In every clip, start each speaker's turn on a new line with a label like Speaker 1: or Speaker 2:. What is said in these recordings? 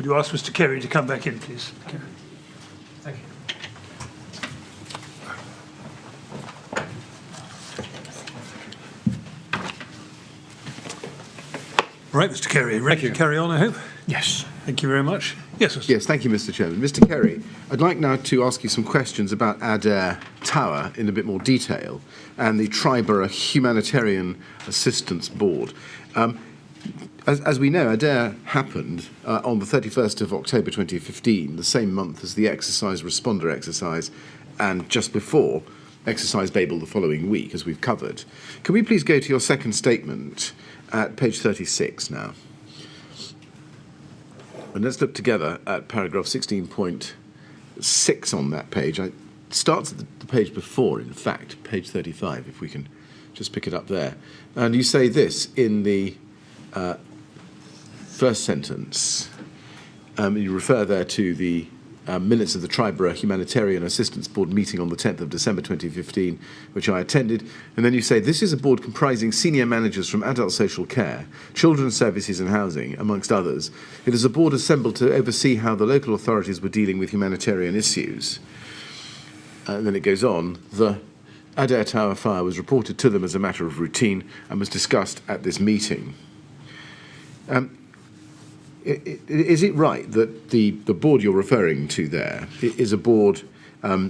Speaker 1: Would you ask Mr. Kerry to come back in, please? Kerry. Thank you. Right, Mr. Kerry, ready to carry on, I hope?
Speaker 2: Yes.
Speaker 1: Thank you very much. Yes, Mr.
Speaker 3: Yes, thank you, Mr. Chairman. Mr. Kerry, I'd like now to ask you some questions about Adair Tower in a bit more detail and the Tri-Borough Humanitarian Assistance Board. As we know, Adair happened on the 31st of October 2015, the same month as the exercise responder exercise, and just before exercise Babel the following week, as we've covered. Can we please go to your second statement at page 36 now? And let's look together at paragraph 16.6 on that page. It starts at the page before, in fact, page 35, if we can just pick it up there. And you say this in the first sentence. You refer there to the minutes of the Tri-Borough Humanitarian Assistance Board meeting on the 10th of December 2015, which I attended. And then you say, this is a board comprising senior managers from adult social care, children's services and housing, amongst others. It is a board assembled to oversee how the local authorities were dealing with humanitarian issues. And then it goes on, the Adair Tower fire was reported to them as a matter of routine and was discussed at this meeting. Is it right that the board you're referring to there is a board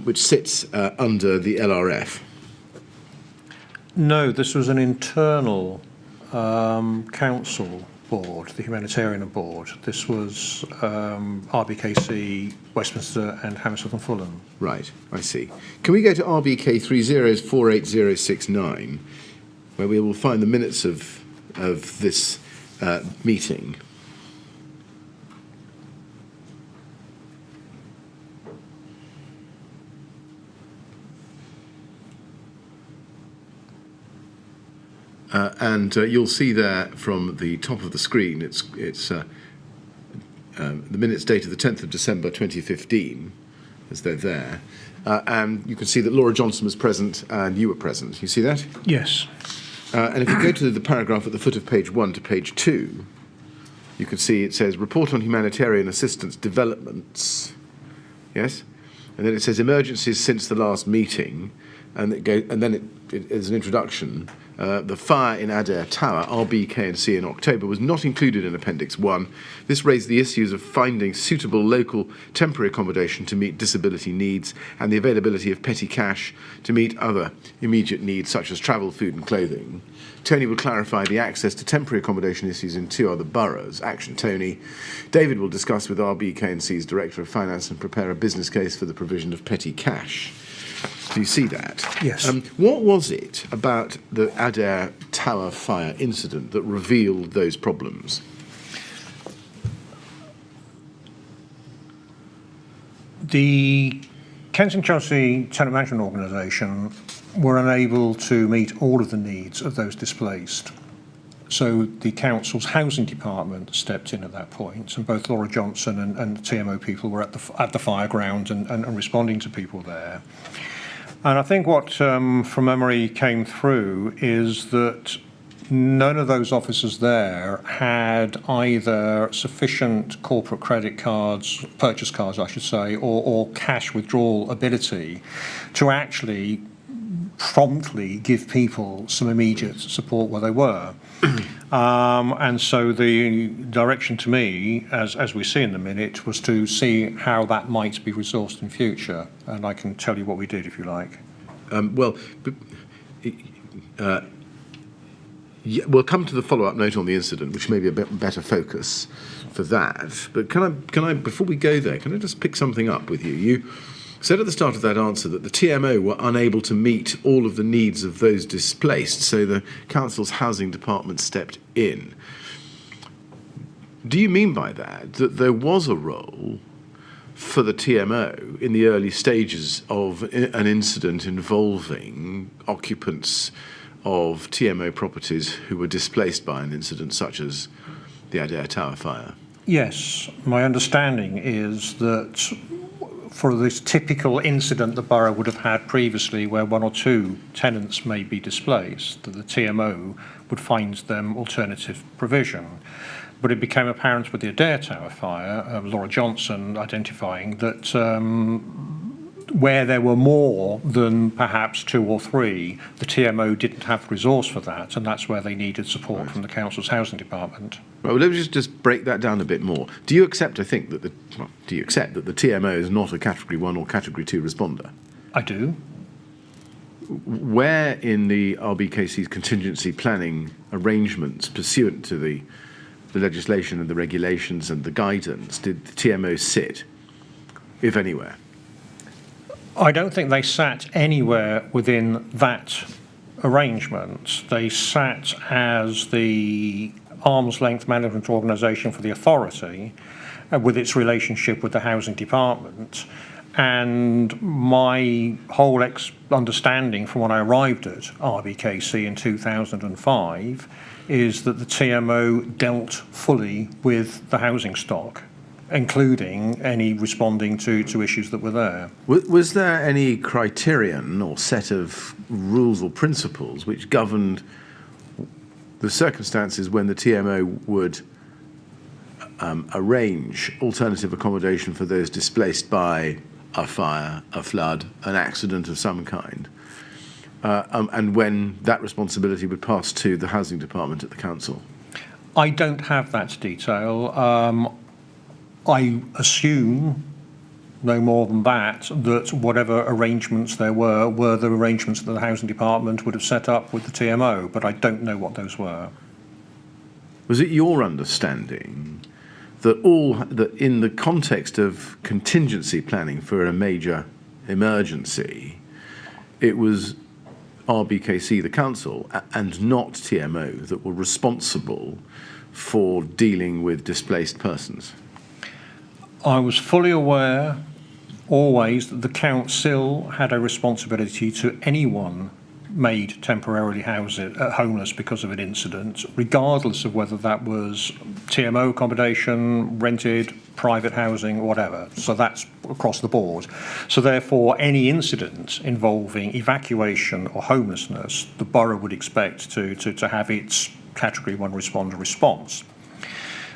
Speaker 3: which sits under the LRF?
Speaker 2: No, this was an internal council board, the Humanitarian board. This was RBKC, Westminster and Hammersmith and Fulham.
Speaker 3: Right, I see. Can we go to RBK 30488069, where we will find the minutes of this meeting? And you'll see there from the top of the screen, it's the minutes dated the 10th of December 2015, as they're there. And you can see that Laura Johnson was present and you were present. You see that?
Speaker 2: Yes.
Speaker 3: And if you go to the paragraph at the foot of page 1 to page 2, you can see it says, report on humanitarian assistance developments. Yes? And then it says emergencies since the last meeting. And then it is an introduction. The fire in Adair Tower, RBKC, in October was not included in Appendix 1. This raised the issues of finding suitable local temporary accommodation to meet disability needs and the availability of petty cash to meet other immediate needs such as travel, food and clothing. Tony will clarify the access to temporary accommodation issues in 2 other boroughs. Action Tony. David will discuss with RBKC's Director of Finance and prepare a business case for the provision of petty cash. Do you see that?
Speaker 2: Yes.
Speaker 3: What was it about the Adair Tower fire incident that revealed those problems?
Speaker 2: The Kensington Chelsea Tenant Management Organisation were unable to meet all of the needs of those displaced. So the council's housing department stepped in at that point, and both Laura Johnson and the TMO people were at the fire ground and responding to people there. And I think what, from memory, came through is that none of those officers there had either sufficient corporate credit cards, purchase cards, I should say, or cash withdrawal ability to actually promptly give people some immediate support where they were. And so the direction to me, as we see in the minute, was to see how that might be resourced in future. And I can tell you what we did, if you like.
Speaker 3: We'll come to the follow-up note on the incident, which may be a bit better focus for that. But can I, before we go there, can I just pick something up with you? You said at the start of that answer that the TMO were unable to meet all of the needs of those displaced, so the council's housing department stepped in. Do you mean by that there was a role for the TMO in the early stages of an incident involving occupants of TMO properties who were displaced by an incident such as the Adair Tower fire?
Speaker 2: Yes, my understanding is that for this typical incident the borough would have had previously where one or two tenants may be displaced, that the TMO would find them alternative provision. But it became apparent with the Adair Tower fire, Laura Johnson identifying that where there were more than perhaps two or three, the TMO didn't have resource for that, and that's where they needed support from the council's housing department.
Speaker 3: Well, let me just break that down a bit more. Do you accept, I think, that the TMO is not a Category 1 or Category 2 responder?
Speaker 2: I do.
Speaker 3: Where in the RBKC's contingency planning arrangements pursuant to the legislation and the regulations and the guidance did the TMO sit, if anywhere?
Speaker 2: I don't think they sat anywhere within that arrangement. They sat as the arm's length management organisation for the authority with its relationship with the housing department. And my whole understanding from when I arrived at RBKC in 2005 is that the TMO dealt fully with the housing stock, including any responding to issues that were there.
Speaker 3: Was there any criterion or set of rules or principles which governed the circumstances when the TMO would arrange alternative accommodation for those displaced by a fire, a flood, an accident of some kind, and when that responsibility would pass to the housing department at the council?
Speaker 2: I don't have that detail. I assume, no more than that whatever arrangements there were the arrangements that the housing department would have set up with the TMO, but I don't know what those were.
Speaker 3: Was it your understanding that in the context of contingency planning for a major emergency, it was RBKC, the council, and not TMO that were responsible for dealing with displaced persons?
Speaker 2: I was fully aware always that the council had a responsibility to anyone made temporarily homeless because of an incident, regardless of whether that was TMO accommodation, rented, private housing, whatever. So that's across the board. So therefore, any incident involving evacuation or homelessness, the borough would expect to have its Category 1 responder response.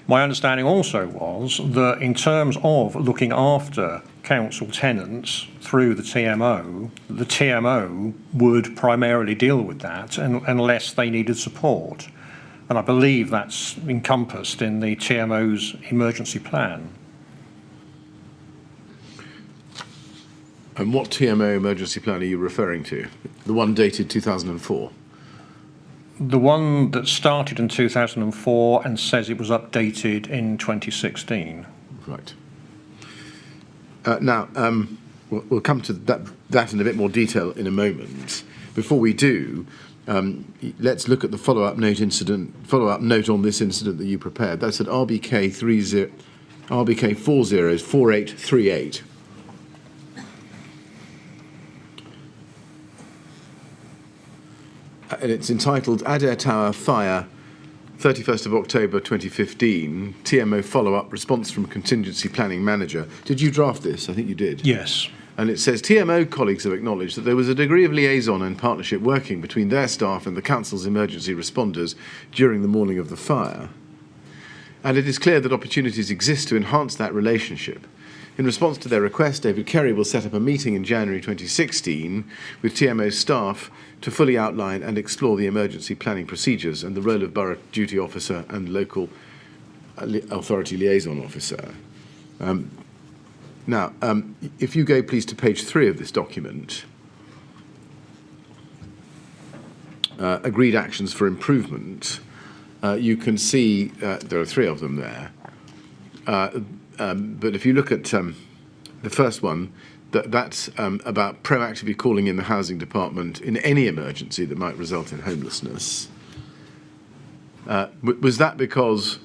Speaker 2: My understanding also was that in terms of looking after council tenants through the TMO would primarily deal with that unless they needed support. And I believe that's encompassed in the TMO's emergency plan.
Speaker 3: And what TMO emergency plan are you referring to? The one dated 2004?
Speaker 2: The one that started in 2004 and says it was updated in 2016.
Speaker 3: Right. Now, we'll come to that in a bit more detail in a moment. Before we do, let's look at the follow-up note on this incident that you prepared. That's at RBK 404838. And it's entitled Adair Tower Fire, 31st of October 2015, TMO follow-up response from contingency planning manager. Did you draft this? I think you did.
Speaker 2: Yes.
Speaker 3: And it says, TMO colleagues have acknowledged that there was a degree of liaison and partnership working between their staff and the council's emergency responders during the morning of the fire. And it is clear that opportunities exist to enhance that relationship. In response to their request, David Kerry will set up a meeting in January 2016 with TMO staff to fully outline and explore the emergency planning procedures and the role of borough duty officer and local authority liaison officer. Now, if you go please to page 3 of this document, agreed actions for improvement, you can see there are 3 of them there. But if you look at the first one, that's about proactively calling in the housing department in any emergency that might result in homelessness. Was that because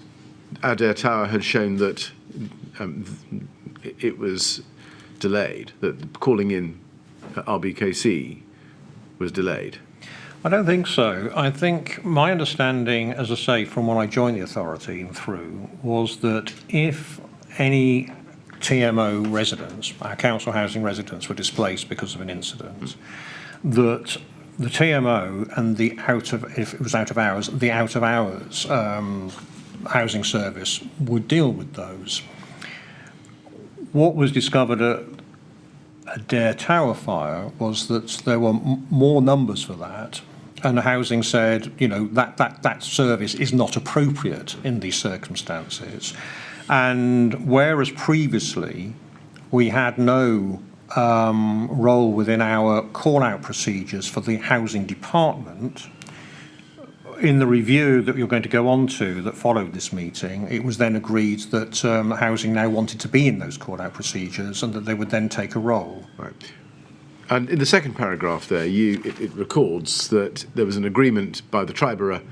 Speaker 3: Adair Tower had shown that it was delayed, that calling in RBKC was delayed?
Speaker 2: I don't think so. I think my understanding, as I say, from when I joined the authority and through, was that if any TMO residents, our council housing residents, were displaced because of an incident, that the TMO and if it was out of hours, the out of hours housing service would deal with those. What was discovered at Adair Tower fire was that there were more numbers for that, and the housing said, that service is not appropriate in these circumstances. And whereas previously we had no role within our call-out procedures for the housing department, in the review that you're going to go on to that followed this meeting, it was then agreed that housing now wanted to be in those call-out procedures and that they would then take a role.
Speaker 3: Right. And in the second paragraph there, it records that there was an agreement by the Triborough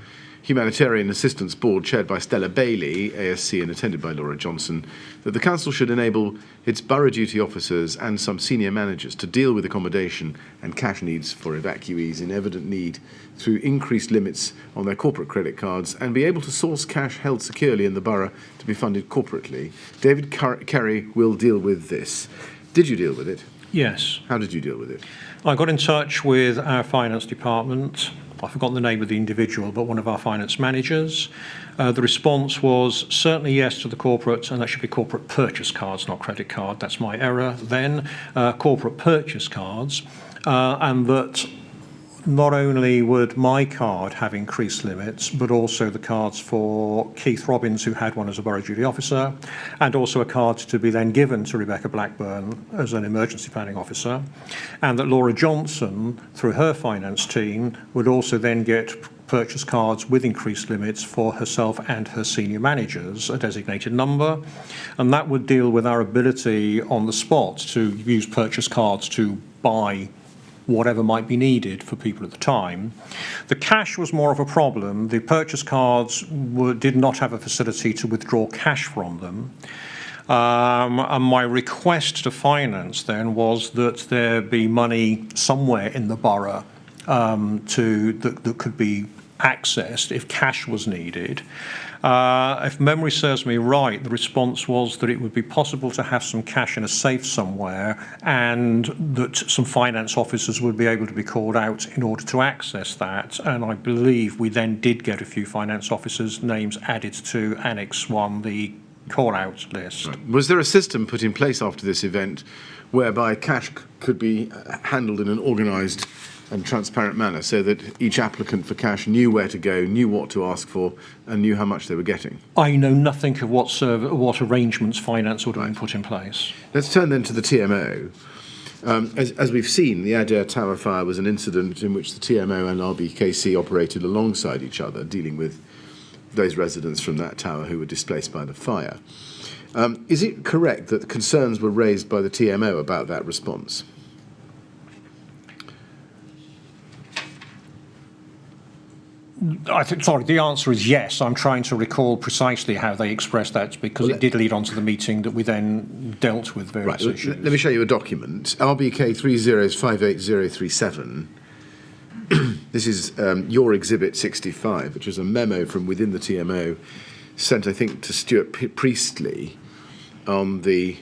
Speaker 3: Humanitarian Assistance Board, chaired by Stella Bailey, ASC, and attended by Laura Johnson, that the council should enable its borough duty officers and some senior managers to deal with accommodation and cash needs for evacuees in evident need through increased limits on their corporate credit cards and be able to source cash held securely in the borough to be funded corporately. David Kerry will deal with this. Did you deal with it?
Speaker 2: Yes.
Speaker 3: How did you deal with it?
Speaker 2: I got in touch with our finance department. I've forgotten the name of the individual, but one of our finance managers. The response was certainly yes to the corporate, and that should be corporate purchase cards, not credit card. That's my error then. Corporate purchase cards, and that not only would my card have increased limits, but also the cards for Keith Robbins, who had one as a borough duty officer, and also a card to be then given to Rebecca Blackburn as an emergency planning officer, and that Laura Johnson, through her finance team, would also then get purchase cards with increased limits for herself and her senior managers, a designated number, and that would deal with our ability on the spot to use purchase cards to buy whatever might be needed for people at the time. The cash was more of a problem. The purchase cards did not have a facility to withdraw cash from them. And my request to finance then was that there be money somewhere in the borough that could be accessed if cash was needed. If memory serves me right, the response was that it would be possible to have some cash in a safe somewhere and that some finance officers would be able to be called out in order to access that. And I believe we then did get a few finance officers' names added to Annex 1, the call-out list.
Speaker 3: Right. Was there a system put in place after this event whereby cash could be handled in an organised and transparent manner so that each applicant for cash knew where to go, knew what to ask for, and knew how much they were getting?
Speaker 2: I know nothing of what arrangements finance would have been put in place.
Speaker 3: Let's turn then to the TMO. As we've seen, the Adair Tower fire was an incident in which the TMO and RBKC operated alongside each other, dealing with those residents from that tower who were displaced by the fire. Is it correct that concerns were raised by the TMO about that response?
Speaker 2: The answer is yes. I'm trying to recall precisely how they expressed that because it did lead on to the meeting that we then dealt with various issues.
Speaker 3: Let me show you a document. RBK 30588037. This is your Exhibit 65, which was a memo from within the TMO sent, I think, to Stuart Priestley on the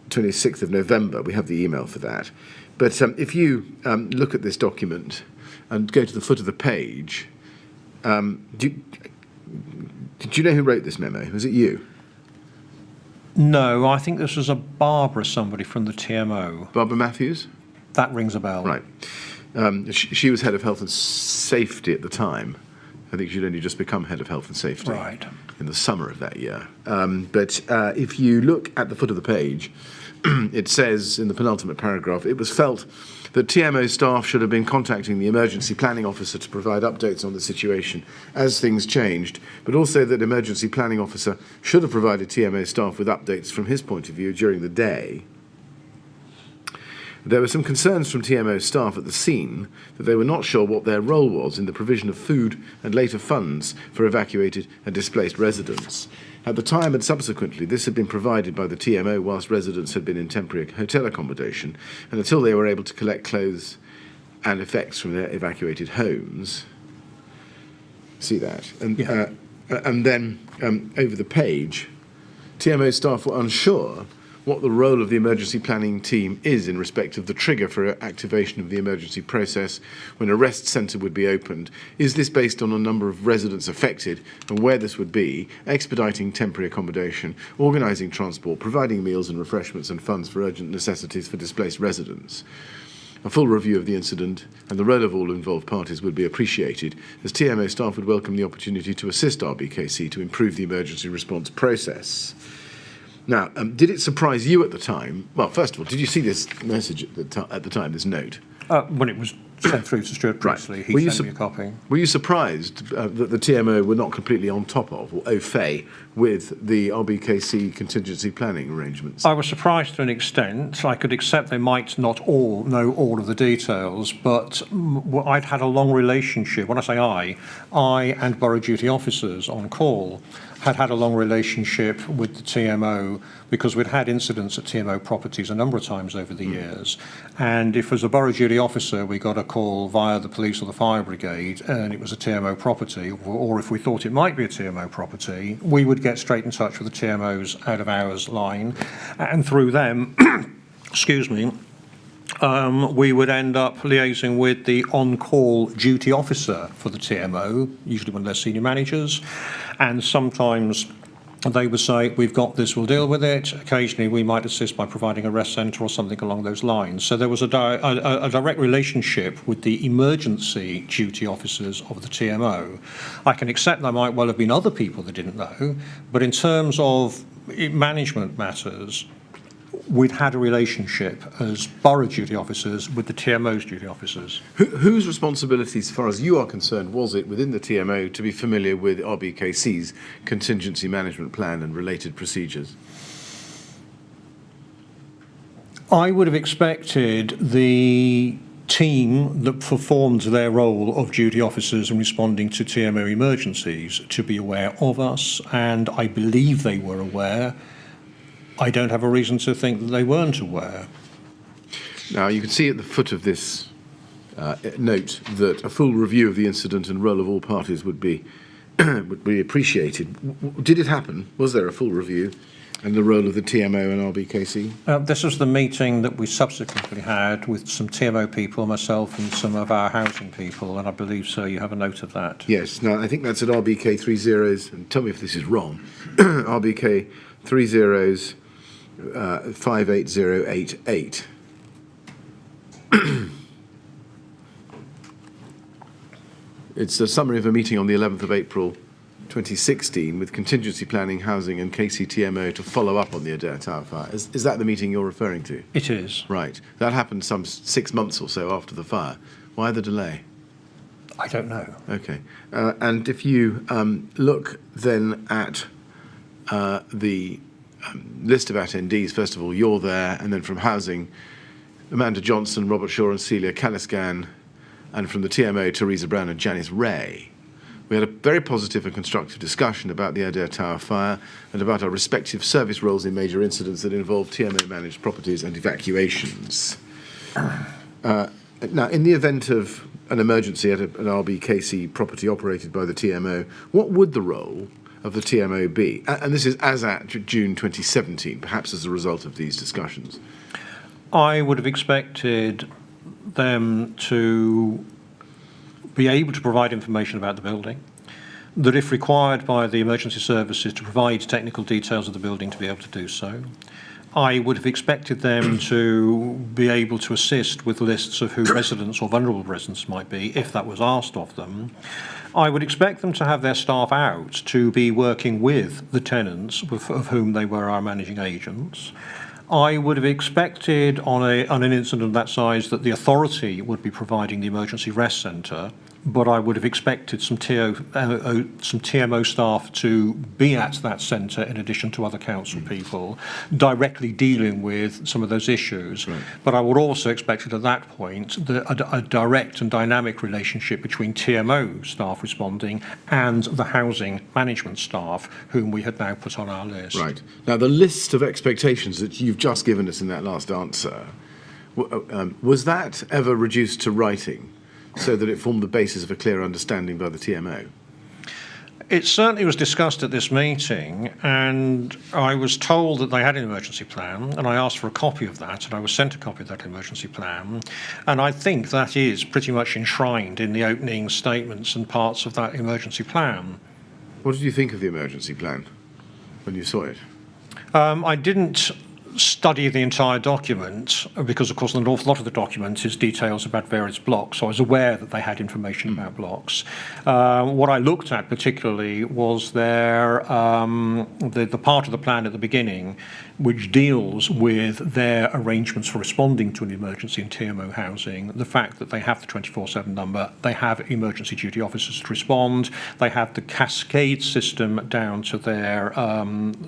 Speaker 3: 26th of November. We have the email for that. But if you look at this document and go to the foot of the page, did you know who wrote this memo? Was it you?
Speaker 2: No, I think this was a Barbara, somebody from the TMO.
Speaker 3: Barbara Matthews?
Speaker 2: That rings a bell.
Speaker 3: Right. She was head of health and safety at the time. I think she'd only just become head of health and safety in the summer of that year. But if you look at the foot of the page, it says in the penultimate paragraph, it was felt that TMO staff should have been contacting the emergency planning officer to provide updates on the situation as things changed, but also that emergency planning officer should have provided TMO staff with updates from his point of view during the day. There were some concerns from TMO staff at the scene that they were not sure what their role was in the provision of food and later funds for evacuated and displaced residents. At the time and subsequently, this had been provided by the TMO whilst residents had been in temporary hotel accommodation and until they were able to collect clothes and effects from their evacuated homes. See that? And then over the page, TMO staff were unsure what the role of the emergency planning team is in respect of the trigger for activation of the emergency process when a rest centre would be opened. Is this based on a number of residents affected and where this would be, expediting temporary accommodation, organising transport, providing meals and refreshments and funds for urgent necessities for displaced residents? A full review of the incident and the role of all involved parties would be appreciated, as TMO staff would welcome the opportunity to assist RBKC to improve the emergency response process. Now, did it surprise you at the time? Well, first of all, did you see this message at the time, this note?
Speaker 2: When it was sent through to Stuart Priestley, he sent me a copy.
Speaker 3: Were you surprised that the TMO were not completely on top of, or au fait, with the RBKC contingency planning arrangements?
Speaker 2: I was surprised to an extent. I could accept they might not all know all of the details, but I'd had a long relationship. When I say I and borough duty officers on call had a long relationship with the TMO because we'd had incidents at TMO properties a number of times over the years. And if as a borough duty officer we got a call via the police or the fire brigade and it was a TMO property, or if we thought it might be a TMO property, we would get straight in touch with the TMO's out of hours line, and through them, excuse me, we would end up liaising with the on-call duty officer for the TMO, usually one of their senior managers, and sometimes they would say, we've got this, we'll deal with it. Occasionally we might assist by providing a rest centre or something along those lines. So there was a direct relationship with the emergency duty officers of the TMO. I can accept there might well have been other people that didn't know, but in terms of management matters, we'd had a relationship as borough duty officers with the TMO's duty officers.
Speaker 3: Whose responsibility, as far as you are concerned, was it within the TMO to be familiar with RBKC's contingency management plan and related procedures?
Speaker 2: I would have expected the team that performed their role of duty officers in responding to TMO emergencies to be aware of us, and I believe they were aware. I don't have a reason to think that they weren't aware.
Speaker 3: Now, you can see at the foot of this note that a full review of the incident and role of all parties would be appreciated. Did it happen? Was there a full review and the role of the TMO and RBKC?
Speaker 2: This was the meeting that we subsequently had with some TMO people, myself and some of our housing people, and I believe, sir, you have a note of that.
Speaker 3: Yes. Now, I think that's at RBK 30s, and tell me if this is wrong, RBK 30s 58088. It's a summary of a meeting on the 11th of April 2016 with contingency planning, housing and KCTMO to follow up on the Adair Tower fire. Is that the meeting you're referring to?
Speaker 2: It is.
Speaker 3: Right. That happened some 6 months or so after the fire. Why the delay?
Speaker 2: I don't know.
Speaker 3: Okay. And if you look then at the list of attendees, first of all, you're there, and then from housing, Amanda Johnson, Robert Shaw and Celia Caliscan, and from the TMO, Teresa Brown and Janice Ray. We had a very positive and constructive discussion about the Adair Tower fire and about our respective service roles in major incidents that involve TMO-managed properties and evacuations. Now, in the event of an emergency at an RBKC property operated by the TMO, what would the role of the TMO be? And this is as at June 2017, perhaps as a result of these discussions.
Speaker 2: I would have expected them to be able to provide information about the building, that if required by the emergency services to provide technical details of the building to be able to do so. I would have expected them to be able to assist with lists of who residents or vulnerable residents might be, if that was asked of them. I would expect them to have their staff out to be working with the tenants of whom they were our managing agents. I would have expected on an incident of that size that the authority would be providing the emergency rest centre, but I would have expected some TMO staff to be at that centre in addition to other council people directly dealing with some of those issues. Right. But I would also expect at that point a direct and dynamic relationship between TMO staff responding and the housing management staff whom we had now put on our list.
Speaker 3: Right. Now, the list of expectations that you've just given us in that last answer, was that ever reduced to writing, so that it formed the basis of a clear understanding by the TMO?
Speaker 2: It certainly was discussed at this meeting, and I was told that they had an emergency plan, and I asked for a copy of that, and I was sent a copy of that emergency plan, and I think that is pretty much enshrined in the opening statements and parts of that emergency plan.
Speaker 3: What did you think of the emergency plan when you saw it?
Speaker 2: I didn't study the entire document because, of course, an awful lot of the document is details about various blocks, so I was aware that they had information about blocks. What I looked at particularly was the part of the plan at the beginning which deals with their arrangements for responding to an emergency in TMO housing, the fact that they have the 24/7 number, they have emergency duty officers to respond, they have the cascade system down to their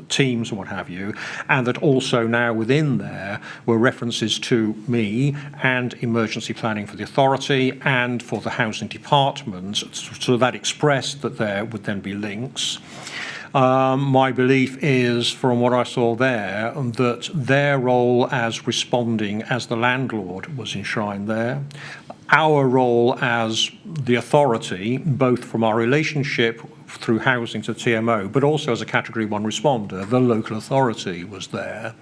Speaker 2: teams and what have you, and that also now within there were references to me and emergency planning for the authority and for the housing department, so that expressed that there would then be links. My belief is, from what I saw there, that their role as responding as the landlord was enshrined there. Our role as the authority, both from our relationship through housing to TMO, but also as a Category 1 responder, the local authority was there.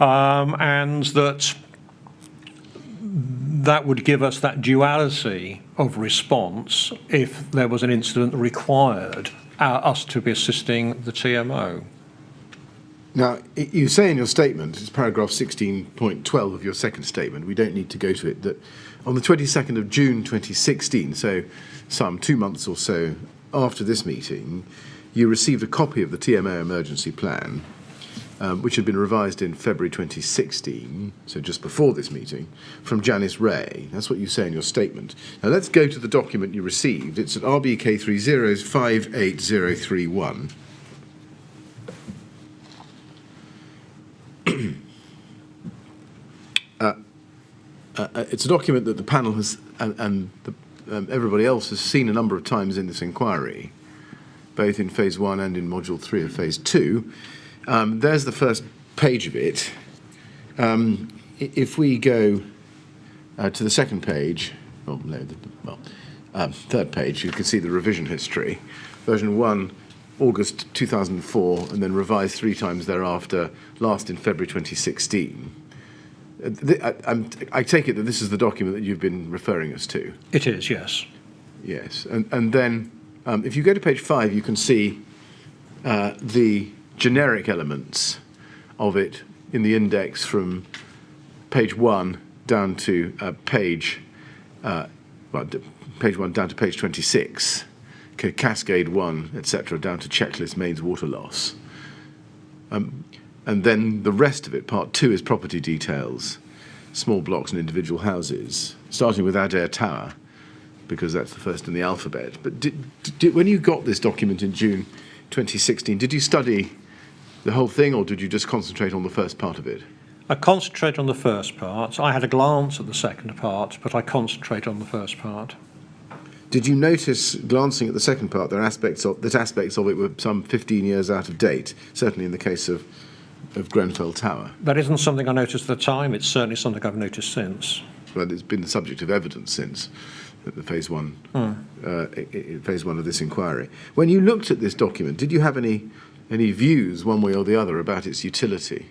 Speaker 2: And that would give us that duality of response if there was an incident that required us to be assisting the TMO.
Speaker 3: Now, you say in your statement, it's paragraph 16.12 of your second statement, we don't need to go to it, that on the 22nd of June 2016, so some 2 months or so after this meeting, you received a copy of the TMO emergency plan, which had been revised in February 2016, so just before this meeting, from Janice Ray. That's what you say in your statement. Now let's go to the document you received. It's at RBK 3058031. It's a document that the panel has and everybody else has seen a number of times in this inquiry, both in phase 1 and in module 3 of phase 2. There's the first page of it. If we go to the second page, third page, you can see the revision history. Version 1, August 2004, and then revised 3 times thereafter, last in February 2016. I take it that this is the document that you've been referring us to.
Speaker 2: It is, yes.
Speaker 3: Yes, and then if you go to page 5, you can see the generic elements of it in the index from page 1 down to page 1 down to page 26, Cascade 1, etc., down to checklist mains water loss. And then the rest of it, part 2, is property details, small blocks and individual houses, starting with Adair Tower, because that's the first in the alphabet. But when you got this document in June 2016, did you study the whole thing, or did you just concentrate on the first part of it?
Speaker 2: I concentrate on the first part. I had a glance at the second part, but I concentrate on the first part.
Speaker 3: Did you notice, glancing at the second part, that aspects of it were some 15 years out of date, certainly in the case of Grenfell Tower?
Speaker 2: That isn't something I noticed at the time. It's certainly something I've noticed since.
Speaker 3: Well, it's been the subject of evidence since the phase 1 of this inquiry. When you looked at this document, did you have any views, one way or the other, about its utility?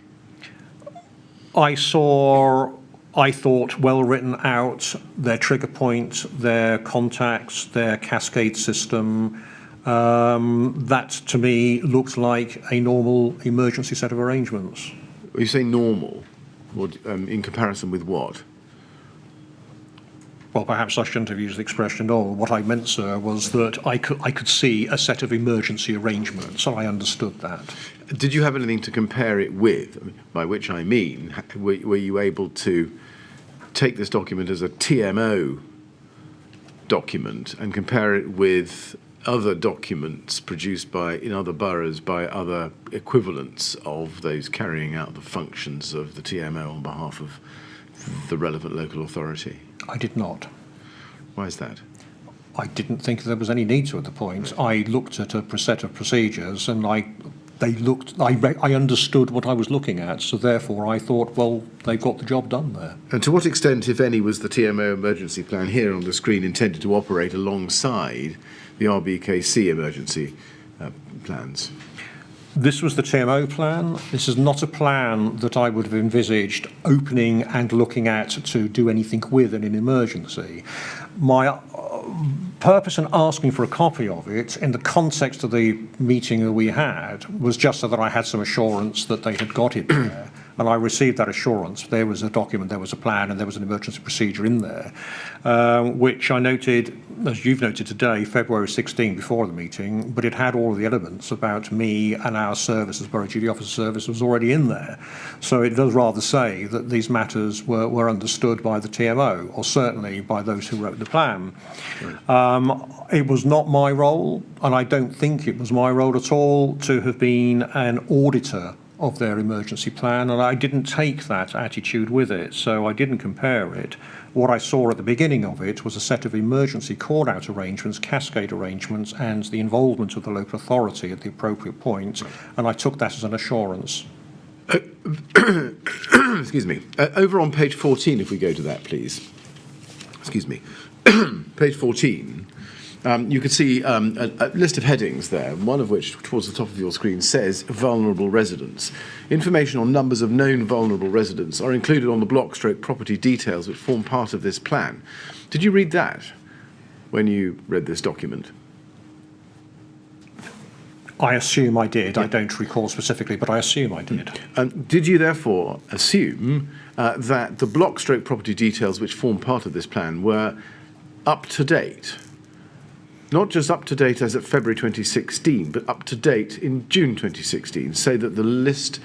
Speaker 2: I thought, well written out, their trigger point, their contacts, their cascade system. That, to me, looked like a normal emergency set of arrangements.
Speaker 3: When you say normal, in comparison with what?
Speaker 2: Well, perhaps I shouldn't have used the expression at all. What I meant, sir, was that I could see a set of emergency arrangements, so I understood that.
Speaker 3: Did you have anything to compare it with? By which I mean, were you able to take this document as a TMO document and compare it with other documents produced in other boroughs by other equivalents of those carrying out the functions of the TMO on behalf of the relevant local authority?
Speaker 2: I did not.
Speaker 3: Why is that?
Speaker 2: I didn't think there was any need to at the point. I looked at a set of procedures and I I understood what I was looking at, so therefore I thought, well, they've got the job done there.
Speaker 3: And to what extent, if any, was the TMO emergency plan here on the screen intended to operate alongside the RBKC emergency plans?
Speaker 2: This was the TMO plan. This is not a plan that I would have envisaged opening and looking at to do anything with in an emergency. My purpose in asking for a copy of it in the context of the meeting that we had was just so that I had some assurance that they had got it there. And I received that assurance. There was a document, there was a plan, and there was an emergency procedure in there, which I noted, as you've noted today, February 16 before the meeting, but it had all of the elements about me and our service as Borough Duty Officer Service was already in there. So it does rather say that these matters were understood by the TMO, or certainly by those who wrote the plan. It was not my role, and I don't think it was my role at all, to have been an auditor of their emergency plan, and I didn't take that attitude with it, so I didn't compare it. What I saw at the beginning of it was a set of emergency call-out arrangements, cascade arrangements, and the involvement of the local authority at the appropriate point, and I took that as an assurance.
Speaker 3: Excuse me. Over on page 14, if we go to that, please. Excuse me. Page 14. You can see a list of headings there, one of which, towards the top of your screen, says vulnerable residents. Information on numbers of known vulnerable residents are included on the block/property details which form part of this plan. Did you read that when you read this document?
Speaker 2: I assume I did. Yeah. I don't recall specifically, but I assume I did.
Speaker 3: Did you therefore assume that the block/property details which form part of this plan were up to date? Not just up to date as of February 2016, but up to date in June 2016, say that the list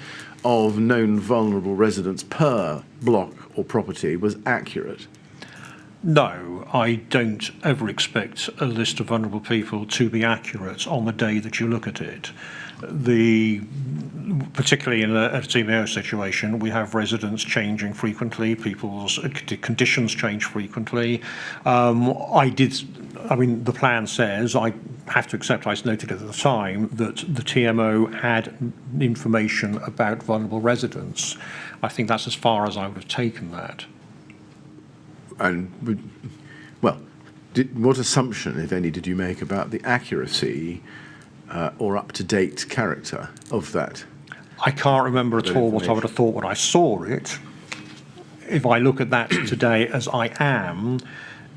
Speaker 3: of known vulnerable residents per block or property was accurate?
Speaker 2: No, I don't ever expect a list of vulnerable people to be accurate on the day that you look at it. Particularly in a TMO situation, we have residents changing frequently, people's conditions change frequently. The plan says, I have to accept, I noted at the time, that the TMO had information about vulnerable residents. I think that's as far as I would have taken that.
Speaker 3: And, well, what assumption, if any, did you make about the accuracy or up-to-date character of that?
Speaker 2: I can't remember at all what I would have thought when I saw it. If I look at that today as I am,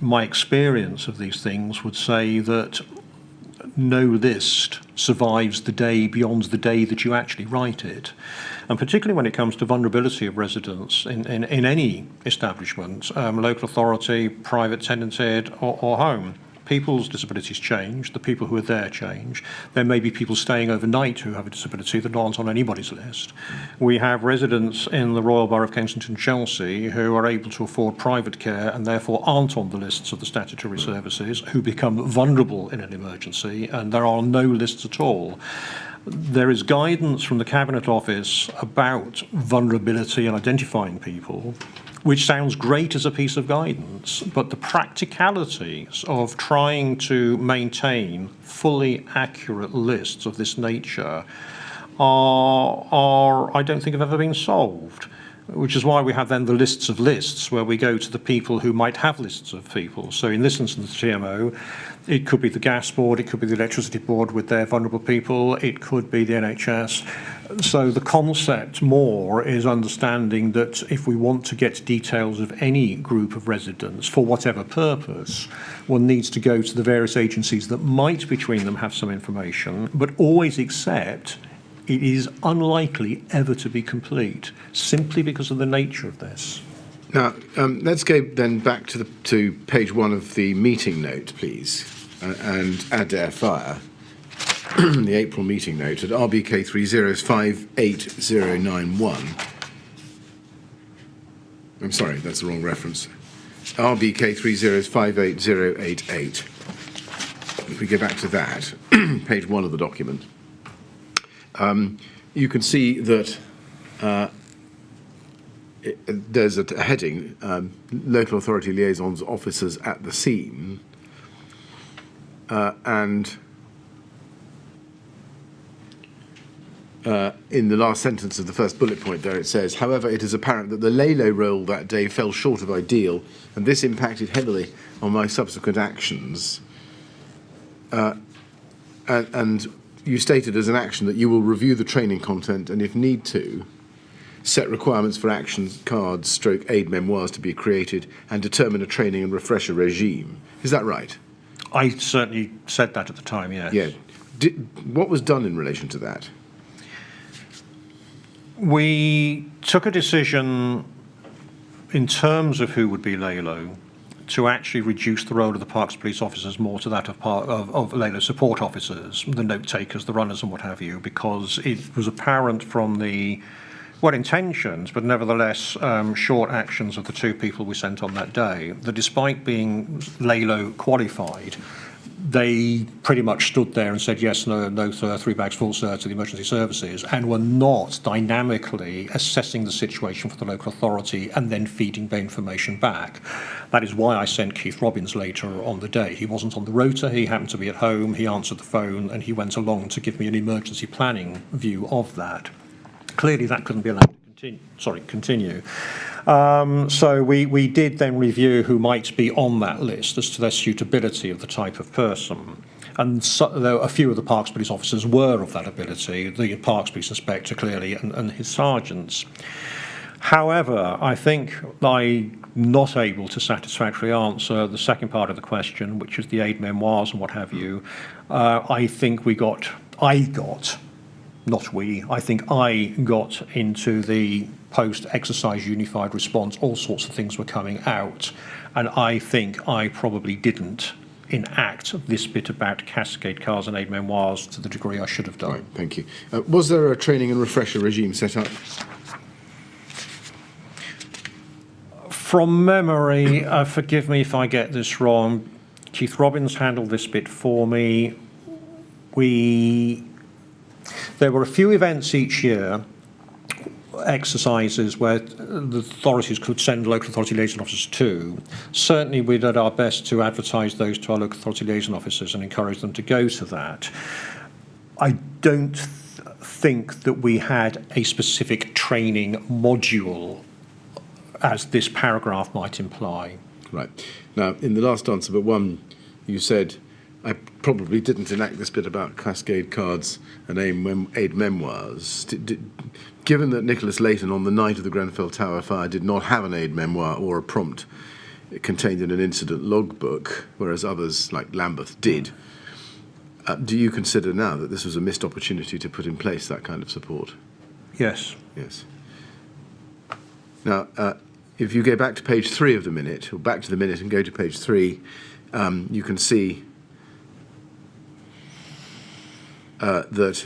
Speaker 2: my experience of these things would say that no list survives the day beyond the day that you actually write it. And particularly when it comes to vulnerability of residents in any establishment, local authority, private tenanted or home. People's disabilities change, the people who are there change. There may be people staying overnight who have a disability that aren't on anybody's list. We have residents in the Royal Borough of Kensington, Chelsea, who are able to afford private care and therefore aren't on the lists of the statutory services, who become vulnerable in an emergency, and there are no lists at all. There is guidance from the Cabinet Office about vulnerability and identifying people, which sounds great as a piece of guidance, but the practicalities of trying to maintain fully accurate lists of this nature are I don't think have ever been solved, which is why we have then the lists of lists where we go to the people who might have lists of people. So in this instance, the TMO, it could be the gas board, it could be the electricity board with their vulnerable people, it could be the NHS. So the concept more is understanding that if we want to get details of any group of residents for whatever purpose, one needs to go to the various agencies that might between them have some information, but always accept it is unlikely ever to be complete, simply because of the nature of this.
Speaker 3: Now, let's go then back to page 1 of the meeting note, please, and Adair Fire, the April meeting note at RBK 30588091. I'm sorry, that's the wrong reference. RBK 30588088. If we go back to that, page 1 of the document, you can see that there's a heading, Local Authority Liaisons Officers at the Scene, and in the last sentence of the first bullet point there, it says, however, it is apparent that the lay-low role that day fell short of ideal, and this impacted heavily on my subsequent actions. And you stated as an action that you will review the training content and, if need to, set requirements for action cards stroke aid memoirs to be created and determine a training and refresher regime. Is that right?
Speaker 2: I certainly said that at the time, yes.
Speaker 3: Yeah. What was done in relation to that?
Speaker 2: We took a decision in terms of who would be lay-low to actually reduce the role of the Parks Police officers more to that of lay-low support officers, the note takers, the runners and what have you, because it was apparent from the well-intentioned, but nevertheless short actions of the two people we sent on that day, that despite being lay-low qualified, they pretty much stood there and said yes, no, sir, 3 bags full, sir, to the emergency services, and were not dynamically assessing the situation for the local authority and then feeding the information back. That is why I sent Keith Robbins later on the day. He wasn't on the rota, he happened to be at home, he answered the phone, and he went along to give me an emergency planning view of that. Clearly that couldn't be allowed to continue. So we did then review who might be on that list as to their suitability of the type of person. And so, though a few of the Parks Police officers were of that ability, the Parks Police Inspector clearly and his sergeants. However, I think I'm not able to satisfactorily answer the second part of the question, which is the aid memoirs and what have you. I think I got into the post-exercise unified response, all sorts of things were coming out, and I think I probably didn't enact this bit about cascade cars and aid memoirs to the degree I should have done.
Speaker 3: Right, thank you. Was there a training and refresher regime set up?
Speaker 2: From memory, forgive me if I get this wrong, Keith Robbins handled this bit for me. There were a few events each year, exercises where the authorities could send local authority liaison officers to. Certainly we did our best to advertise those to our local authority liaison officers and encourage them to go to that. I don't think that we had a specific training module as this paragraph might imply.
Speaker 3: Right. Now, in the last answer but one, you said, I probably didn't enact this bit about cascade cards and aid memoirs. Given that Nicholas Layton on the night of the Grenfell Tower fire did not have an aid memoir or a prompt contained in an incident logbook, whereas others like Lambeth did, do you consider now that this was a missed opportunity to put in place that kind of support?
Speaker 2: Yes.
Speaker 3: Yes. Now, if you go back to page 3 of the minute, or back to the minute and go to page 3, you can see that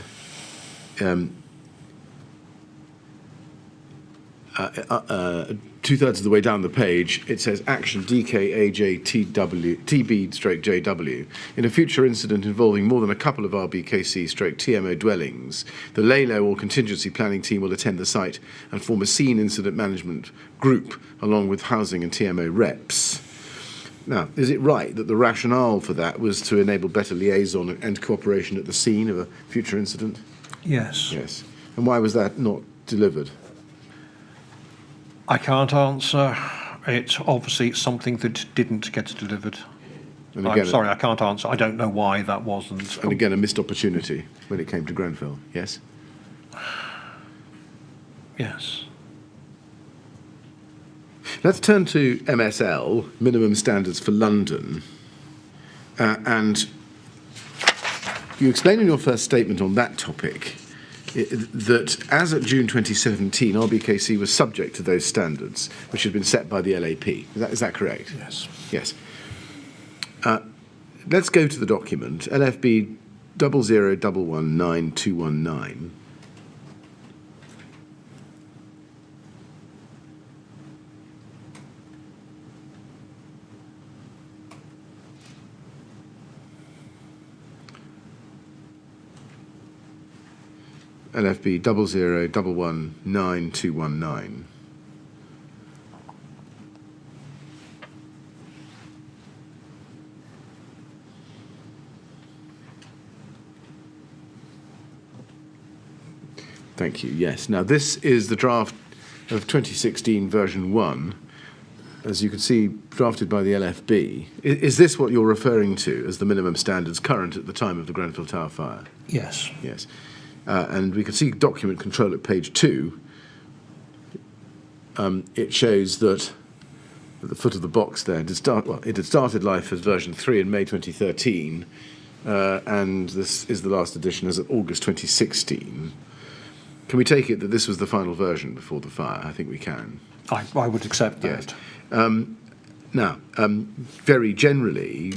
Speaker 3: two-thirds of the way down the page, it says action DKAJTB/JW. In a future incident involving more than a couple of RBKC/TMO dwellings, the lay-low or contingency planning team will attend the site and form a scene incident management group along with housing and TMO reps. Now, is it right that the rationale for that was to enable better liaison and cooperation at the scene of a future incident?
Speaker 2: Yes.
Speaker 3: Yes. And why was that not delivered?
Speaker 2: I can't answer. It's obviously something that didn't get delivered.
Speaker 3: And again,
Speaker 2: I'm sorry, I can't answer. I don't know why that wasn't.
Speaker 3: And again, a missed opportunity when it came to Grenfell, yes?
Speaker 2: Yes.
Speaker 3: Let's turn to MSL, Minimum Standards for London. And you explain in your first statement on that topic that as at June 2017, RBKC was subject to those standards, which had been set by the LAP. Is that correct?
Speaker 2: Yes.
Speaker 3: Yes. Let's go to the document, LFB 00119219. LFB 00119219. Thank you. Yes. Now, this is the draft of 2016 version 1, as you can see, drafted by the LFB. Is this what you're referring to as the minimum standards current at the time of the Grenfell Tower fire?
Speaker 2: Yes.
Speaker 3: Yes. And we can see document control at page 2. It shows that at the foot of the box there, it had started life as version 3 in May 2013, and this is the last edition as of August 2016. Can we take it that this was the final version before the fire? I think we can.
Speaker 2: I would accept that.
Speaker 3: Yes. Now, very generally,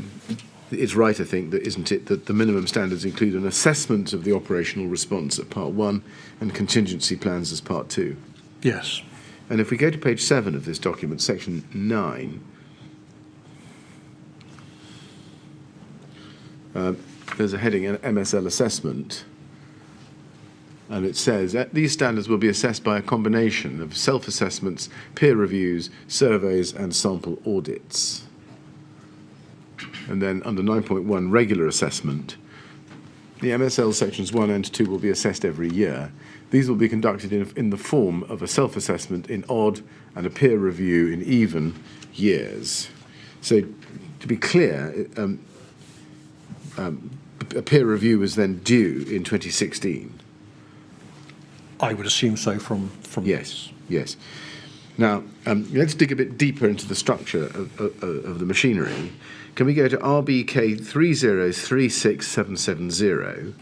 Speaker 3: it's right, I think, that isn't it, that the minimum standards include an assessment of the operational response at part 1 and contingency plans as part 2.
Speaker 2: Yes.
Speaker 3: And if we go to page 7 of this document, section 9, there's a heading, an MSL assessment, and it says that these standards will be assessed by a combination of self-assessments, peer reviews, surveys, and sample audits. And then under 9.1, regular assessment, the MSL sections 1 and 2 will be assessed every year. These will be conducted in the form of a self-assessment in odd and a peer review in even years. So, to be clear, a peer review was then due in 2016.
Speaker 2: I would assume so from
Speaker 3: Yes, yes. Now, let's dig a bit deeper into the structure of the machinery. Can we go to RBK 3036770?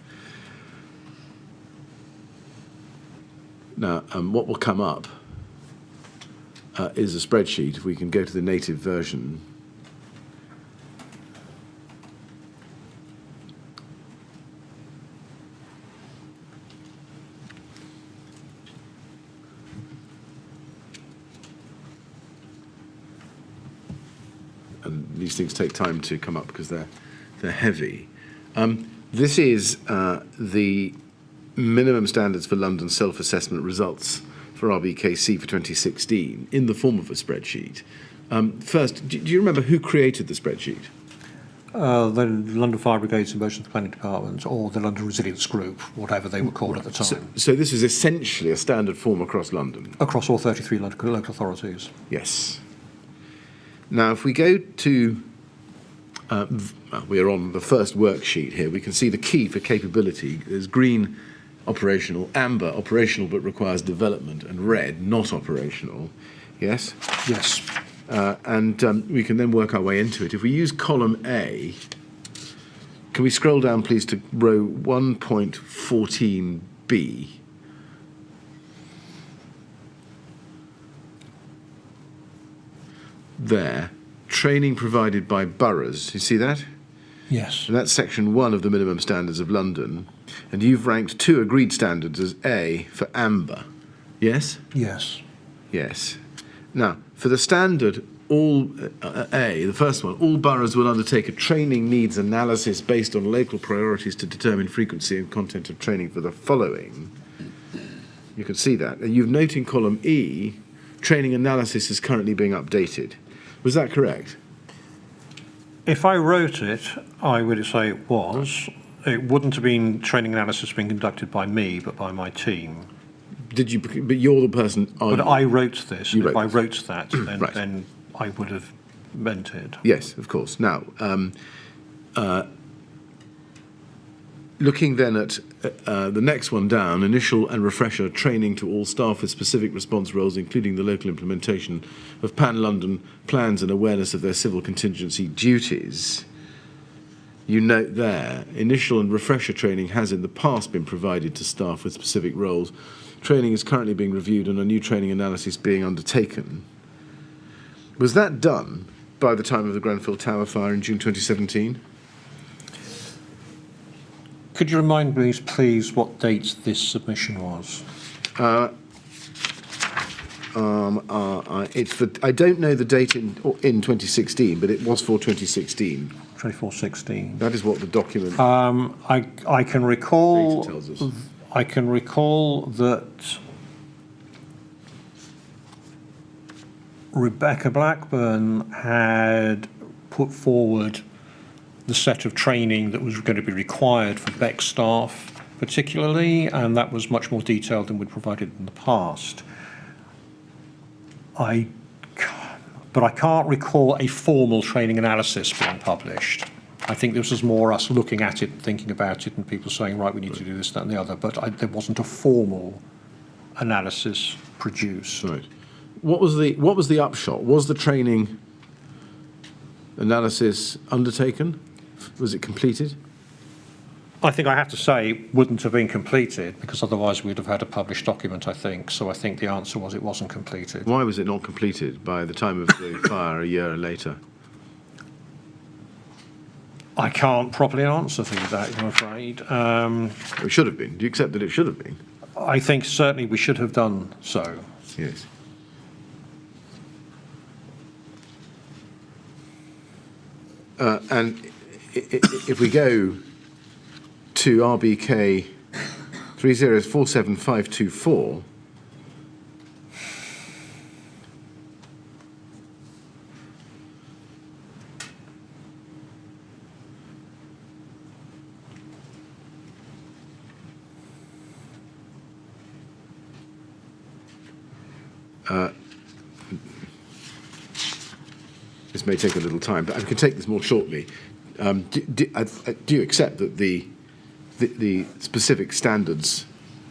Speaker 3: Now, what will come up is a spreadsheet. If we can go to the native version. And these things take time to come up because they're heavy. This is the minimum standards for London self-assessment results for RBKC for 2016 in the form of a spreadsheet. First, do you remember who created the spreadsheet?
Speaker 2: The London Fire Brigade's Emergency Planning Department, or the London Resilience Group, whatever they were called at the time.
Speaker 3: So this is essentially a standard form across London?
Speaker 2: Across all 33 local authorities.
Speaker 3: Yes. Now, if we go to, we are on the first worksheet here, we can see the key for capability. There's green, operational, amber, operational but requires development, and red, not operational. Yes?
Speaker 2: Yes.
Speaker 3: And we can then work our way into it. If we use column A, can we scroll down, please, to row 1.14b? There, training provided by boroughs. You see that?
Speaker 2: Yes.
Speaker 3: And that's section 1 of the minimum standards of London. And you've ranked 2 agreed standards as A for amber. Yes?
Speaker 2: Yes.
Speaker 3: Yes. Now, for the standard all A, the first one, all boroughs will undertake a training needs analysis based on local priorities to determine frequency and content of training for the following. You can see that. And you've noted in column E, training analysis is currently being updated. Was that correct?
Speaker 2: If I wrote it, I would say it was. It wouldn't have been training analysis being conducted by me, but by my team.
Speaker 3: Did you? But you're the person.
Speaker 2: But I wrote this.
Speaker 3: You
Speaker 2: If I
Speaker 3: wrote
Speaker 2: wrote that, then,
Speaker 3: Right.
Speaker 2: then I would have meant it.
Speaker 3: Yes, of course. Now, looking then at the next one down, initial and refresher training to all staff with specific response roles, including the local implementation of Pan-London plans and awareness of their civil contingency duties. You note there, initial and refresher training has in the past been provided to staff with specific roles. Training is currently being reviewed and a new training analysis being undertaken. Was that done by the time of the Grenfell Tower fire in June 2017?
Speaker 2: Could you remind me, please, what date this submission was?
Speaker 3: I don't know the date in 2016, but it was for 2016.
Speaker 2: 2416.
Speaker 3: That is what the document
Speaker 2: I can recall.
Speaker 3: data tells us.
Speaker 2: I can recall that Rebecca Blackburn had put forward the set of training that was going to be required for Beck staff particularly, and that was much more detailed than we'd provided in the past. But I can't recall a formal training analysis being published. I think this was more us looking at it, thinking about it, and people saying, right, we need to do this, that, and the other. But there wasn't a formal analysis produced.
Speaker 3: Right. What was the upshot? Was the training analysis undertaken? Was it completed?
Speaker 2: I think I have to say it wouldn't have been completed, because otherwise we'd have had a published document, I think. So I think the answer was it wasn't completed.
Speaker 3: Why was it not completed by the time of the fire a year later?
Speaker 2: I can't properly answer that, I'm afraid.
Speaker 3: It should have been. Do you accept that it should have been?
Speaker 2: I think certainly we should have done so.
Speaker 3: Yes. And if we go to RBK 3047524, this may take a little time, but I can take this more shortly. Do you accept that the specific standards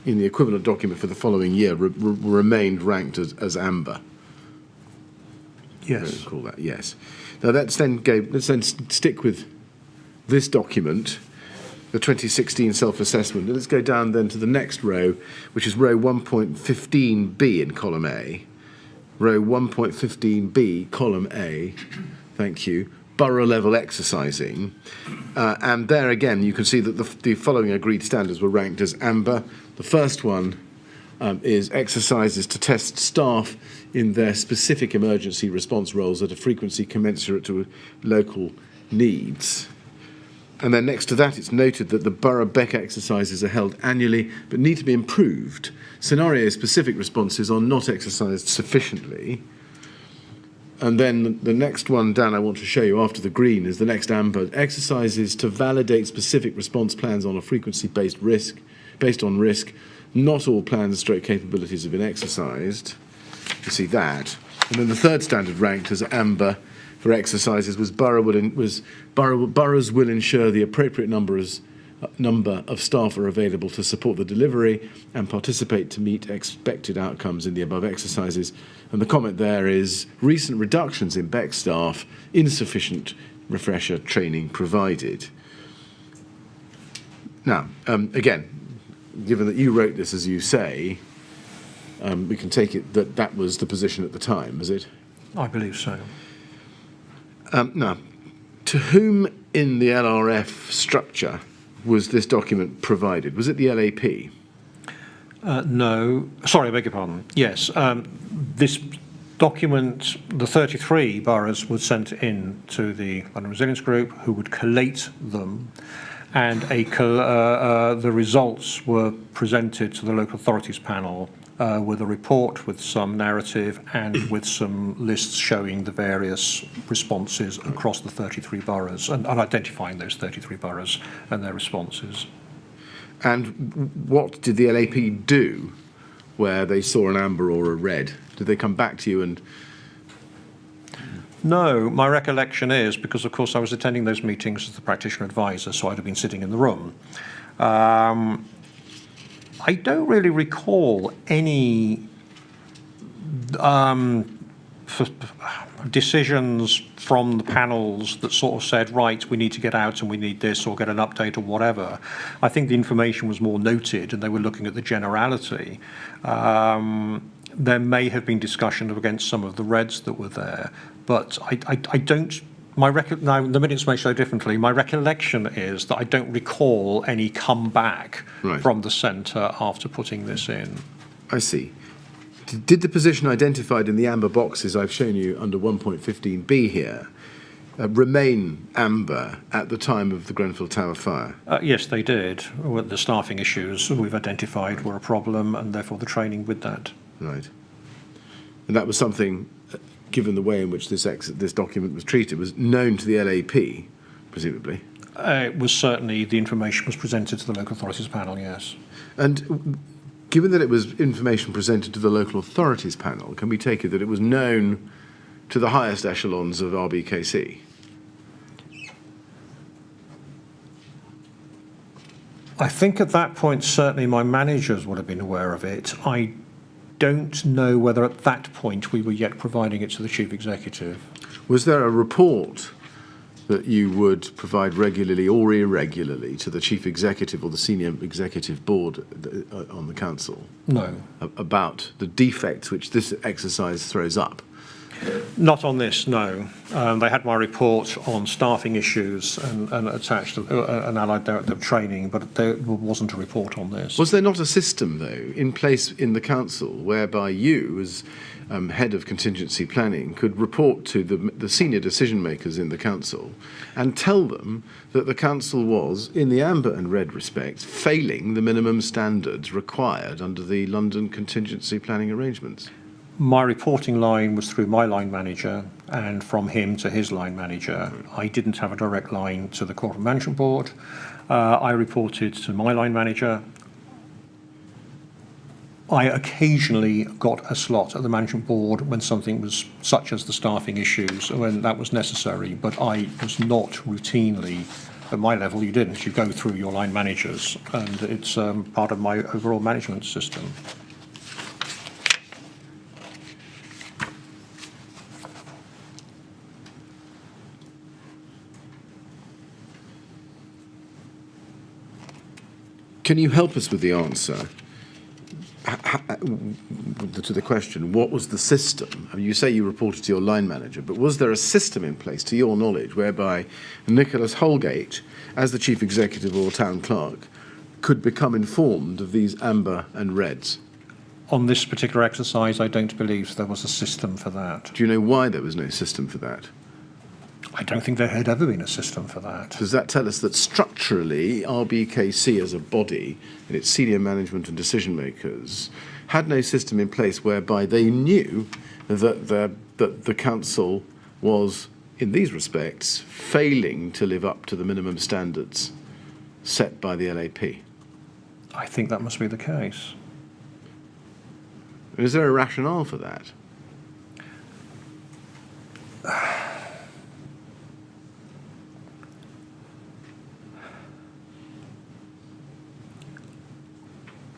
Speaker 3: in the equivalent document for the following year remained ranked as amber?
Speaker 2: Yes.
Speaker 3: Call that, yes. Now let's then stick with this document, the 2016 self-assessment. And let's go down then to the next row, which is row 1.15b in column A. Row 1.15b, column A, thank you, borough level exercising. And there again, you can see that the following agreed standards were ranked as amber. The first one is exercises to test staff in their specific emergency response roles at a frequency commensurate to local needs. And then next to that, it's noted that the borough BEC exercises are held annually, but need to be improved. Scenario-specific responses are not exercised sufficiently. And then the next one, Dan, I want to show you after the green is the next amber. Exercises to validate specific response plans on a frequency-based based on risk. Not all plans stroke capabilities have been exercised. You see that. And then the third standard ranked as amber for exercises was boroughs will ensure the appropriate number of staff are available to support the delivery and participate to meet expected outcomes in the above exercises. And the comment there is recent reductions in BEC staff, insufficient refresher training provided. Now, again, given that you wrote this as you say, we can take it that that was the position at the time, is it?
Speaker 2: I believe so.
Speaker 3: Now, to whom in the LRF structure was this document provided? Was it the LAP?
Speaker 2: No. Sorry, I beg your pardon. Yes. This document, the 33 boroughs were sent in to the London Resilience Group, who would collate them, and the results were presented to the local authorities panel with a report, with some narrative, and with some lists showing the various responses across the 33 boroughs, and identifying those 33 boroughs and their responses.
Speaker 3: And what did the LAP do where they saw an amber or a red? Did they come back to you and...
Speaker 2: No, my recollection is, because of course I was attending those meetings as the practitioner advisor, so I'd have been sitting in the room. I don't really recall any decisions from the panels that sort of said, right, we need to get out and we need this, or get an update or whatever. I think the information was more noted and they were looking at the generality. There may have been discussion against some of the reds that were there, but I don't... Now, the minutes may show differently. My recollection is that I don't recall any comeback from the centre after putting this in.
Speaker 3: I see. Did the position identified in the amber boxes I've shown you under 1.15b here remain amber at the time of the Grenfell Tower fire?
Speaker 2: Yes, they did. The staffing issues we've identified were a problem, and therefore the training with that.
Speaker 3: Right. And that was something, given the way in which this document was treated, was known to the LAP, presumably?
Speaker 2: It was certainly, the information was presented to the local authorities panel, yes.
Speaker 3: And given that it was information presented to the local authorities panel, can we take it that it was known to the highest echelons of RBKC?
Speaker 2: I think at that point, certainly my managers would have been aware of it. I don't know whether at that point we were yet providing it to the chief executive.
Speaker 3: Was there a report that you would provide regularly or irregularly to the chief executive or the senior executive board on the council?
Speaker 2: No.
Speaker 3: About the defects which this exercise throws up?
Speaker 2: Not on this, no. They had my report on staffing issues and attached an allied director of training, but there wasn't a report on this.
Speaker 3: Was there not a system, though, in place in the council whereby you, as head of contingency planning, could report to the senior decision makers in the council and tell them that the council was, in the amber and red respects, failing the minimum standards required under the London contingency planning arrangements?
Speaker 2: My reporting line was through my line manager and from him to his line manager. I didn't have a direct line to the corporate management board. I reported to my line manager. I occasionally got a slot at the management board when something was such as the staffing issues, when that was necessary, but I was not routinely, at my level you didn't. You go through your line managers and it's part of my overall management system.
Speaker 3: Can you help us with the answer to the question, what was the system? I mean, you say you reported to your line manager, but was there a system in place, to your knowledge, whereby Nicholas Holgate, as the chief executive or town clerk, could become informed of these amber and reds?
Speaker 2: On this particular exercise, I don't believe there was a system for that.
Speaker 3: Do you know why there was no system for that?
Speaker 2: I don't think there had ever been a system for that.
Speaker 3: Does that tell us that structurally RBKC as a body and its senior management and decision makers had no system in place whereby they knew that the council was, in these respects, failing to live up to the minimum standards set by the LAP?
Speaker 2: I think that must be the case.
Speaker 3: Is there a rationale for that?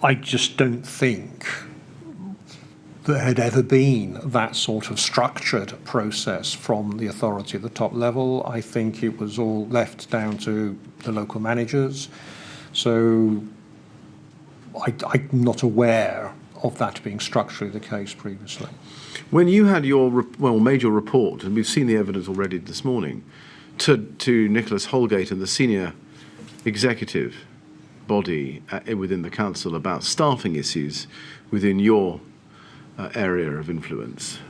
Speaker 2: I just don't think there had ever been that sort of structured process from the authority at the top level. I think it was all left down to the local managers. So I'm not aware of that being structurally the case previously.
Speaker 3: When you had your made your report, and we've seen the evidence already this morning, to Nicholas Holgate and the senior executive body within the council about staffing issues within your area of influence,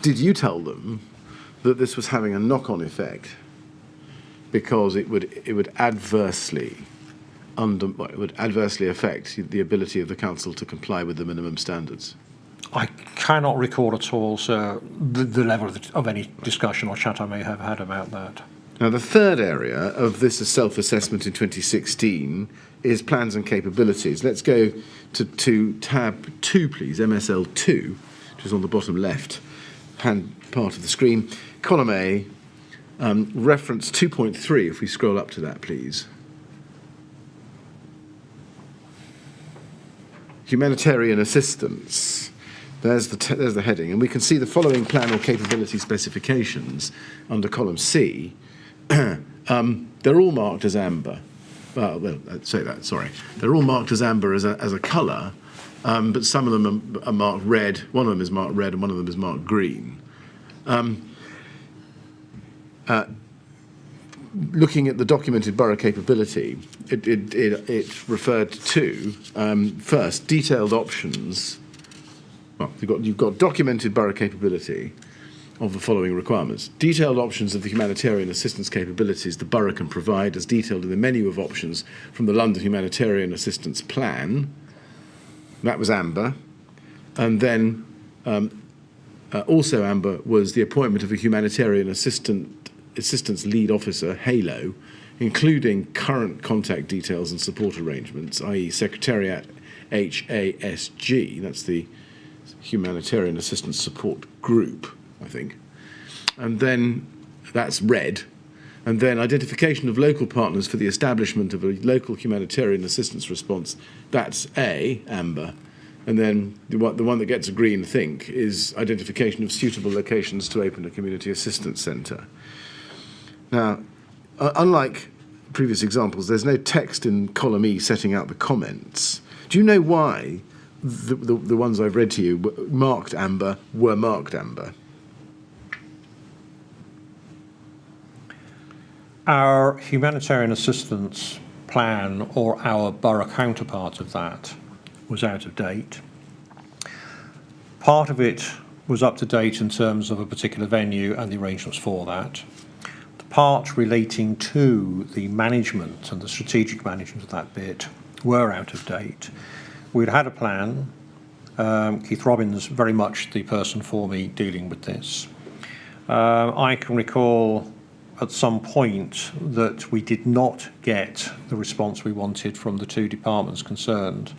Speaker 3: did you tell them that this was having a knock-on effect because it would adversely affect the ability of the council to comply with the minimum standards?
Speaker 2: I cannot recall at all, sir, the level of any discussion or chat I may have had about that.
Speaker 3: Now, the third area of this self-assessment in 2016 is plans and capabilities. Let's go to tab 2, please, MSL 2, which is on the bottom left-hand part of the screen. Column A, reference 2.3, if we scroll up to that, please. Humanitarian assistance. There's the heading, and we can see the following plan or capability specifications under column C. They're all marked as amber. Well, I'd say that, sorry. They're all marked as amber as a colour, but some of them are marked red. One of them is marked red and one of them is marked green. Looking at the documented borough capability, it referred to, first, detailed options. Well, you've got documented borough capability of the following requirements. Detailed options of the humanitarian assistance capabilities the borough can provide as detailed in the menu of options from the London Humanitarian Assistance Plan. That was amber. And then also amber was the appointment of a humanitarian assistant Assistance Lead Officer, HALO, including current contact details and support arrangements, i.e. Secretariat HASG, that's the Humanitarian Assistance Support Group, I think. And then that's red. And then identification of local partners for the establishment of a local humanitarian assistance response, that's A, amber. And then the one that gets a green, I think, is identification of suitable locations to open a community assistance centre. Now, unlike previous examples, there's no text in column E setting out the comments. Do you know why the ones I've read to you were marked amber?
Speaker 2: Our humanitarian assistance plan, or our borough counterpart of that, was out of date. Part of it was up to date in terms of a particular venue and the arrangements for that. The part relating to the management and the strategic management of that bit were out of date. We'd had a plan. Keith Robbins, very much the person for me dealing with this. I can recall at some point that we did not get the response we wanted from the two departments concerned.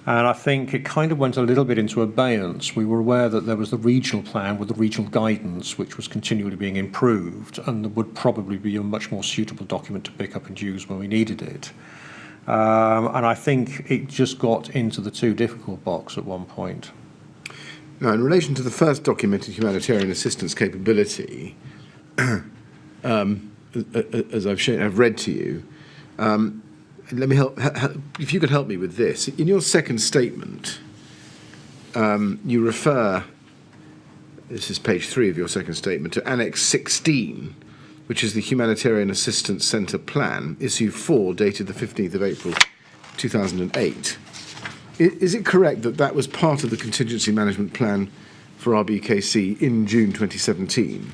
Speaker 2: And I think it kind of went a little bit into abeyance. We were aware that there was the regional plan with the regional guidance, which was continually being improved, and there would probably be a much more suitable document to pick up and use when we needed it. And I think it just got into the too difficult box at one point.
Speaker 3: Now, in relation to the first documented humanitarian assistance capability, as I've read to you, let me help. If you could help me with this, in your second statement, you refer. This is page 3 of your second statement to Annex 16, which is the Humanitarian Assistance Centre Plan, issue 4, dated the 15th of April, 2008. Is it correct that that was part of the contingency management plan for RBKC in June 2017?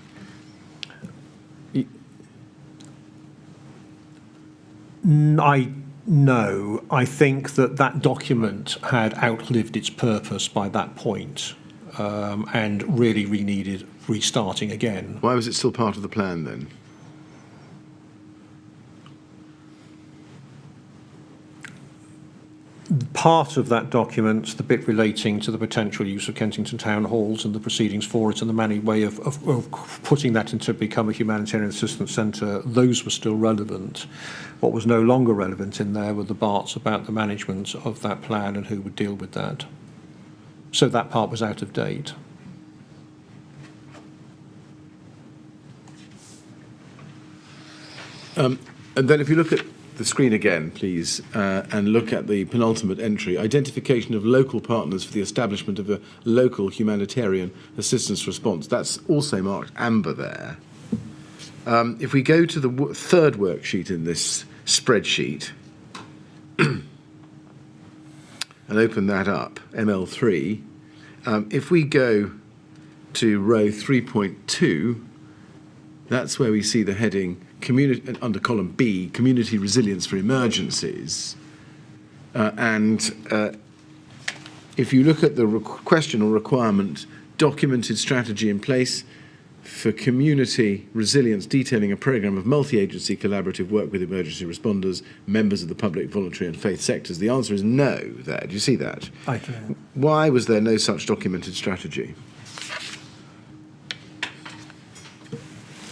Speaker 2: No, I think that document had outlived its purpose by that point, and really needed restarting again.
Speaker 3: Why was it still part of the plan then?
Speaker 2: Part of that document, the bit relating to the potential use of Kensington town halls and the proceedings for it and the manual way of putting that into become a humanitarian assistance centre, those were still relevant. What was no longer relevant in there were the parts about the management of that plan and who would deal with that. So that part was out of date.
Speaker 3: And then if you look at the screen again, please, and look at the penultimate entry, identification of local partners for the establishment of a local humanitarian assistance response. That's also marked amber there. If we go to the third worksheet in this spreadsheet and open that up, ML3, if we go to row 3.2, that's where we see the heading community, under column B, community resilience for emergencies. If you look at the question or requirement, documented strategy in place for community resilience, detailing a programme of multi-agency collaborative work with emergency responders, members of the public, voluntary and faith sectors. The answer is no there. Do you see that?
Speaker 2: I do.
Speaker 3: Why was there no such documented strategy?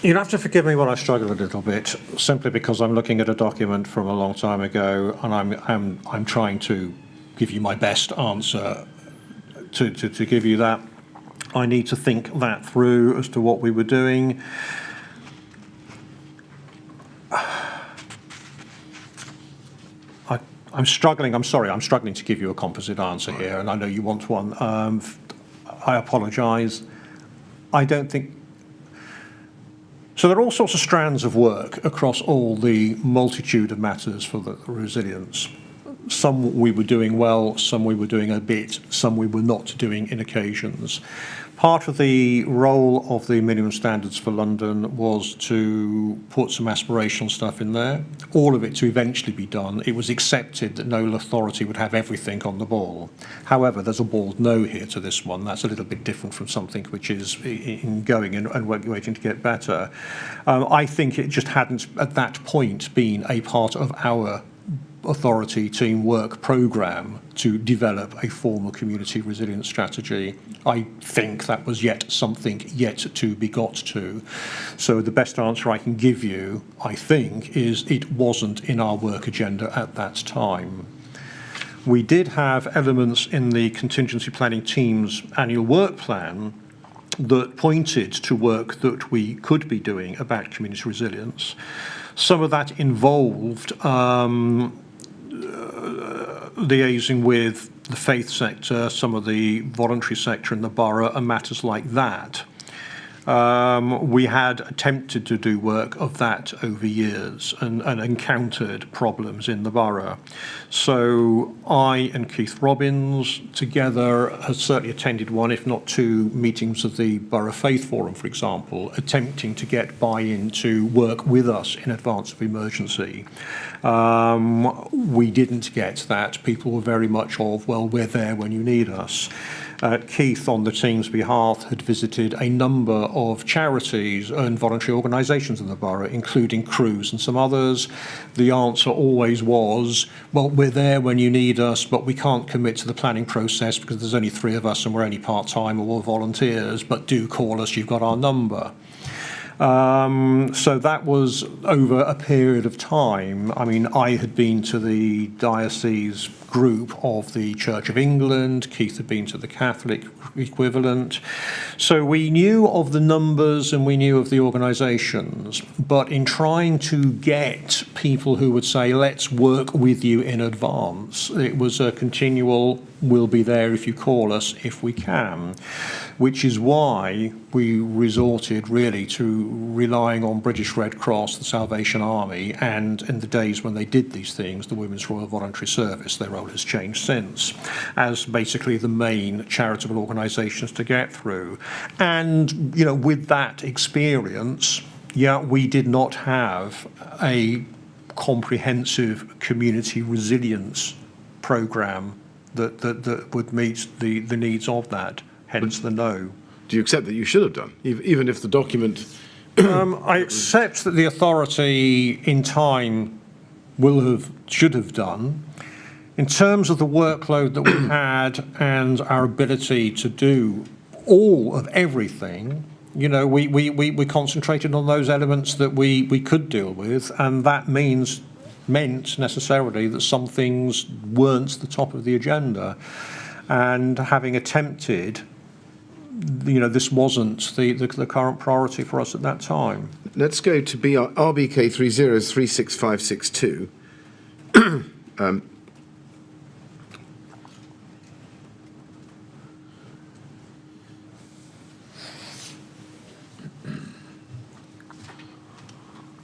Speaker 2: You'll have to forgive me when I struggle a little bit, simply because I'm looking at a document from a long time ago, and I'm trying to give you my best answer to give you that. I need to think that through as to what we were doing. I'm struggling. I'm sorry. I'm struggling to give you a composite answer here, and I know you want one. I apologise. I don't think. So there are all sorts of strands of work across all the multitude of matters for the resilience. Some we were doing well, some we were doing a bit, some we were not doing in occasions. Part of the role of the minimum standards for London was to put some aspirational stuff in there, all of it to eventually be done. It was accepted that no authority would have everything on the ball. However, there's a bald no here to this one. That's a little bit different from something which is in going and waiting to get better. I think it just hadn't, at that point, been a part of our authority teamwork programme to develop a formal community resilience strategy. I think that was yet something yet to be got to. So the best answer I can give you, I think, is it wasn't in our work agenda at that time. We did have elements in the contingency planning team's annual work plan that pointed to work that we could be doing about community resilience. Some of that involved liaising with the faith sector, some of the voluntary sector in the borough, and matters like that. We had attempted to do work of that over years and encountered problems in the borough. So I and Keith Robbins together have certainly attended one, if not two, meetings of the Borough Faith Forum, for example, attempting to get buy-in to work with us in advance of emergency. We didn't get that. People were very much of, well, we're there when you need us. Keith, on the team's behalf, had visited a number of charities and voluntary organisations in the borough, including Crews and some others. The answer always was, well, we're there when you need us, but we can't commit to the planning process because there's only 3 of us and we're only part-time or we're volunteers, but do call us, you've got our number. So that was over a period of time. I mean, I had been to the diocese group of the Church of England, Keith had been to the Catholic equivalent. So we knew of the numbers and we knew of the organisations, but in trying to get people who would say, let's work with you in advance, it was a continual, we'll be there if you call us, if we can, which is why we resorted really to relying on British Red Cross, the Salvation Army, and in the days when they did these things, the Women's Royal Voluntary Service. Their role has changed since, as basically the main charitable organisations to get through. And, you know, with that experience, yeah, we did not have a comprehensive community resilience programme that would meet the needs of that, hence the no.
Speaker 3: Do you accept that you should have done, even if the document...
Speaker 2: I accept that the authority in time should have done. In terms of the workload that we had and our ability to do all of everything, you know, we concentrated on those elements that we could deal with, and that meant necessarily that some things weren't the top of the agenda. And having attempted, you know, this wasn't the current priority for us at that time.
Speaker 3: Let's go to RBK 3036562.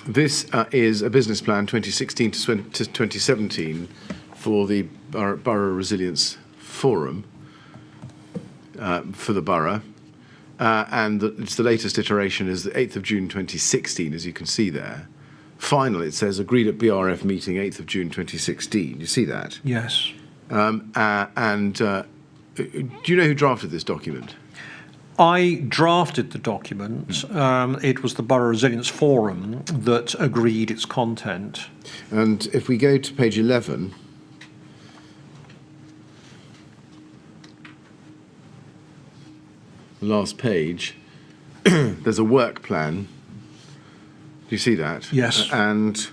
Speaker 3: This is a business plan 2016 to 2017 for the Borough Resilience Forum for the borough, and it's the latest iteration is the 8th of June 2016, as you can see there. Final, it says, agreed at BRF meeting 8th of June 2016. You see that?
Speaker 2: Yes.
Speaker 3: Do you know who drafted this document?
Speaker 2: I drafted the document. It was the Borough Resilience Forum that agreed its content.
Speaker 3: And if we go to page 11, the last page, there's a work plan. Do you see that?
Speaker 2: Yes.
Speaker 3: And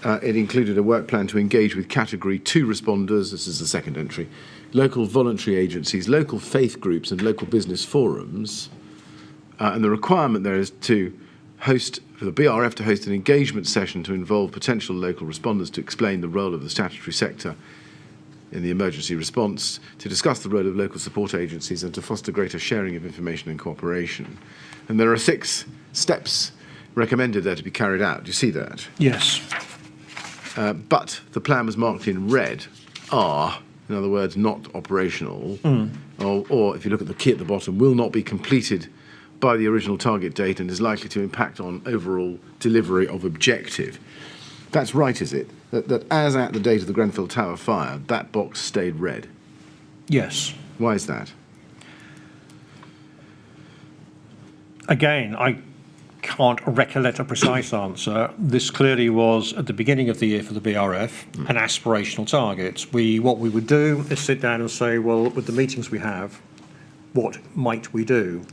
Speaker 3: it included a work plan to engage with Category 2 responders, this is the second entry, local voluntary agencies, local faith groups and local business forums. And the requirement there is for the BRF to host an engagement session to involve potential local responders to explain the role of the statutory sector in the emergency response, to discuss the role of local support agencies and to foster greater sharing of information and cooperation. And there are 6 steps recommended there to be carried out. Do you see that?
Speaker 2: Yes.
Speaker 3: But the plan was marked in red, R, in other words, not operational, or if you look at the key at the bottom, will not be completed by the original target date and is likely to impact on overall delivery of objective. That's right, is it? That as at the date of the Grenfell Tower fire, that box stayed red?
Speaker 2: Yes.
Speaker 3: Why is that?
Speaker 2: Again, I can't recollect a precise answer. This clearly was, at the beginning of the year for the BRF, an aspirational target. What we would do is sit down and say, well, with the meetings we have, what might we do?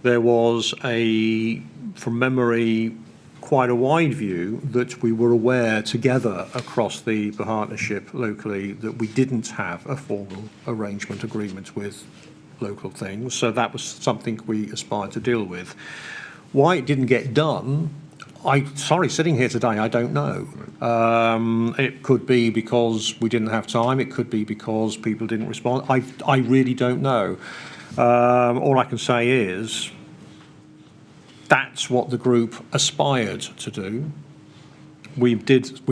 Speaker 2: There was from memory, quite a wide view that we were aware together across the partnership locally that we didn't have a formal arrangement agreement with local things. So that was something we aspired to deal with. Why it didn't get done, sitting here today, I don't know. It could be because we didn't have time. It could be because people didn't respond. I really don't know. All I can say is that's what the group aspired to do. We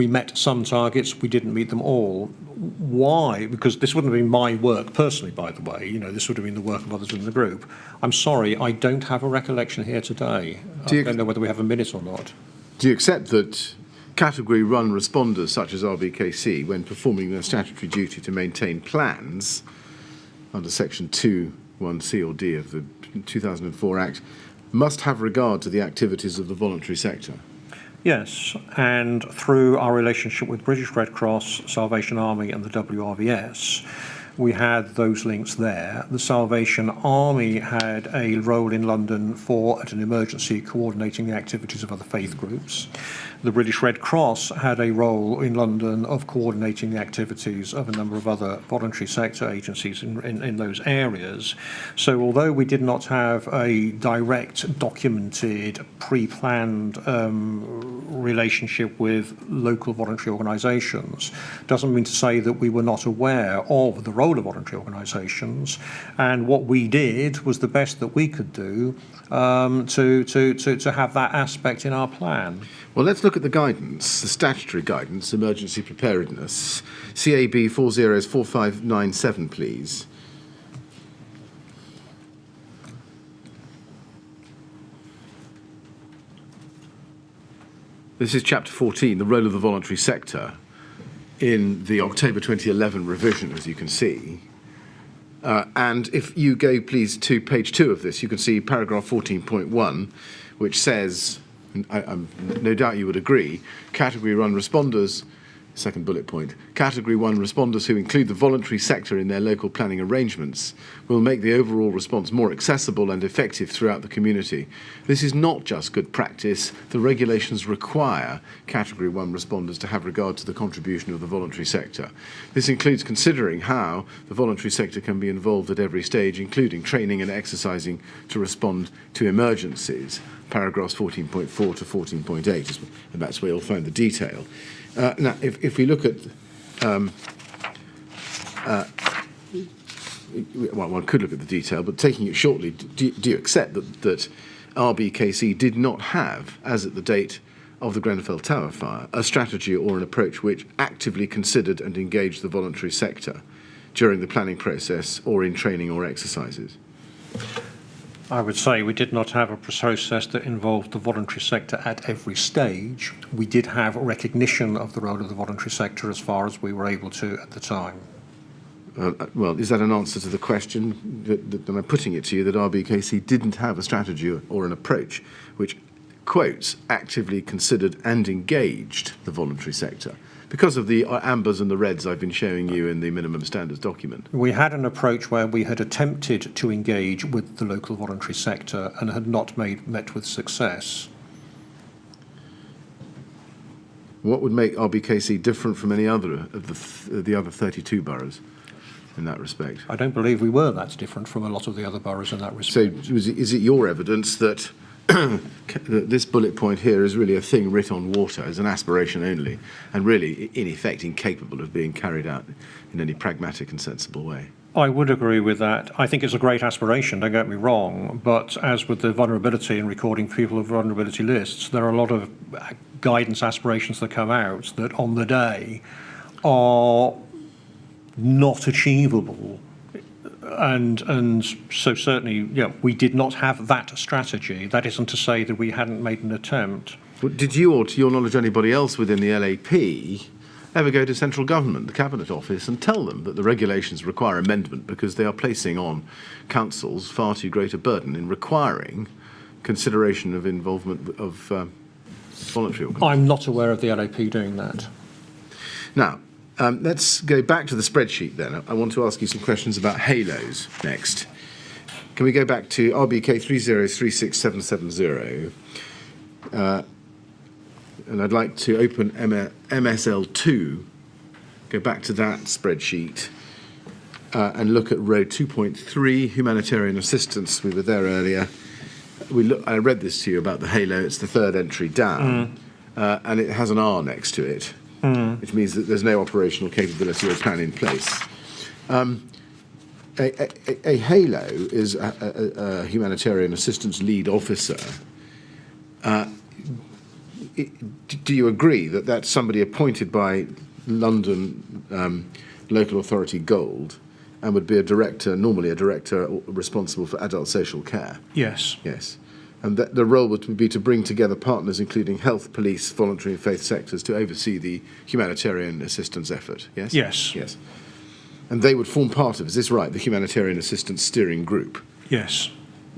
Speaker 2: met some targets. We didn't meet them all. Why? Because this wouldn't have been my work personally, by the way. This would have been the work of others in the group. I'm sorry, I don't have a recollection here today. I don't know whether we have a minute or not.
Speaker 3: Do you accept that category run responders such as RBKC, when performing their statutory duty to maintain plans under section 2(1)(c) or D of the 2004 Act, must have regard to the activities of the voluntary sector?
Speaker 2: Yes, and through our relationship with British Red Cross, Salvation Army and the WRVS, we had those links there. The Salvation Army had a role in London at an emergency coordinating the activities of other faith groups. The British Red Cross had a role in London of coordinating the activities of a number of other voluntary sector agencies in those areas. So although we did not have a direct, documented, pre-planned relationship with local voluntary organisations, doesn't mean to say that we were not aware of the role of voluntary organisations, and what we did was the best that we could do to have that aspect in our plan.
Speaker 3: Well, let's look at the guidance, the statutory guidance, emergency preparedness. CAB 404597, please. This is chapter 14, the role of the voluntary sector, in the October 2011 revision, as you can see. And if you go, please, to page 2 of this, you can see paragraph 14.1, which says, no doubt you would agree, category 1 responders, second bullet point, category 1 responders who include the voluntary sector in their local planning arrangements will make the overall response more accessible and effective throughout the community. This is not just good practice. The regulations require category 1 responders to have regard to the contribution of the voluntary sector. This includes considering how the voluntary sector can be involved at every stage, including training and exercising to respond to emergencies. Paragraphs 14.4 to 14.8, and that's where you'll find the detail. Now, if we look at, well, one could look at the detail, but taking it shortly, do you accept that RBKC did not have, as at the date of the Grenfell Tower fire, a strategy or an approach which actively considered and engaged the voluntary sector during the planning process or in training or exercises?
Speaker 2: I would say we did not have a process that involved the voluntary sector at every stage. We did have a recognition of the role of the voluntary sector as far as we were able to at the time.
Speaker 3: Well, is that an answer to the question that I'm putting it to you, that RBKC didn't have a strategy or an approach which, quotes, actively considered and engaged the voluntary sector? Because of the ambers and the reds I've been showing you in the minimum standards document.
Speaker 2: We had an approach where we had attempted to engage with the local voluntary sector and had not met with success.
Speaker 3: What would make RBKC different from any other of the other 32 boroughs in that respect?
Speaker 2: I don't believe we were that different from a lot of the other boroughs in that respect.
Speaker 3: So is it your evidence that this bullet point here is really a thing writ on water, as an aspiration only, and really, in effect, incapable of being carried out in any pragmatic and sensible way?
Speaker 2: I would agree with that. I think it's a great aspiration, don't get me wrong, but as with the vulnerability and recording people of vulnerability lists, there are a lot of guidance aspirations that come out that on the day are not achievable. And so certainly, yeah, we did not have that strategy. That isn't to say that we hadn't made an attempt.
Speaker 3: But did you, or to your knowledge anybody else within the LAP, ever go to central government, the Cabinet Office, and tell them that the regulations require amendment because they are placing on councils far too great a burden in requiring consideration of involvement of voluntary organisations?
Speaker 2: I'm not aware of the LAP doing that.
Speaker 3: Now, let's go back to the spreadsheet then. I want to ask you some questions about halos next. Can we go back to RBK 3036770? And I'd like to open MSL2, go back to that spreadsheet, and look at row 2.3, humanitarian assistance. We were there earlier. I read this to you about the halo. It's the third entry down, and it has an R next to it, which means that there's no operational capability or plan in place. A halo is a humanitarian assistance lead officer. Do you agree that that's somebody appointed by London local authority Gold and would be a director, normally a director responsible for adult social care?
Speaker 2: Yes.
Speaker 3: Yes. And that the role would be to bring together partners including health, police, voluntary and faith sectors to oversee the humanitarian assistance effort, yes?
Speaker 2: Yes.
Speaker 3: Yes. And they would form part of, is this right, the humanitarian assistance steering group?
Speaker 2: Yes.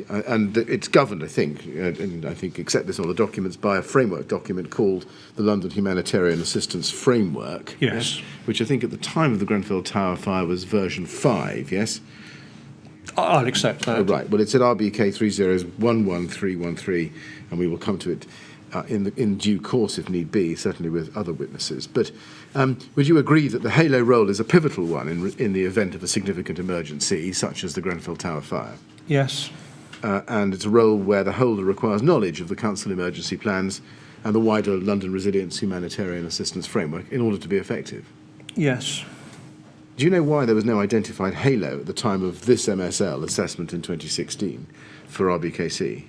Speaker 3: And it's governed, I think, and I think accept this on the documents, by a framework document called the London Humanitarian Assistance Framework.
Speaker 2: Yes.
Speaker 3: Which I think at the time of the Grenfell Tower fire was version 5, yes?
Speaker 2: I'll accept that.
Speaker 3: Oh, right. Well, it's at RBK 3011313, and we will come to it in due course if need be, certainly with other witnesses. But would you agree that the halo role is a pivotal one in the event of a significant emergency, such as the Grenfell Tower fire?
Speaker 2: Yes.
Speaker 3: And it's a role where the holder requires knowledge of the council emergency plans and the wider London Resilience Humanitarian Assistance Framework in order to be effective?
Speaker 2: Yes.
Speaker 3: Do you know why there was no identified halo at the time of this MSL assessment in 2016 for RBKC?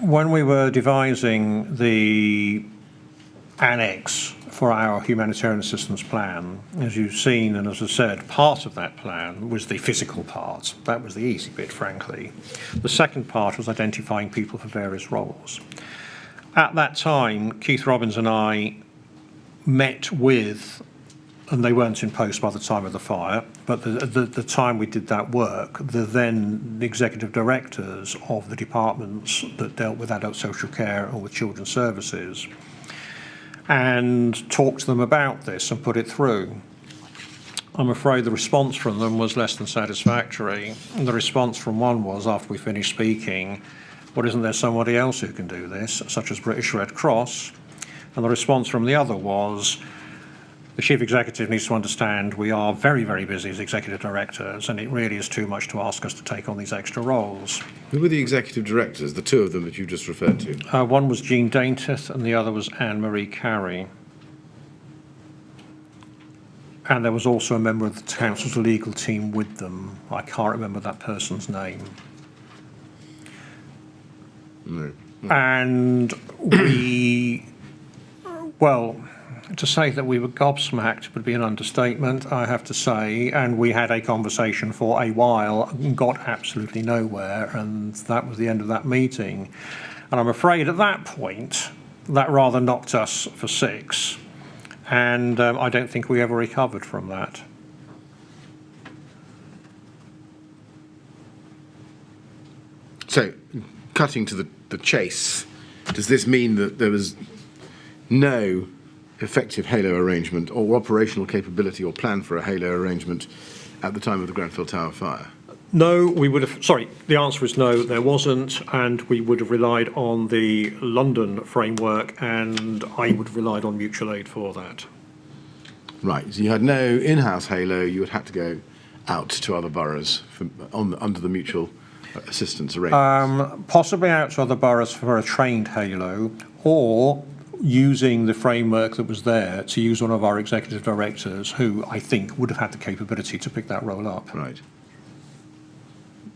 Speaker 2: When we were devising the annex for our humanitarian assistance plan, as you've seen and as I said, part of that plan was the physical part. That was the easy bit, frankly. The second part was identifying people for various roles. At that time, Keith Robbins and I met with, and they weren't in post by the time of the fire, but the time we did that work, the then executive directors of the departments that dealt with adult social care or with children's services, and talked to them about this and put it through. I'm afraid the response from them was less than satisfactory. And the response from one was, after we finished speaking, well, isn't there somebody else who can do this, such as British Red Cross? And the response from the other was, the chief executive needs to understand we are very, very busy as executive directors, and it really is too much to ask us to take on these extra roles.
Speaker 3: Who were the executive directors, the two of them that you just referred to?
Speaker 2: One was Jean Daintith and the other was Anne-Marie Carey. And there was also a member of the council's legal team with them. I can't remember that person's name.
Speaker 3: No.
Speaker 2: And we, well, to say that we were gobsmacked would be an understatement, I have to say, and we had a conversation for a while and got absolutely nowhere, and that was the end of that meeting. And I'm afraid at that point, that rather knocked us for 6, and I don't think we ever recovered from that.
Speaker 3: So, cutting to the chase, does this mean that there was no effective halo arrangement or operational capability or plan for a halo arrangement at the time of the Grenfell Tower fire?
Speaker 2: No, we would have, sorry, the answer is no, there wasn't, and we would have relied on the London framework, and I would have relied on mutual aid for that.
Speaker 3: Right, so you had no in-house halo, you would have to go out to other boroughs under the mutual assistance arrangement?
Speaker 2: Possibly out to other boroughs for a trained halo, or using the framework that was there to use one of our executive directors who I think would have had the capability to pick that role up.
Speaker 3: Right.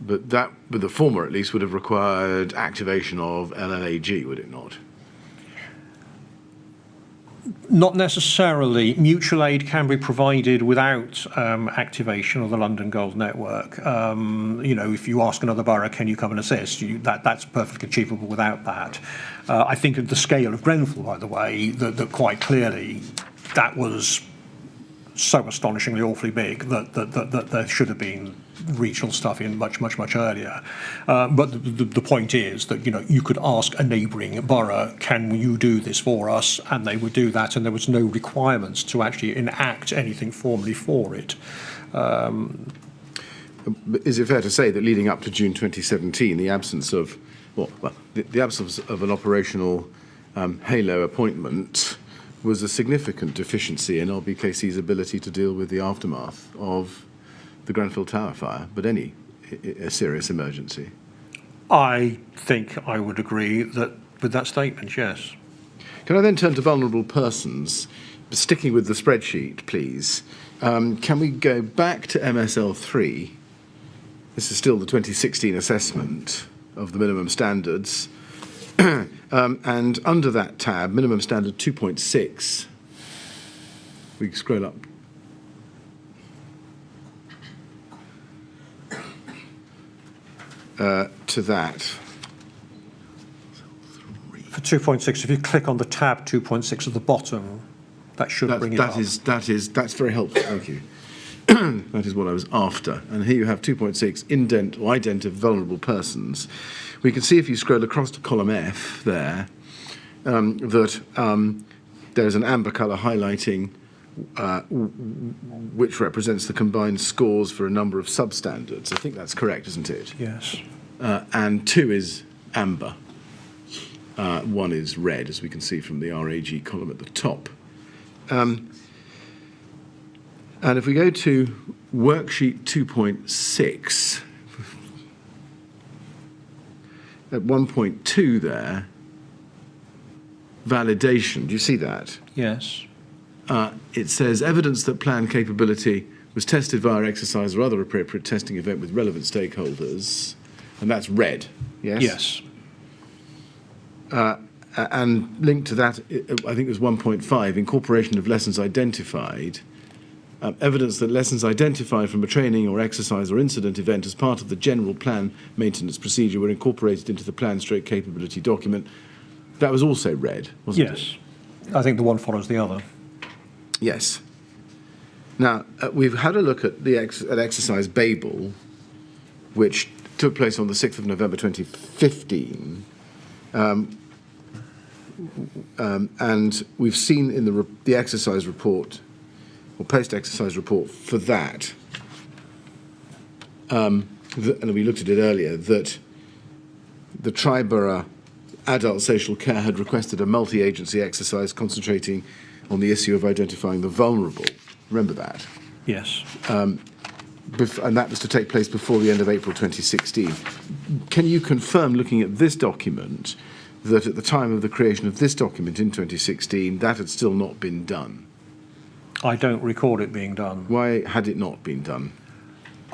Speaker 3: But the former at least would have required activation of LLAG, would it not?
Speaker 2: Not necessarily. Mutual aid can be provided without activation of the London Gold Network. If you ask another borough, can you come and assist? That's perfectly achievable without that. I think at the scale of Grenfell, by the way, that quite clearly that was so astonishingly awfully big that there should have been regional stuff in much earlier. But the point is that, you could ask a neighbouring borough, can you do this for us? And they would do that, and there was no requirements to actually enact anything formally for it.
Speaker 3: Is it fair to say that leading up to June 2017, the absence of the absence of an operational Halo appointment was a significant deficiency in LBKC's ability to deal with the aftermath of the Grenfell Tower fire, but a serious emergency?
Speaker 2: I think I would agree with that statement, yes.
Speaker 3: Can I then turn to vulnerable persons? Sticking with the spreadsheet, please. Can we go back to MSL3? This is still the 2016 assessment of the minimum standards. And under that tab, minimum standard 2.6, we can scroll up. To that.
Speaker 2: For 2.6, if you click on the tab 2.6 at the bottom, that should bring it up.
Speaker 3: That's very helpful, thank you. That is what I was after. And here you have 2.6, indent or ident of vulnerable persons. We can see if you scroll across to column F there, that there's an amber colour highlighting which represents the combined scores for a number of substandards. I think that's correct, isn't it?
Speaker 2: Yes.
Speaker 3: And 2 is amber. 1 is red, as we can see from the RAG column at the top. And if we go to worksheet 2.6, at 1.2 there, validation, do you see that?
Speaker 2: Yes.
Speaker 3: It says evidence that plan capability was tested via exercise or other appropriate testing event with relevant stakeholders, and that's red, yes?
Speaker 2: Yes.
Speaker 3: And linked to that, I think it was 1.5, incorporation of lessons identified. Evidence that lessons identified from a training or exercise or incident event as part of the general plan maintenance procedure were incorporated into the plan/capability document. That was also red, wasn't it?
Speaker 2: Yes. I think the one follows the other.
Speaker 3: Yes. Now, we've had a look at at exercise Babel, which took place on the 6th of November 2015. And we've seen in the exercise report, or post-exercise report for that, and we looked at it earlier, that the Triborough Adult Social Care had requested a multi-agency exercise concentrating on the issue of identifying the vulnerable. Remember that?
Speaker 2: Yes.
Speaker 3: And that was to take place before the end of April 2016. Can you confirm, looking at this document, that at the time of the creation of this document in 2016, that had still not been done?
Speaker 2: I don't recall it being done.
Speaker 3: Why had it not been done?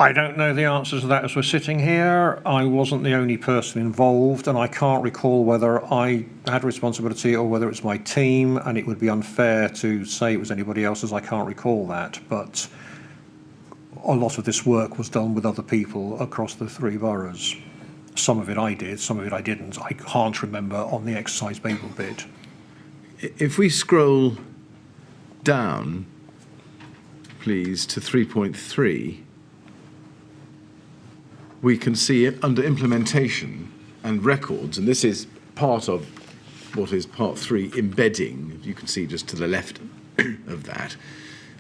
Speaker 2: I don't know the answers to that as we're sitting here. I wasn't the only person involved, and I can't recall whether I had responsibility or whether it's my team, and it would be unfair to say it was anybody else's. I can't recall that, but a lot of this work was done with other people across the 3 boroughs. Some of it I did, some of it I didn't. I can't remember on the exercise Babel bit.
Speaker 3: If we scroll down, please, to 3.3, we can see under implementation and records, and this is part of what is part 3, embedding. You can see just to the left of that.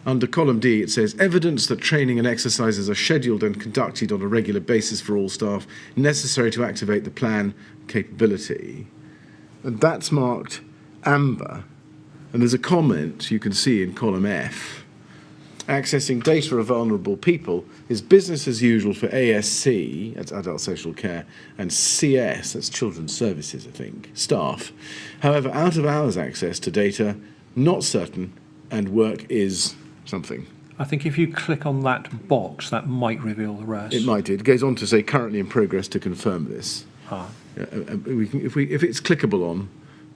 Speaker 3: Under column D, it says evidence that training and exercises are scheduled and conducted on a regular basis for all staff necessary to activate the plan capability. And that's marked amber. And there's a comment you can see in column F. Accessing data of vulnerable people is business as usual for ASC, that's Adult Social Care, and CS, that's Children's Services, I think, staff. However, out-of-hours access to data, not certain, and work is something.
Speaker 2: I think if you click on that box, that might reveal the rest.
Speaker 3: It might. It goes on to say currently in progress to confirm this.
Speaker 2: Ah.
Speaker 3: If it's clickable on,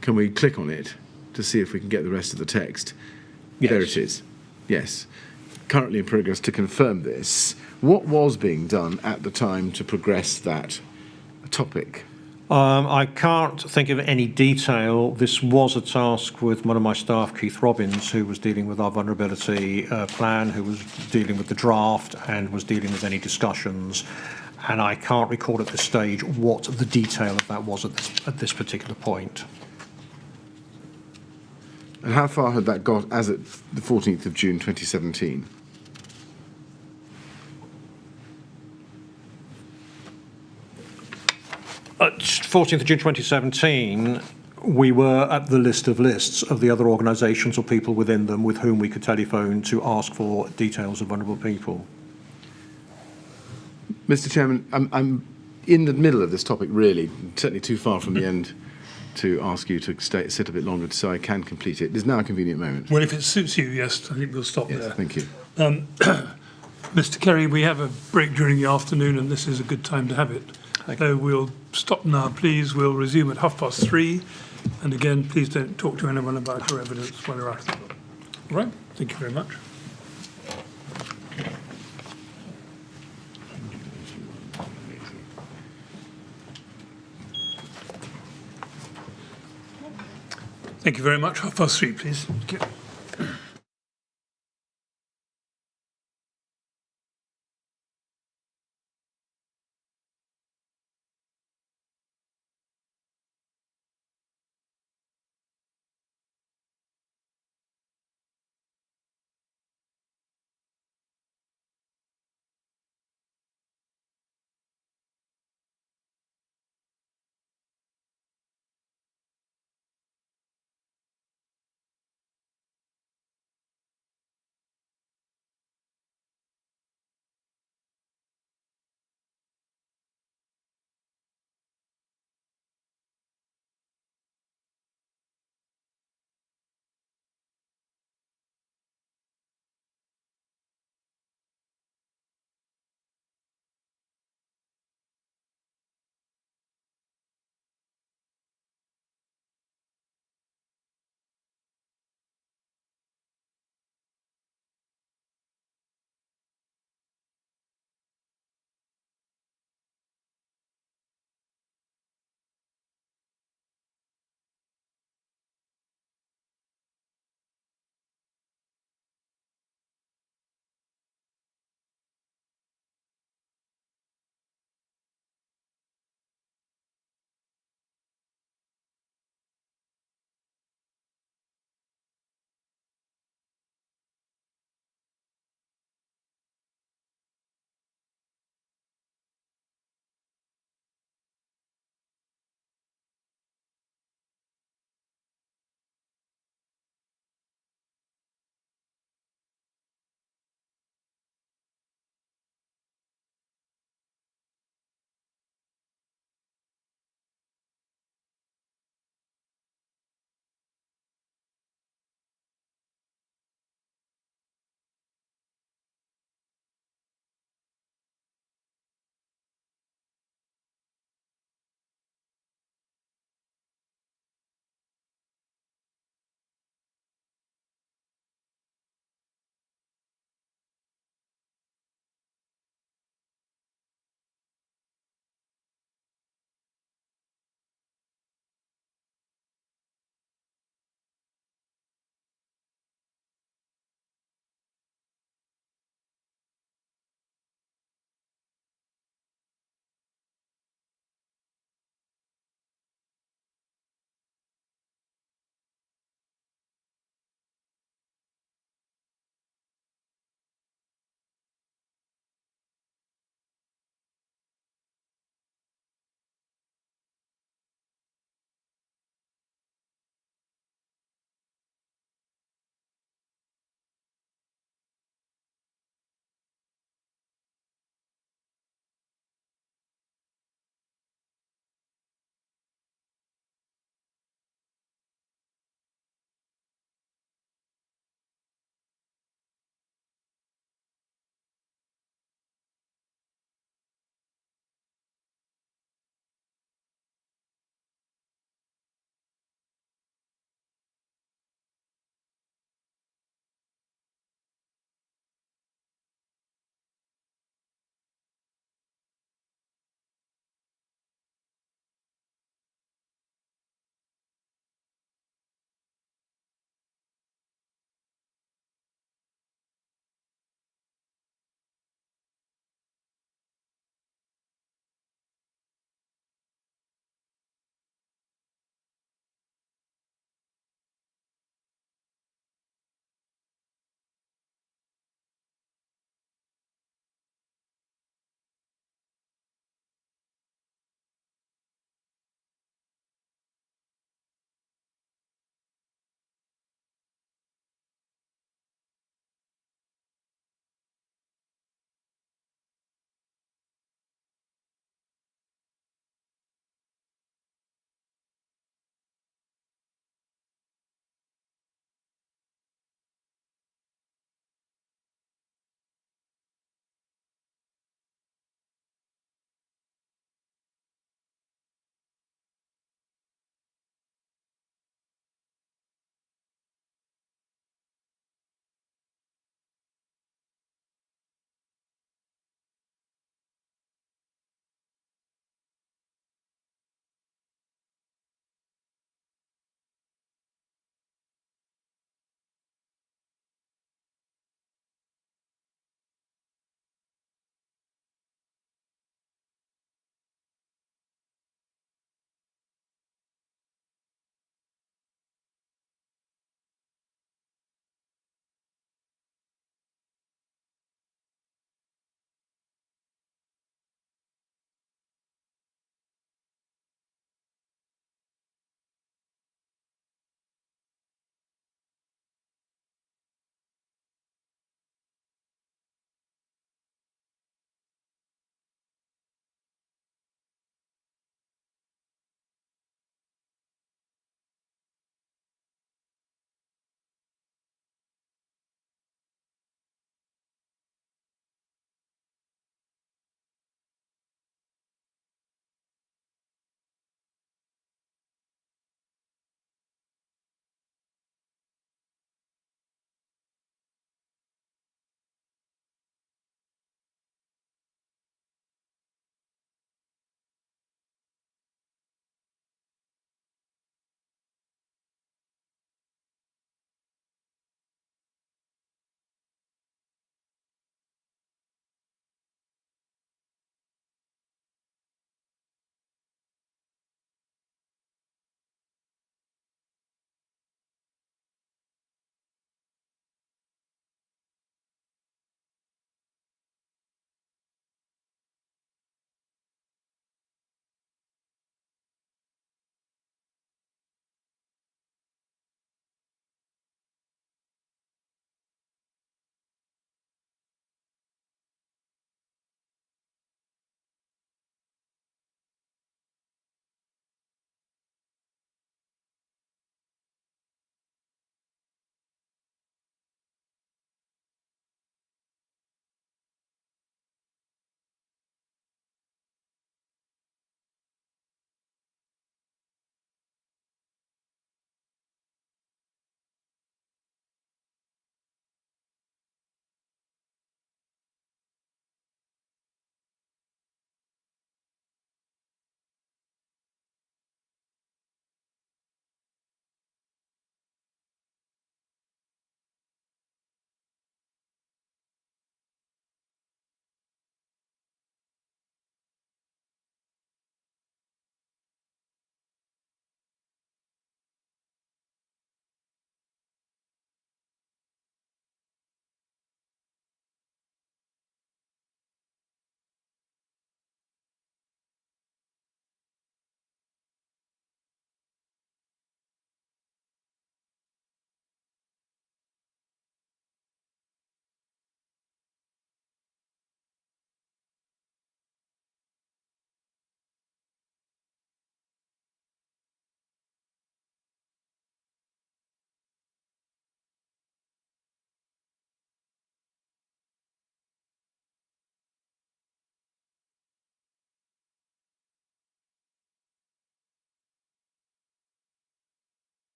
Speaker 3: can we click on it? to see if we can get the rest of the text.
Speaker 2: Yes.
Speaker 3: There it is. Yes. Currently in progress to confirm this. What was being done at the time to progress that topic?
Speaker 2: I can't think of any detail. This was a task with one of my staff, Keith Robbins, who was dealing with our vulnerability plan, who was dealing with the draft and was dealing with any discussions. And I can't recall at this stage what the detail of that was at this particular point.
Speaker 3: And how far had that got as at the 14th of June 2017?
Speaker 2: At 14th of June 2017, we were at the list of lists of the other organisations or people within them with whom we could telephone to ask for details of vulnerable people.
Speaker 3: Mr. Chairman, I'm in the middle of this topic, really, certainly too far from the end to ask you to sit a bit longer so I can complete it. It is now a convenient moment.
Speaker 1: Well, if it suits you, yes, I think we'll stop
Speaker 3: Yes,
Speaker 1: there.
Speaker 3: thank you.
Speaker 1: Mr. Kerry, we have a break during the afternoon, and this is a good time to have it. So we'll stop now, please. We'll resume at 3:30. And again, please don't talk to anyone about your evidence while you're at it. All right? Thank you very much. Thank you very much. 3:30, please. Thank you.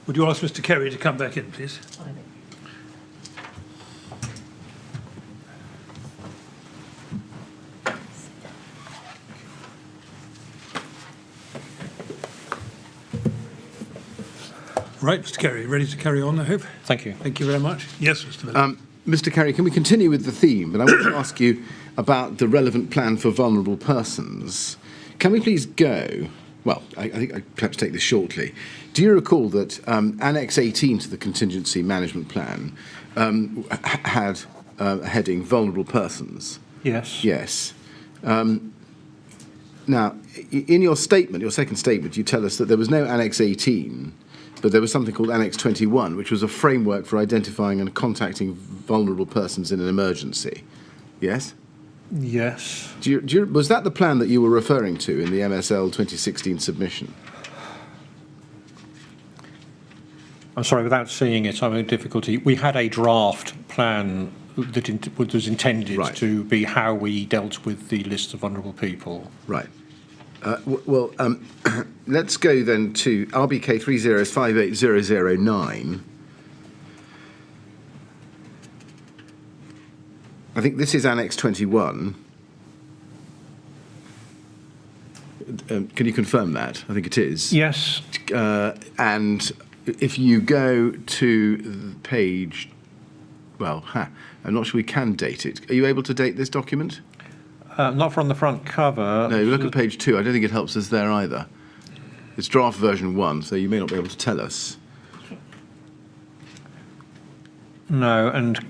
Speaker 1: Would you ask Mr. Kerry to come back in, please? Right, Mr. Kerry, ready to carry on, I hope?
Speaker 2: Thank you.
Speaker 1: Thank you very much. Yes, Mr. Miller.
Speaker 3: Mr. Kerry, can we continue with the theme? But I want to ask you about the relevant plan for vulnerable persons. Can we please go? Well, I think I perhaps take this shortly. Do you recall that Annex 18 to the Contingency Management Plan had a heading Vulnerable Persons?
Speaker 2: Yes.
Speaker 3: Yes. Now, in your statement, your second statement, you tell us that there was no Annex 18, but there was something called Annex 21, which was a framework for identifying and contacting vulnerable persons in an emergency. Yes?
Speaker 2: Yes.
Speaker 3: Was that the plan that you were referring to in the MSL 2016 submission?
Speaker 2: I'm sorry, without seeing it, I'm having difficulty. We had a draft plan that was intended to be how we dealt with the list of vulnerable people.
Speaker 3: Right. Let's go then to RBK 30580009. I think this is Annex 21. Can you confirm that? I think it is.
Speaker 2: Yes.
Speaker 3: And if you go to the page, I'm not sure we can date it. Are you able to date this document?
Speaker 2: Not from the front cover.
Speaker 3: No, look at page 2. I don't think it helps us there either. It's draft version 1, so you may not be able to tell us.
Speaker 2: No, and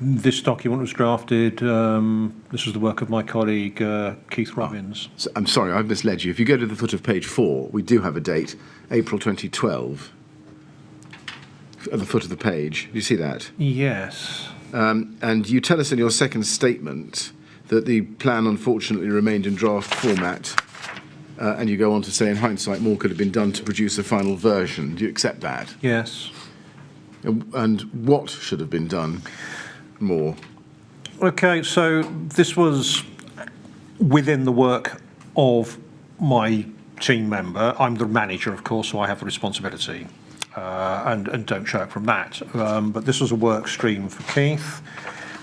Speaker 2: this document was drafted, this was the work of my colleague Keith Robbins.
Speaker 3: So, I'm sorry, I've misled you. If you go to the foot of page 4, we do have a date, April 2012, at the foot of the page. Do you see that?
Speaker 2: Yes.
Speaker 3: And you tell us in your second statement that the plan unfortunately remained in draft format, and you go on to say, in hindsight, more could have been done to produce a final version. Do you accept that?
Speaker 2: Yes.
Speaker 3: And what should have been done more?
Speaker 2: Okay, so this was within the work of my team member. I'm the manager, of course, so I have the responsibility and don't shirk from that. But this was a work stream for Keith.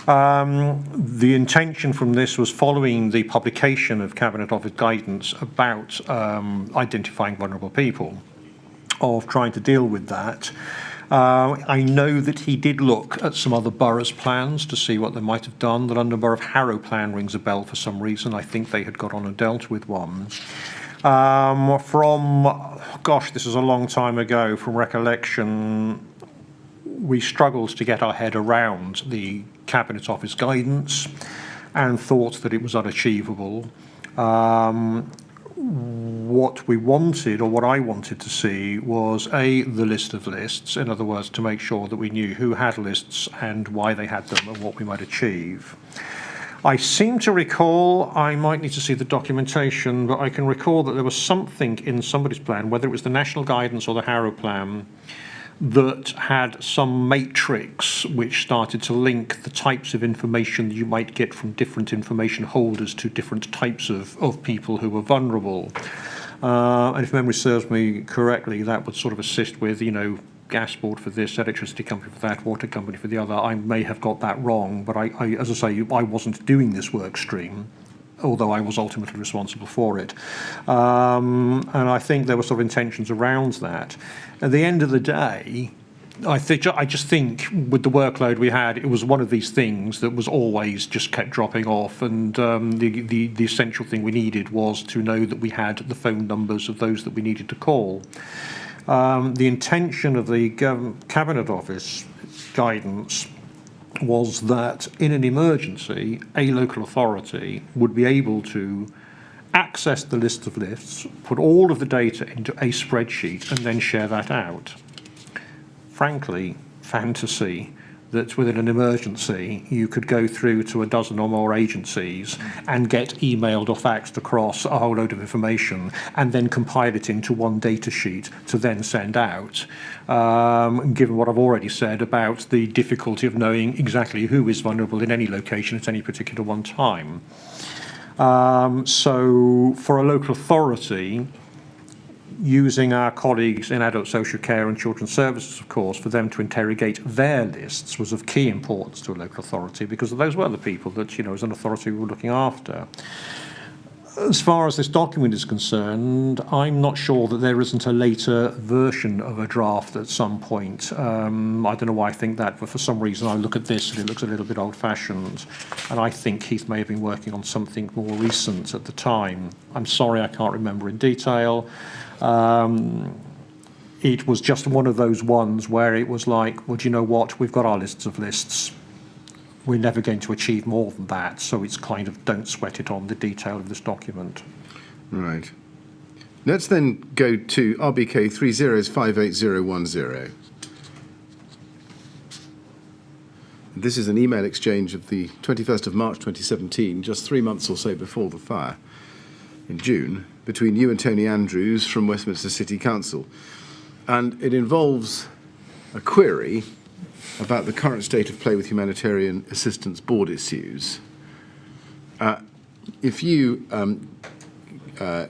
Speaker 2: The intention from this was following the publication of Cabinet Office guidance about identifying vulnerable people, of trying to deal with that. I know that he did look at some other boroughs' plans to see what they might have done. The London Borough of Harrow plan rings a bell for some reason. I think they had got on and dealt with one. This is a long time ago, from recollection, we struggled to get our head around the Cabinet Office guidance and thought that it was unachievable. What we wanted, or what I wanted to see, was the list of lists, in other words, to make sure that we knew who had lists and why they had them and what we might achieve. I seem to recall, I might need to see the documentation, but I can recall that there was something in somebody's plan, whether it was the national guidance or the Harrow plan, that had some matrix which started to link the types of information that you might get from different information holders to different types of people who were vulnerable. And if memory serves me correctly, that would sort of assist with, gas board for this, electricity company for that, water company for the other. I may have got that wrong, but I as I say, I wasn't doing this work stream, although I was ultimately responsible for it. And I think there were sort of intentions around that. At the end of the day, I just think with the workload we had, it was one of these things that was always just kept dropping off, and the essential thing we needed was to know that we had the phone numbers of those that we needed to call. The intention of the Cabinet Office guidance was that in an emergency, a local authority would be able to access the list of lists, put all of the data into a spreadsheet, and then share that out. Frankly, fantasy that within an emergency you could go through to a dozen or more agencies and get emailed or faxed across a whole load of information and then compile it into one data sheet to then send out. Given what I've already said about the difficulty of knowing exactly who is vulnerable in any location at any particular one time. So for a local authority, using our colleagues in adult social care and children's services, of course, for them to interrogate their lists was of key importance to a local authority, because those were the people that, as an authority, we were looking after. As far as this document is concerned, I'm not sure that there isn't a later version of a draft at some point. I don't know why I think that, but for some reason I look at this and it looks a little bit old-fashioned, and I think Keith may have been working on something more recent at the time. I'm sorry, I can't remember in detail. It was just one of those ones where it was like, well, do you know what? We've got our lists of lists. We're never going to achieve more than that, so it's kind of don't sweat it on the detail of this document.
Speaker 3: Right. Let's then go to RBK 30581010. This is an email exchange of the 21st of March 2017, just 3 months or so before the fire in June, between you and Tony Andrews from Westminster City Council. And it involves a query about the current state of play with Humanitarian Assistance Board issues. If you go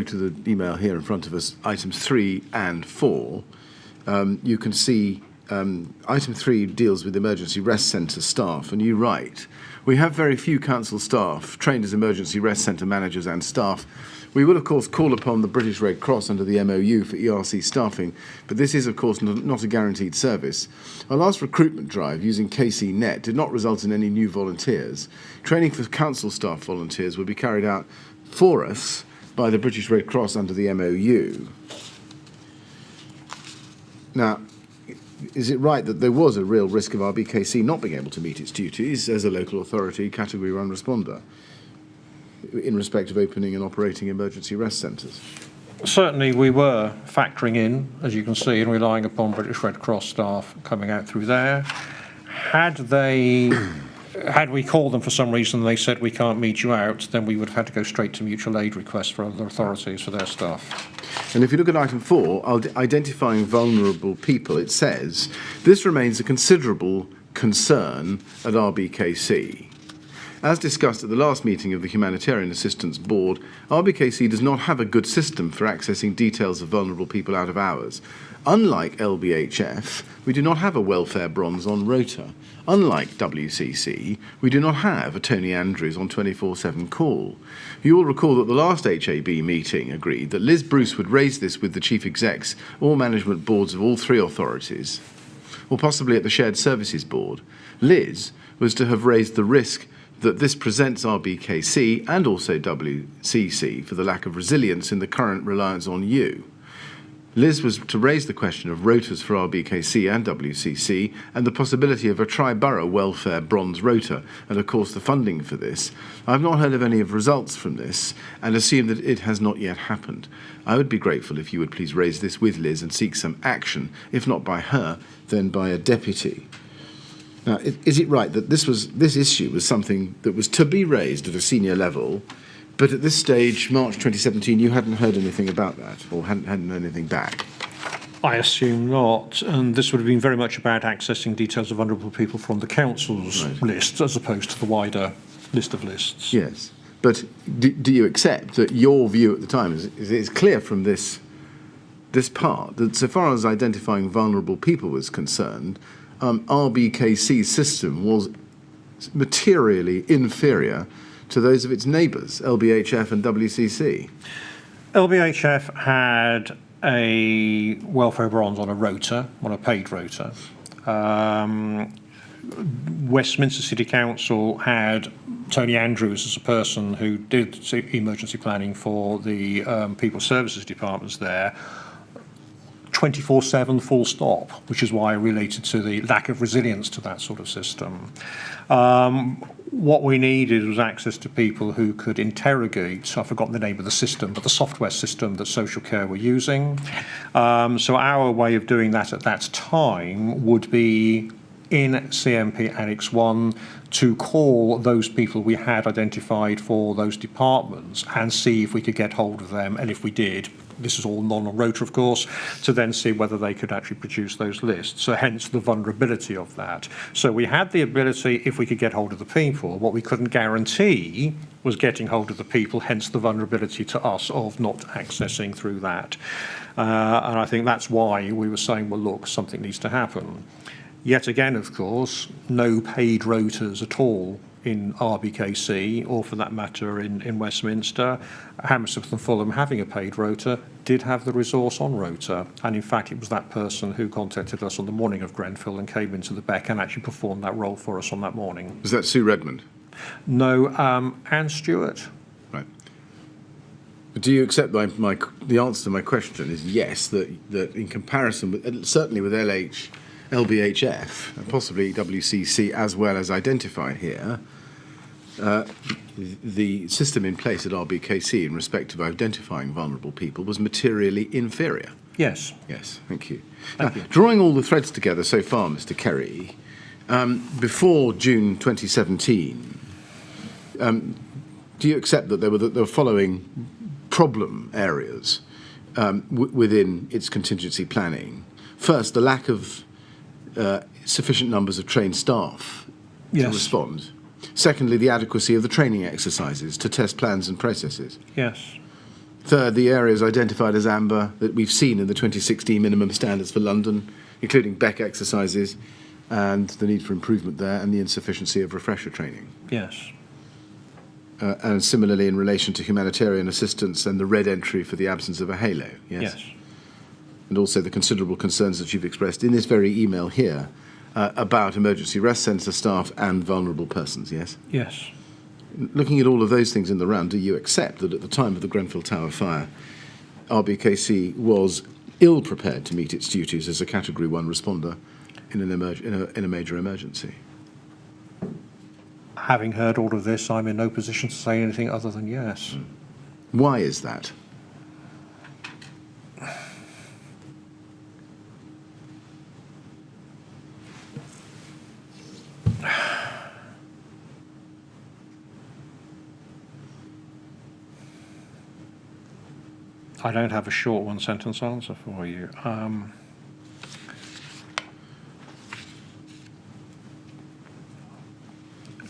Speaker 3: to the email here in front of us, items 3 and 4, you can see item 3 deals with emergency rest centre staff, and you write, we have very few council staff trained as emergency rest centre managers and staff. We will, of course, call upon the British Red Cross under the MOU for ERC staffing, but this is, of course, not a guaranteed service. Our last recruitment drive using KCNet did not result in any new volunteers. Training for council staff volunteers will be carried out for us by the British Red Cross under the MOU. Now, is it right that there was a real risk of RBKC not being able to meet its duties as a local authority Category 1 responder in respect of opening and operating emergency rest centres?
Speaker 2: Certainly we were factoring in, as you can see, and relying upon British Red Cross staff coming out through there. Had we called them for some reason and they said we can't meet you out, then we would have had to go straight to mutual aid requests for other authorities for their staff.
Speaker 3: And if you look at item 4, identifying vulnerable people, it says, this remains a considerable concern at RBKC. As discussed at the last meeting of the Humanitarian Assistance Board, RBKC does not have a good system for accessing details of vulnerable people out of hours. Unlike LBHF, we do not have a welfare bronze on rota. Unlike WCC, we do not have a Tony Andrews on 24/7 call. You will recall that the last HAB meeting agreed that Liz Bruce would raise this with the chief execs or management boards of all 3 authorities, or possibly at the Shared Services Board. Liz was to have raised the risk that this presents RBKC and also WCC for the lack of resilience in the current reliance on you. Liz was to raise the question of rotas for RBKC and WCC and the possibility of a tri-borough welfare bronze rota and, of course, the funding for this. I've not heard of any of results from this and assume that it has not yet happened. I would be grateful if you would please raise this with Liz and seek some action, if not by her, then by a deputy. Now, is it right that this issue was something that was to be raised at a senior level, but at this stage, March 2017, you hadn't heard anything about that, or hadn't heard anything back?
Speaker 2: I assume not, and this would have been very much about accessing details of vulnerable people from the council's list, as opposed to the wider list of lists.
Speaker 3: Yes, but do you accept that your view at the time is clear from this part, that so far as identifying vulnerable people was concerned, RBKC's system was materially inferior to those of its neighbours, LBHF and WCC?
Speaker 2: LBHF had a welfare bronze on a rota, on a paid rota. Westminster City Council had Tony Andrews as a person who did emergency planning for the People Services departments there, 24/7 full stop, which is why I related to the lack of resilience to that sort of system. What we needed was access to people who could interrogate, I've forgotten the name of the system, but the software system that social care were using. So our way of doing that at that time would be in CMP Annex 1 to call those people we had identified for those departments and see if we could get hold of them, and if we did, this is all non-rota, of course, to then see whether they could actually produce those lists. So hence the vulnerability of that. So we had the ability, if we could get hold of the people. What we couldn't guarantee was getting hold of the people, hence the vulnerability to us of not accessing through that. And I think that's why we were saying, well, look, something needs to happen. Yet again, of course, no paid rotas at all in RBKC, or for that matter in Westminster. Hammersmith and Fulham, having a paid rota, did have the resource on rota. And in fact, it was that person who contacted us on the morning of Grenfell and came into the Beck and actually performed that role for us on that morning.
Speaker 3: Was that Sue Redmond?
Speaker 2: No, Anne Stewart.
Speaker 3: Right. But do you accept the answer to my question is yes, that in comparison with, certainly with LBHF, and possibly WCC as well as Identify here, the system in place at RBKC in respect of identifying vulnerable people was materially inferior?
Speaker 2: Yes.
Speaker 3: Yes, thank you.
Speaker 2: Thank you.
Speaker 3: Drawing all the threads together so far, Mr. Kerry, before June 2017, do you accept that there were following problem areas within its contingency planning? First, the lack of sufficient numbers of trained staff to respond. Secondly, the adequacy of the training exercises to test plans and processes.
Speaker 2: Yes.
Speaker 3: Third, the areas identified as amber that we've seen in the 2016 minimum standards for London, including Beck exercises, and the need for improvement there, and the insufficiency of refresher training.
Speaker 2: Yes.
Speaker 3: And similarly in relation to humanitarian assistance and the red entry for the absence of a halo. Yes.
Speaker 2: Yes.
Speaker 3: And also the considerable concerns that you've expressed in this very email here about emergency rest centre staff and vulnerable persons, yes?
Speaker 2: Yes.
Speaker 3: Looking at all of those things in the round, do you accept that at the time of the Grenfell Tower fire, RBKC was ill prepared to meet its duties as a Category 1 responder in a major emergency?
Speaker 2: Having heard all of this, I'm in no position to say anything other than yes.
Speaker 3: Why is that?
Speaker 2: I don't have a short one-sentence answer for you.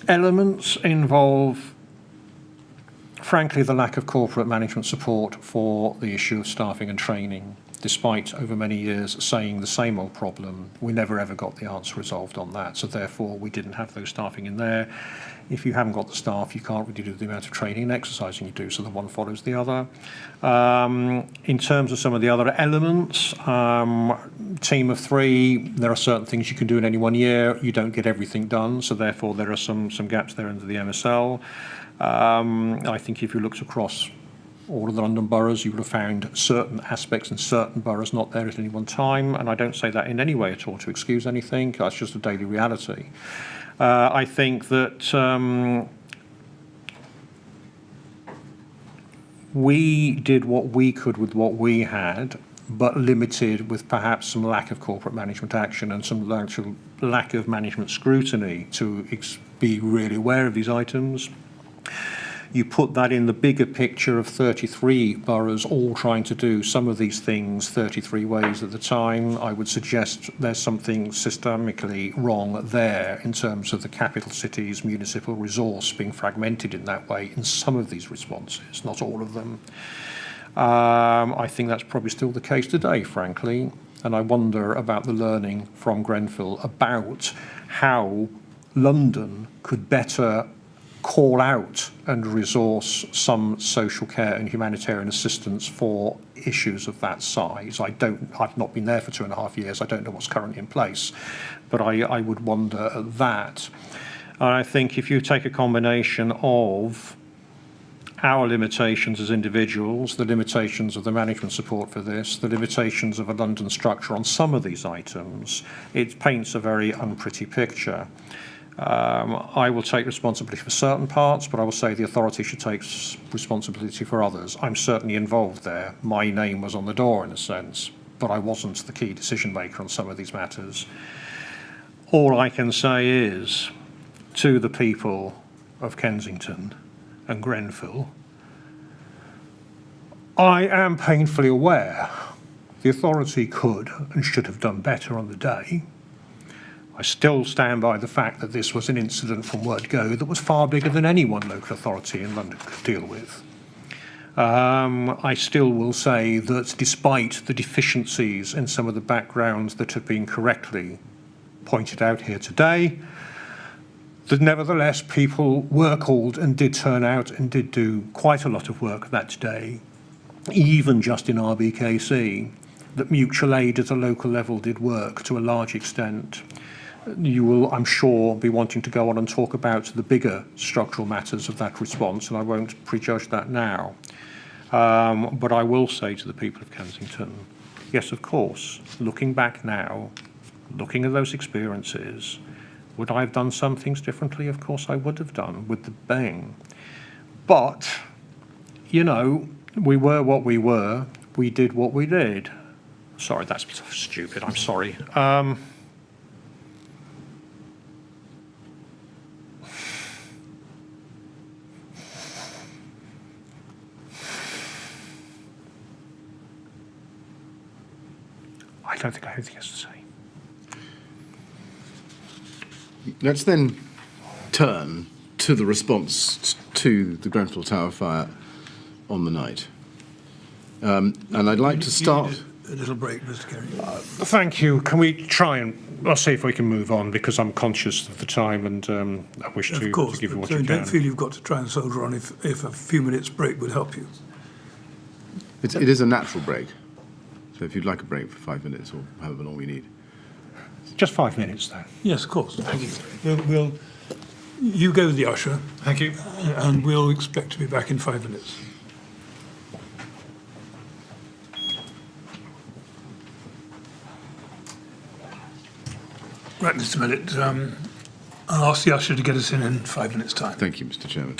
Speaker 2: Elements involve, frankly, the lack of corporate management support for the issue of staffing and training. Despite over many years saying the same old problem, we never ever got the answer resolved on that. So therefore, we didn't have those staffing in there. If you haven't got the staff, you can't really do the amount of training and exercising you do, so the one follows the other. In terms of some of the other elements, team of 3, there are certain things you can do in any one year. You don't get everything done, so therefore there are some gaps there under the MSL. I think if you looked across all of the London boroughs, you would have found certain aspects in certain boroughs not there at any one time, and I don't say that in any way at all to excuse anything. That's just a daily reality. I think that we did what we could with what we had, but limited with perhaps some lack of corporate management action and some lack of management scrutiny to be really aware of these items. You put that in the bigger picture of 33 boroughs all trying to do some of these things 33 ways at the time. I would suggest there's something systemically wrong there in terms of the capital city's municipal resource being fragmented in that way in some of these responses, not all of them. I think that's probably still the case today, frankly, and I wonder about the learning from Grenfell about how London could better call out and resource some social care and humanitarian assistance for issues of that size. I've not been there for 2.5 years. I don't know what's currently in place, but I would wonder at that. And I think if you take a combination of our limitations as individuals, the limitations of the management support for this, the limitations of a London structure on some of these items, it paints a very unpretty picture. I will take responsibility for certain parts, but I will say the authority should take responsibility for others. I'm certainly involved there. My name was on the door in a sense, but I wasn't the key decision maker on some of these matters. All I can say is to the people of Kensington and Grenfell, I am painfully aware the authority could and should have done better on the day. I still stand by the fact that this was an incident from word go that was far bigger than any one local authority in London could deal with. I still will say that despite the deficiencies in some of the backgrounds that have been correctly pointed out here today, that nevertheless people were called and did turn out and did do quite a lot of work that day, even just in RBKC, that mutual aid at a local level did work to a large extent. You will, I'm sure, be wanting to go on and talk about the bigger structural matters of that response, and I won't prejudge that now. But I will say to the people of Kensington, yes, of course, looking back now, looking at those experiences, would I have done some things differently? Of course I would have done with the bang. But, you know, we were what we were. We did what we did. Sorry, that's stupid. I'm sorry. I don't think I have anything else to say.
Speaker 3: Let's then turn to the response to the Grenfell Tower fire on the night. And I'd like to start...
Speaker 1: You need a little break, Mr. Kerry.
Speaker 2: Thank you. Can we try and... I'll see if we can move on, because I'm conscious of the time and I wish to give you what you can.
Speaker 1: Don't feel you've got to try and soldier on if a few minutes break would help you.
Speaker 3: It is a natural break. So if you'd like a break for 5 minutes or however long we need.
Speaker 2: Just 5 minutes, though.
Speaker 1: Yes, of course. Thank you. You go with the usher.
Speaker 2: Thank you.
Speaker 1: And we'll expect to be back in 5 minutes. Right, Mr. Millett, I'll ask the usher to get us in 5 minutes' time.
Speaker 3: Thank you, Mr. Chairman.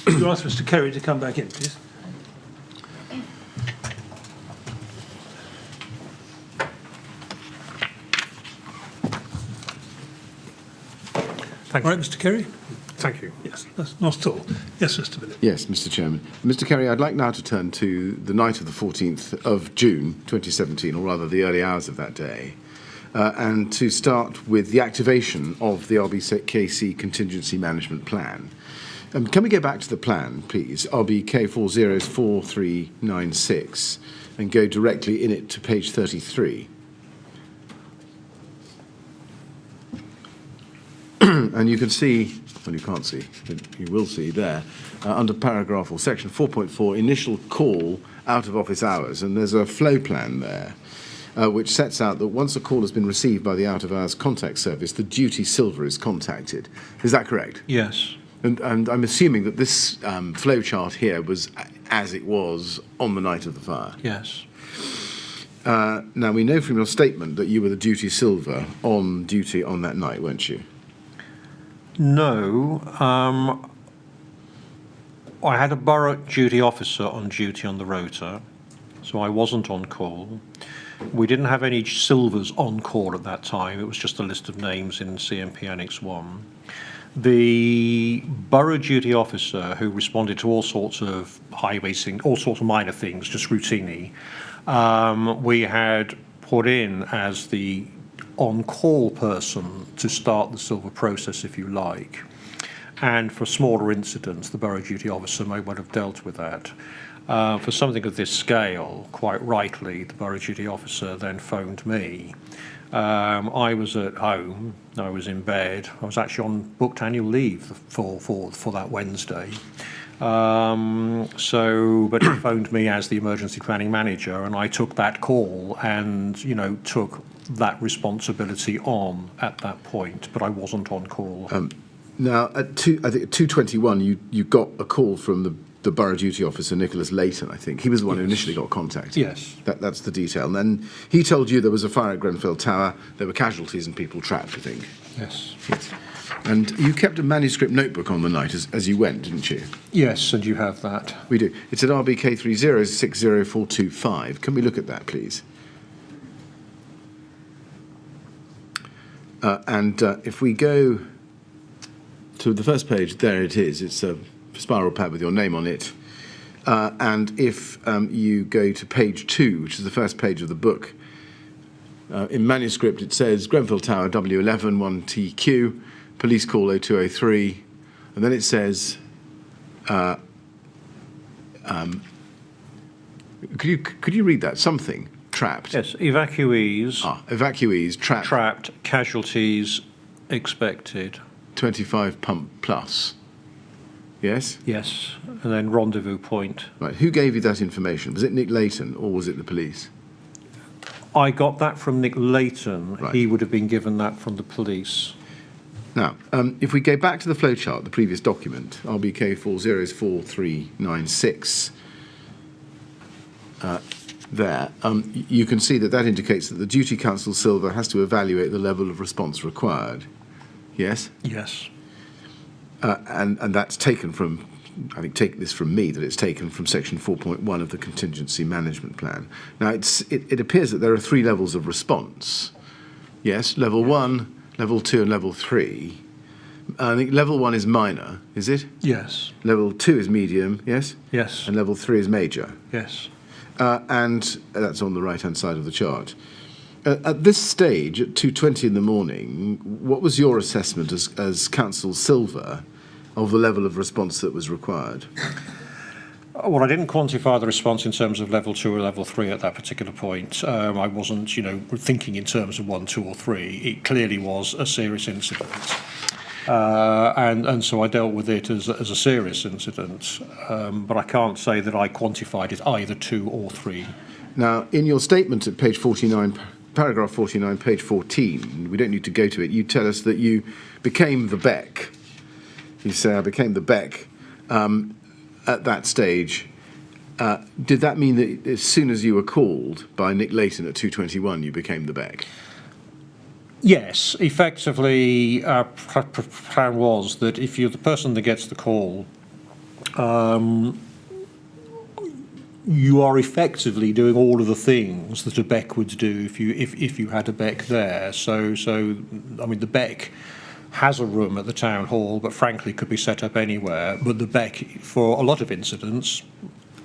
Speaker 1: you ask Mr. Kerry to come back in, please.
Speaker 2: Thank
Speaker 1: All
Speaker 2: you.
Speaker 1: right, Mr. Kerry?
Speaker 2: Thank you.
Speaker 1: Yes, that's not at all. Yes, Mr. Bennett.
Speaker 3: Yes, Mr. Chairman. Mr. Kerry, I'd like now to turn to the night of the 14th of June 2017, or rather the early hours of that day, and to start with the activation of the RBKC Contingency Management Plan. Can we go back to the plan, please, RBK 404396, and go directly in it to page 33? And you can see, well, you can't see, but you will see there, under paragraph or section 4.4, initial call out of office hours, and there's a flow plan there, which sets out that once a call has been received by the out of hours contact service, the duty silver is contacted. Is that correct?
Speaker 2: Yes.
Speaker 3: And I'm assuming that this flow chart here was as it was on the night of the fire.
Speaker 2: Yes.
Speaker 3: Now, we know from your statement that you were the duty silver on duty on that night, weren't you?
Speaker 2: No. I had a borough duty officer on duty on the rota, so I wasn't on call. We didn't have any silvers on call at that time. It was just a list of names in CMP Annex 1. The borough duty officer, who responded to all sorts of all sorts of minor things, just routinely, we had put in as the on-call person to start the silver process, if you like. And for smaller incidents, the borough duty officer may well have dealt with that. For something of this scale, quite rightly, the borough duty officer then phoned me. I was at home, I was in bed, I was actually on booked annual leave for that Wednesday. But he phoned me as the emergency planning manager, and I took that call and, took that responsibility on at that point, but I wasn't on call.
Speaker 3: Now, at 2:21, you got a call from the borough duty officer, Nicholas Layton, I think. He was the one who initially got contacted.
Speaker 2: Yes.
Speaker 3: That's the detail. And then he told you there was a fire at Grenfell Tower, there were casualties and people trapped, I think.
Speaker 2: Yes.
Speaker 3: Yes. And you kept a manuscript notebook on the night as you went, didn't you?
Speaker 2: Yes, and you have that.
Speaker 3: We do. It's at RBK 3060425. Can we look at that, please? If we go to the first page, there it is. It's a spiral pad with your name on it. And if you go to page 2, which is the first page of the book, in manuscript it says Grenfell Tower W11 1TQ, police call 0203, and then it says, could you read that? Something. Trapped.
Speaker 2: Yes, evacuees.
Speaker 3: Evacuees, trapped.
Speaker 2: Trapped, casualties expected.
Speaker 3: 25 pump plus. Yes?
Speaker 2: Yes, and then rendezvous point.
Speaker 3: Right. Who gave you that information? Was it Nick Layton or was it the police?
Speaker 2: I got that from Nick Layton.
Speaker 3: Right.
Speaker 2: He would have been given that from the police.
Speaker 3: Now, if we go back to the flowchart, the previous document, RBK 404396, there, you can see that indicates that the Duty Council Silver has to evaluate the level of response required. Yes?
Speaker 2: Yes.
Speaker 3: And that's taken from, I think, take this from me, that it's taken from section 4.1 of the Contingency Management Plan. Now, it appears that there are 3 levels of response. Yes? Level 1, level 2, and level 3. I think level 1 is minor, is it?
Speaker 2: Yes.
Speaker 3: Level 2 is medium, yes?
Speaker 2: Yes.
Speaker 3: And level 3 is major.
Speaker 2: Yes.
Speaker 3: And that's on the right-hand side of the chart. At this stage, at 2:20 in the morning, what was your assessment as Council Silver of the level of response that was required?
Speaker 2: Well, I didn't quantify the response in terms of level 2 or level 3 at that particular point. I wasn't, thinking in terms of 1, 2 or 3. It clearly was a serious incident. And so I dealt with it as a serious incident. But I can't say that I quantified it either 2 or 3.
Speaker 3: Now, in your statement at page 49, paragraph 49, page 14, we don't need to go to it, you tell us that you became the Beck. You say, I became the Beck at that stage. Did that mean that as soon as you were called by Nick Layton at 2:21, you became the Beck?
Speaker 2: Yes, effectively, our plan was that if you're the person that gets the call, you are effectively doing all of the things that a BEC would do if you had a BEC there. So I mean, the BEC has a room at the town hall, but frankly could be set up anywhere. But the BEC, for a lot of incidents,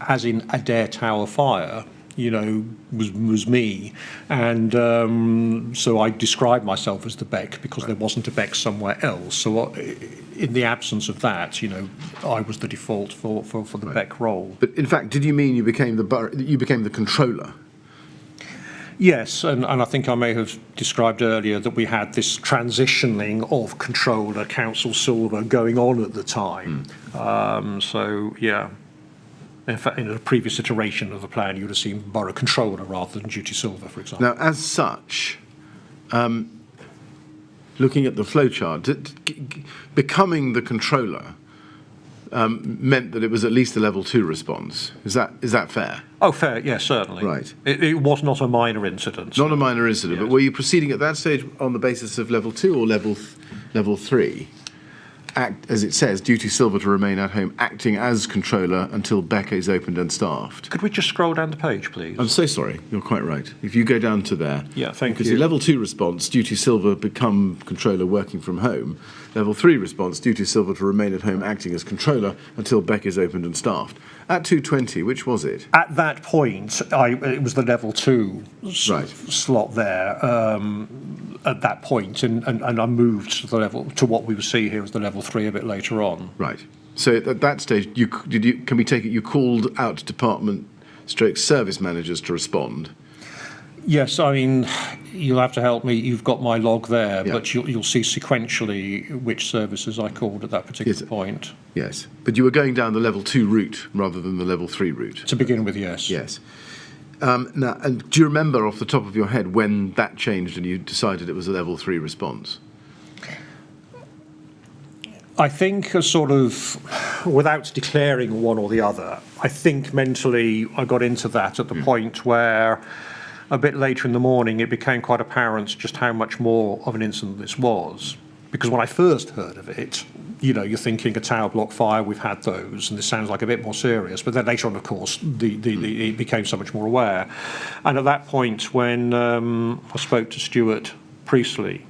Speaker 2: as in Adair Tower fire, was me, and so I described myself as the BEC because there wasn't a BEC somewhere else. So in the absence of that, I was the default for the BEC role.
Speaker 3: But in fact, did you mean you became the controller?
Speaker 2: Yes, and I think I may have described earlier that we had this transitioning of controller, Council Silver, going on at the time. So, yeah. In fact, in a previous iteration of the plan, you would have seen Borough Controller rather than Duty Silver, for example.
Speaker 3: Now, as such, looking at the flowchart, becoming the controller meant that it was at least a level 2 response. Is that fair?
Speaker 2: Oh, fair, yes, certainly.
Speaker 3: Right.
Speaker 2: It was not a minor incident.
Speaker 3: Not a minor incident,
Speaker 2: Yes.
Speaker 3: but were you proceeding at that stage on the basis of level 2 or level 3? Act, as it says, Duty Silver to remain at home, acting as controller until BEC is opened and staffed.
Speaker 2: Could we just scroll down the page, please?
Speaker 3: I'm so sorry, you're quite right. If you go down to there.
Speaker 2: Yeah, thank
Speaker 3: because
Speaker 2: you.
Speaker 3: the level 2 response, Duty Silver become controller working from home. Level 3 response, Duty Silver to remain at home acting as controller until BEC is opened and staffed. At 220, which was it?
Speaker 2: At that point, it was the level 2
Speaker 3: Right.
Speaker 2: slot there. At that point, and I moved to what we would see here as the level 3 a bit later on.
Speaker 3: Right. So at that stage, can we take it you called out department / service managers to respond?
Speaker 2: Yes, I mean, you'll have to help me. You've got my log there,
Speaker 3: Yeah.
Speaker 2: but you'll see sequentially which services I called at that particular point.
Speaker 3: Yes. But you were going down the level 2 route rather than the level 3 route.
Speaker 2: To begin with, yes.
Speaker 3: Yes. Now, and do you remember off the top of your head when that changed and you decided it was a level 3 response?
Speaker 2: I think a sort of, without declaring one or the other, I think mentally I got into that at the point where a bit later in the morning it became quite apparent just how much more of an incident this was. Because when I first heard of it, you're thinking a tower block fire, we've had those, and this sounds like a bit more serious. But then later on, of course, it became so much more aware. And at that point, when I spoke to Stuart Priestley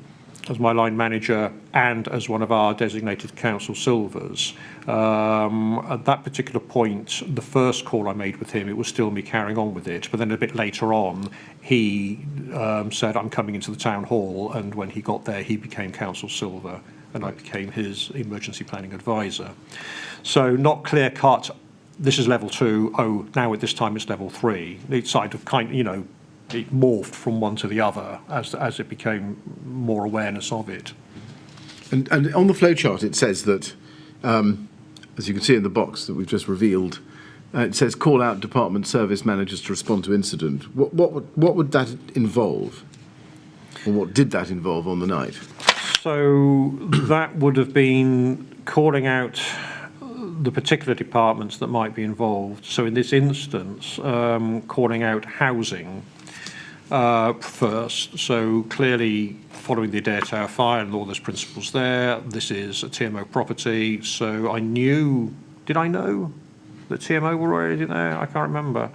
Speaker 2: as my line manager and as one of our designated council silvers, at that particular point, the first call I made with him, it was still me carrying on with it. But then a bit later on, he said, I'm coming into the town hall. And when he got there, he became council silver. And I became his emergency planning advisor. So not clear cut, this is level 2, oh, now at this time it's level 3. It's sort of it morphed from one to the other as it became more awareness of it.
Speaker 3: And on the flowchart it says that, as you can see in the box that we've just revealed, it says call out department service managers to respond to incident. What would that involve? Or what did that involve on the night?
Speaker 2: So that would have been calling out the particular departments that might be involved. So in this instance, calling out housing first. So clearly following the Adair Tower fire and all those principles there, this is a TMO property. So I knew, did I know that TMO were already there? I can't remember.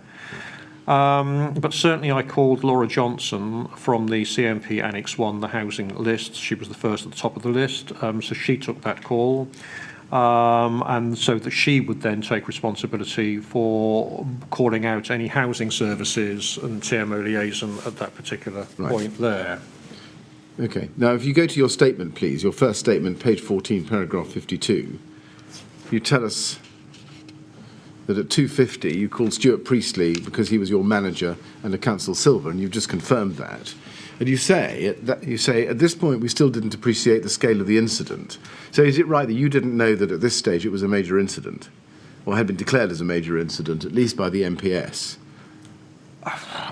Speaker 2: But certainly I called Laura Johnson from the CMP Annex 1, the housing list. She was the first at the top of the list, so she took that call. And so that she would then take responsibility for calling out any housing services and TMO liaison at that particular point there.
Speaker 3: Okay. Now, if you go to your statement, please, your first statement, page 14, paragraph 52, you tell us that at 2:50 you called Stuart Priestley because he was your manager and a council silver, and you've just confirmed that. And you say at this point we still didn't appreciate the scale of the incident. So is it right that you didn't know that at this stage it was a major incident, or had been declared as a major incident, at least by the MPS?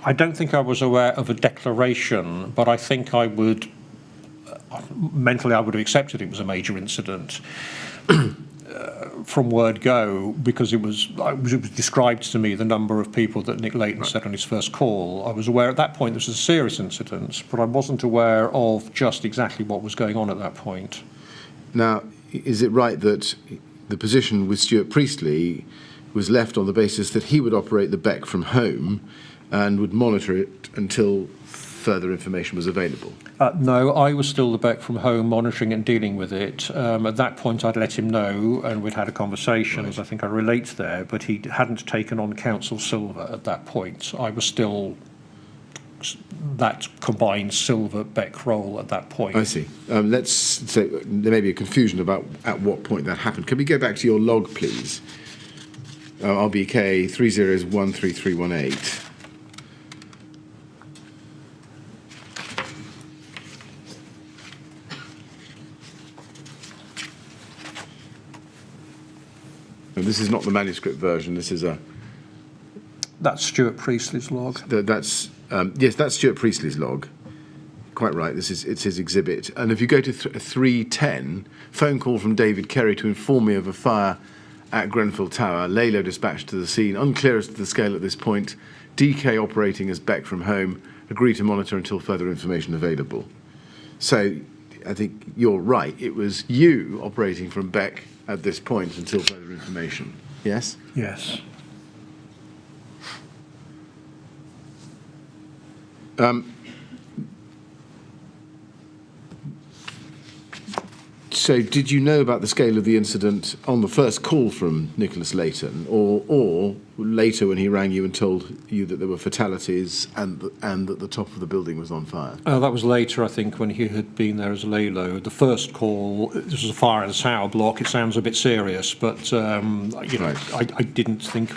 Speaker 2: I don't think I was aware of a declaration, but I think I would, mentally I would have accepted it was a major incident. From word go, because it was described to me the number of people that Nick Layton said on his first call. I was aware at that point this was a serious incident, but I wasn't aware of just exactly what was going on at that point.
Speaker 3: Now, is it right that the position with Stuart Priestley was left on the basis that he would operate the Beck from home and would monitor it until further information was available.
Speaker 2: No, I was still the Beck from home, monitoring and dealing with it. At that point, I'd let him know, and we'd had a conversation, as I think I relate there, but he hadn't taken on Council Silver at that point. I was still that combined Silver Beck role at that point.
Speaker 3: I see. Let's say there may be a confusion about at what point that happened. Can we go back to your log, please? RBK 30133318. And this is not the manuscript version. This is a.
Speaker 2: That's Stuart Priestley's log.
Speaker 3: That's yes, that's Stuart Priestley's log. Quite right. It's his exhibit. And if you go to 310, phone call from David Kerry to inform me of a fire at Grenfell Tower. Laylo dispatched to the scene. Unclear as to the scale at this point. DK operating as Beck from home. Agree to monitor until further information available. So I think you're right. It was you operating from Beck at this point until further information. Yes?
Speaker 2: Yes.
Speaker 3: So did you know about the scale of the incident on the first call from Nicholas Layton, or later when he rang you and told you that there were fatalities and that the top of the building was on fire?
Speaker 2: That was later, I think, when he had been there as Laylo. The first call, this was a fire in the tower block. It sounds a bit serious, but
Speaker 3: Right.
Speaker 2: I didn't think.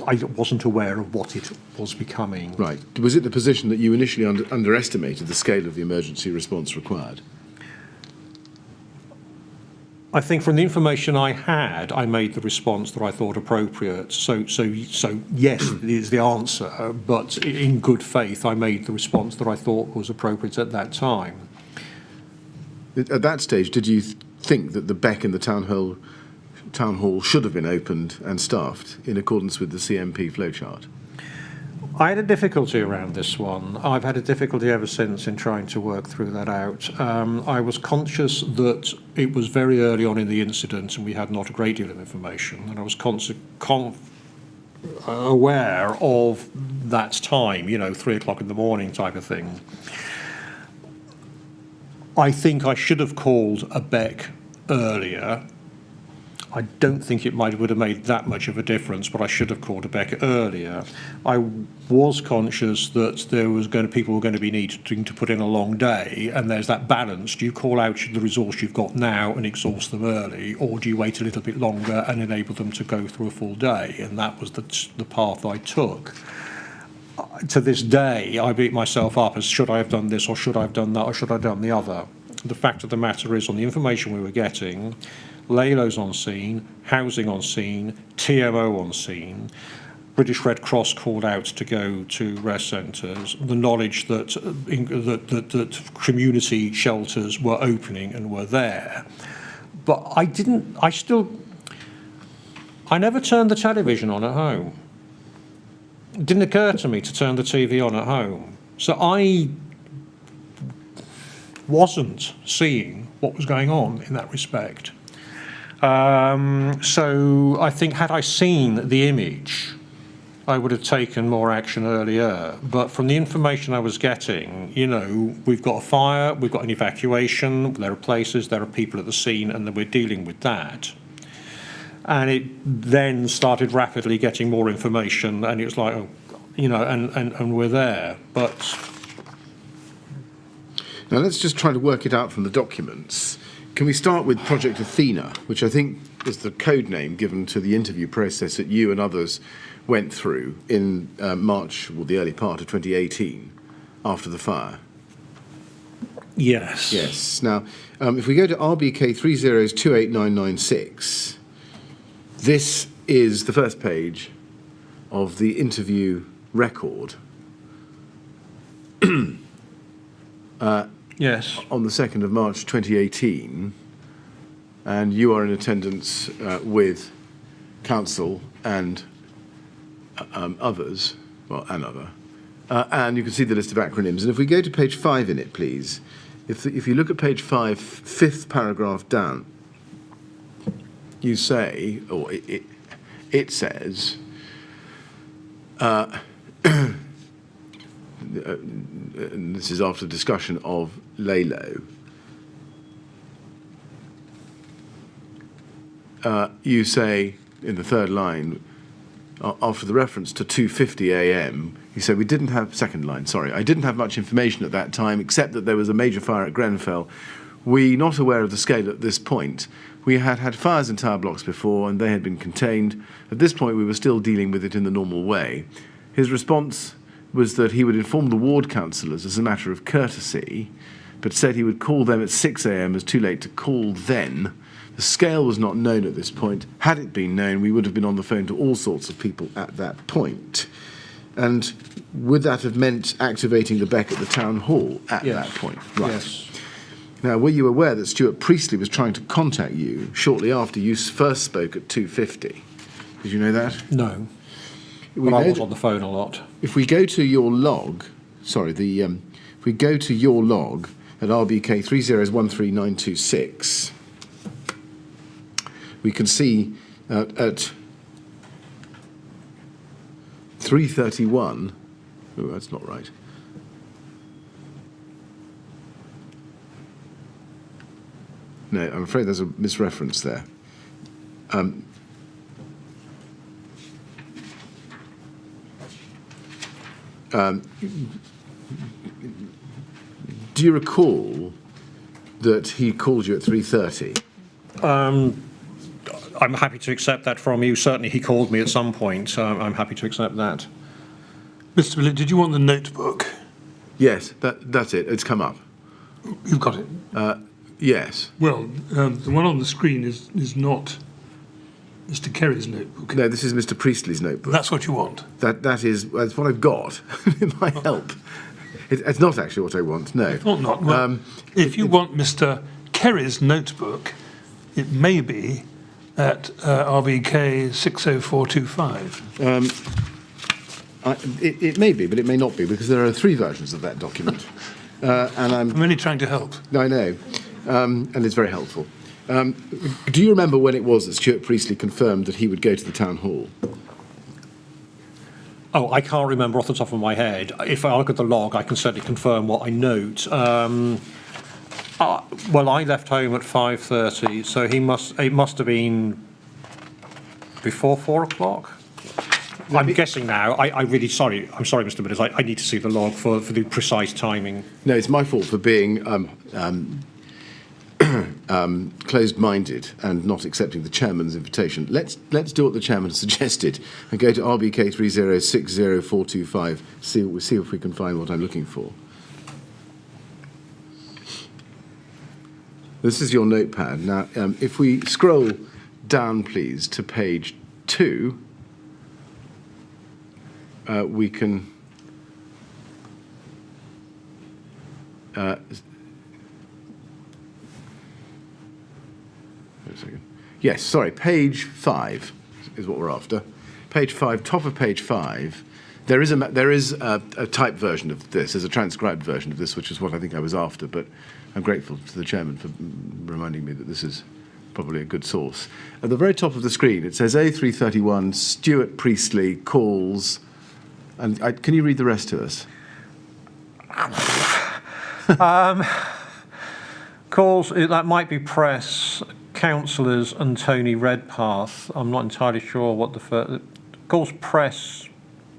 Speaker 2: I wasn't aware of what it was becoming.
Speaker 3: Right. Was it the position that you initially underestimated the scale of the emergency response required?
Speaker 2: I think from the information I had, I made the response that I thought appropriate. So yes, is the answer. But in good faith, I made the response that I thought was appropriate at that time.
Speaker 3: At that stage, did you think that the Beck in the town hall should have been opened and staffed in accordance with the CMP flowchart?
Speaker 2: I had a difficulty around this one. I've had a difficulty ever since in trying to work through that out. I was conscious that it was very early on in the incident and we had not a great deal of information, and I was aware of that time, 3 o'clock in the morning type of thing. I think I should have called a Beck earlier. I don't think it would have made that much of a difference, but I should have called a Beck earlier. I was conscious that people were going to be needing to put in a long day, and there's that balance. Do you call out the resource you've got now and exhaust them early, or do you wait a little bit longer and enable them to go through a full day? And that was the path I took. To this day, I beat myself up as should I have done this, or should I have done that, or should I have done the other? The fact of the matter is, on the information we were getting, Laylo's on scene, housing on scene, TMO on scene, British Red Cross called out to go to rest centres, the knowledge that community shelters were opening and were there. But I never turned the television on at home. It didn't occur to me to turn the TV on at home. So I wasn't seeing what was going on in that respect. So I think had I seen the image, I would have taken more action earlier. But from the information I was getting, we've got a fire, we've got an evacuation, there are places, there are people at the scene, and then we're dealing with that. And it then started rapidly getting more information, and it was like, and we're there. But
Speaker 3: now let's just try to work it out from the documents. Can we start with Project Athena, which I think is the code name given to the interview process that you and others went through in March, or the early part of 2018, after the fire?
Speaker 2: yes.
Speaker 3: Yes. Now, if we go to RBK 3028996, this is the first page of the interview record.
Speaker 2: Yes.
Speaker 3: On the 2nd of March 2018, and you are in attendance with council and others, and you can see the list of acronyms. And if we go to page 5 in it, please, if you look at page 5, 5th paragraph down, you say, or it says, and this is after discussion of Lalo, you say in the third line, after the reference to 2:50 a.m., you say we didn't have, second line, sorry, I didn't have much information at that time except that there was a major fire at Grenfell. We not aware of the scale at this point. We had had fires in tower blocks before and they had been contained. At this point we were still dealing with it in the normal way. His response was that he would inform the ward councillors as a matter of courtesy, but said he would call them at 6 a.m. as too late to call then. The scale was not known at this point. Had it been known, we would have been on the phone to all sorts of people at that point. And would that have meant activating the beck at the town hall at that point? Right.
Speaker 2: Yes.
Speaker 3: Now, were you aware that Stuart Priestley was trying to contact you shortly after you first spoke at 2:50? Did you know that?
Speaker 2: No. But I was on the phone a lot.
Speaker 3: If we go to your log, sorry, if we go to your log at RBK 3013926, we can see at 3:31. Oh, that's not right. No, I'm afraid there's a misreference there. Do you recall that he called you at 3:30?
Speaker 2: I'm happy to accept that from you. Certainly he called me at some point. I'm happy to accept that.
Speaker 1: Mr. Millett, did you want the notebook?
Speaker 3: Yes, that's it. It's come up.
Speaker 1: You've got it.
Speaker 3: Yes.
Speaker 1: Well, the one on the screen is not Mr. Kerry's notebook.
Speaker 3: No, this is Mr. Priestley's notebook.
Speaker 1: That's what you want.
Speaker 3: That's what I've got. It might help. It's not actually what I want. No.
Speaker 1: I thought not. Well, if you want Mr. Kerry's notebook, it may be at RBK 60425.
Speaker 3: It may be, but it may not be, because there are 3 versions of that document. And
Speaker 1: I'm only trying to help.
Speaker 3: I know, and it's very helpful. Do you remember when it was that Stuart Priestley confirmed that he would go to the town hall?
Speaker 2: Oh, I can't remember off the top of my head. If I look at the log, I can certainly confirm what I note. Well, I left home at 5:30, so it must have been before 4 o'clock. I'm guessing now. I'm sorry, Mr. Millett. I need to see the log for the precise timing.
Speaker 3: No, it's my fault for being closed-minded and not accepting the chairman's invitation. Let's do what the chairman suggested and go to RBK 3060425. See if we can find what I'm looking for. This is your notepad. Now, if we scroll down, please, to page 2, we can. Wait a second. Yes, sorry, page 5 is what we're after. Page 5, top of page 5. There is a typed version of this. There's a transcribed version of this, which is what I think I was after, but I'm grateful to the chairman for reminding me that this is probably a good source. At the very top of the screen, it says A331, Stuart Priestley calls, and can you read the rest to us?
Speaker 2: Calls, that might be press, councillors and Tony Redpath. I'm not entirely sure what the calls press,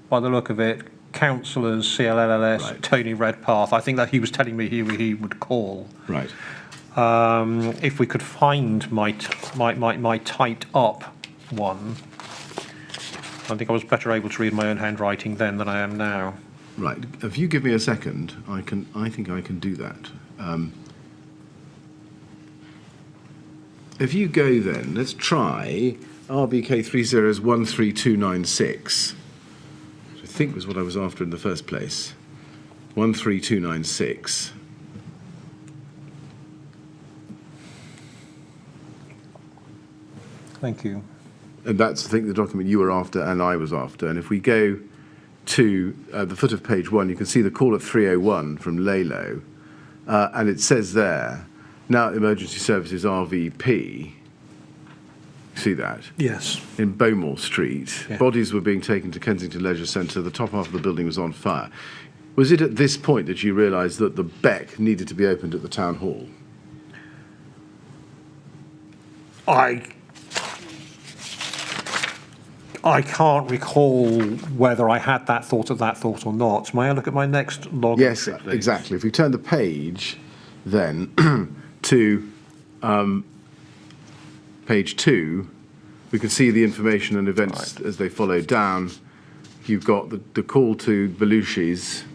Speaker 2: by the look of it, councillors, CLLS, right. Tony Redpath. I think that he was telling me he would call.
Speaker 3: Right.
Speaker 2: If we could find my typed up one, I think I was better able to read my own handwriting then than I am now.
Speaker 3: Right. If you give me a second, I think I can do that. If you go then, let's try RBK 3013296. I think was what I was after in the first place. 13296.
Speaker 2: Thank you.
Speaker 3: And that's, I think, the document you were after and I was after. And if we go to the foot of page 1, you can see the call at 301 from Lalo. And it says there, now Emergency Services RVP see that?
Speaker 2: Yes.
Speaker 3: In Bowmore Street.
Speaker 2: Yeah.
Speaker 3: Bodies were being taken to Kensington Leisure Centre. The top half of the building was on fire. Was it at this point that you realised that the Beck needed to be opened at the town hall?
Speaker 2: I can't recall whether I had that thought or not. May I look at my next log?
Speaker 3: Yes,
Speaker 2: entry, please?
Speaker 3: exactly. If we turn the page then to page 2, we can see the information and events as they follow down. You've got the call to Belushi's.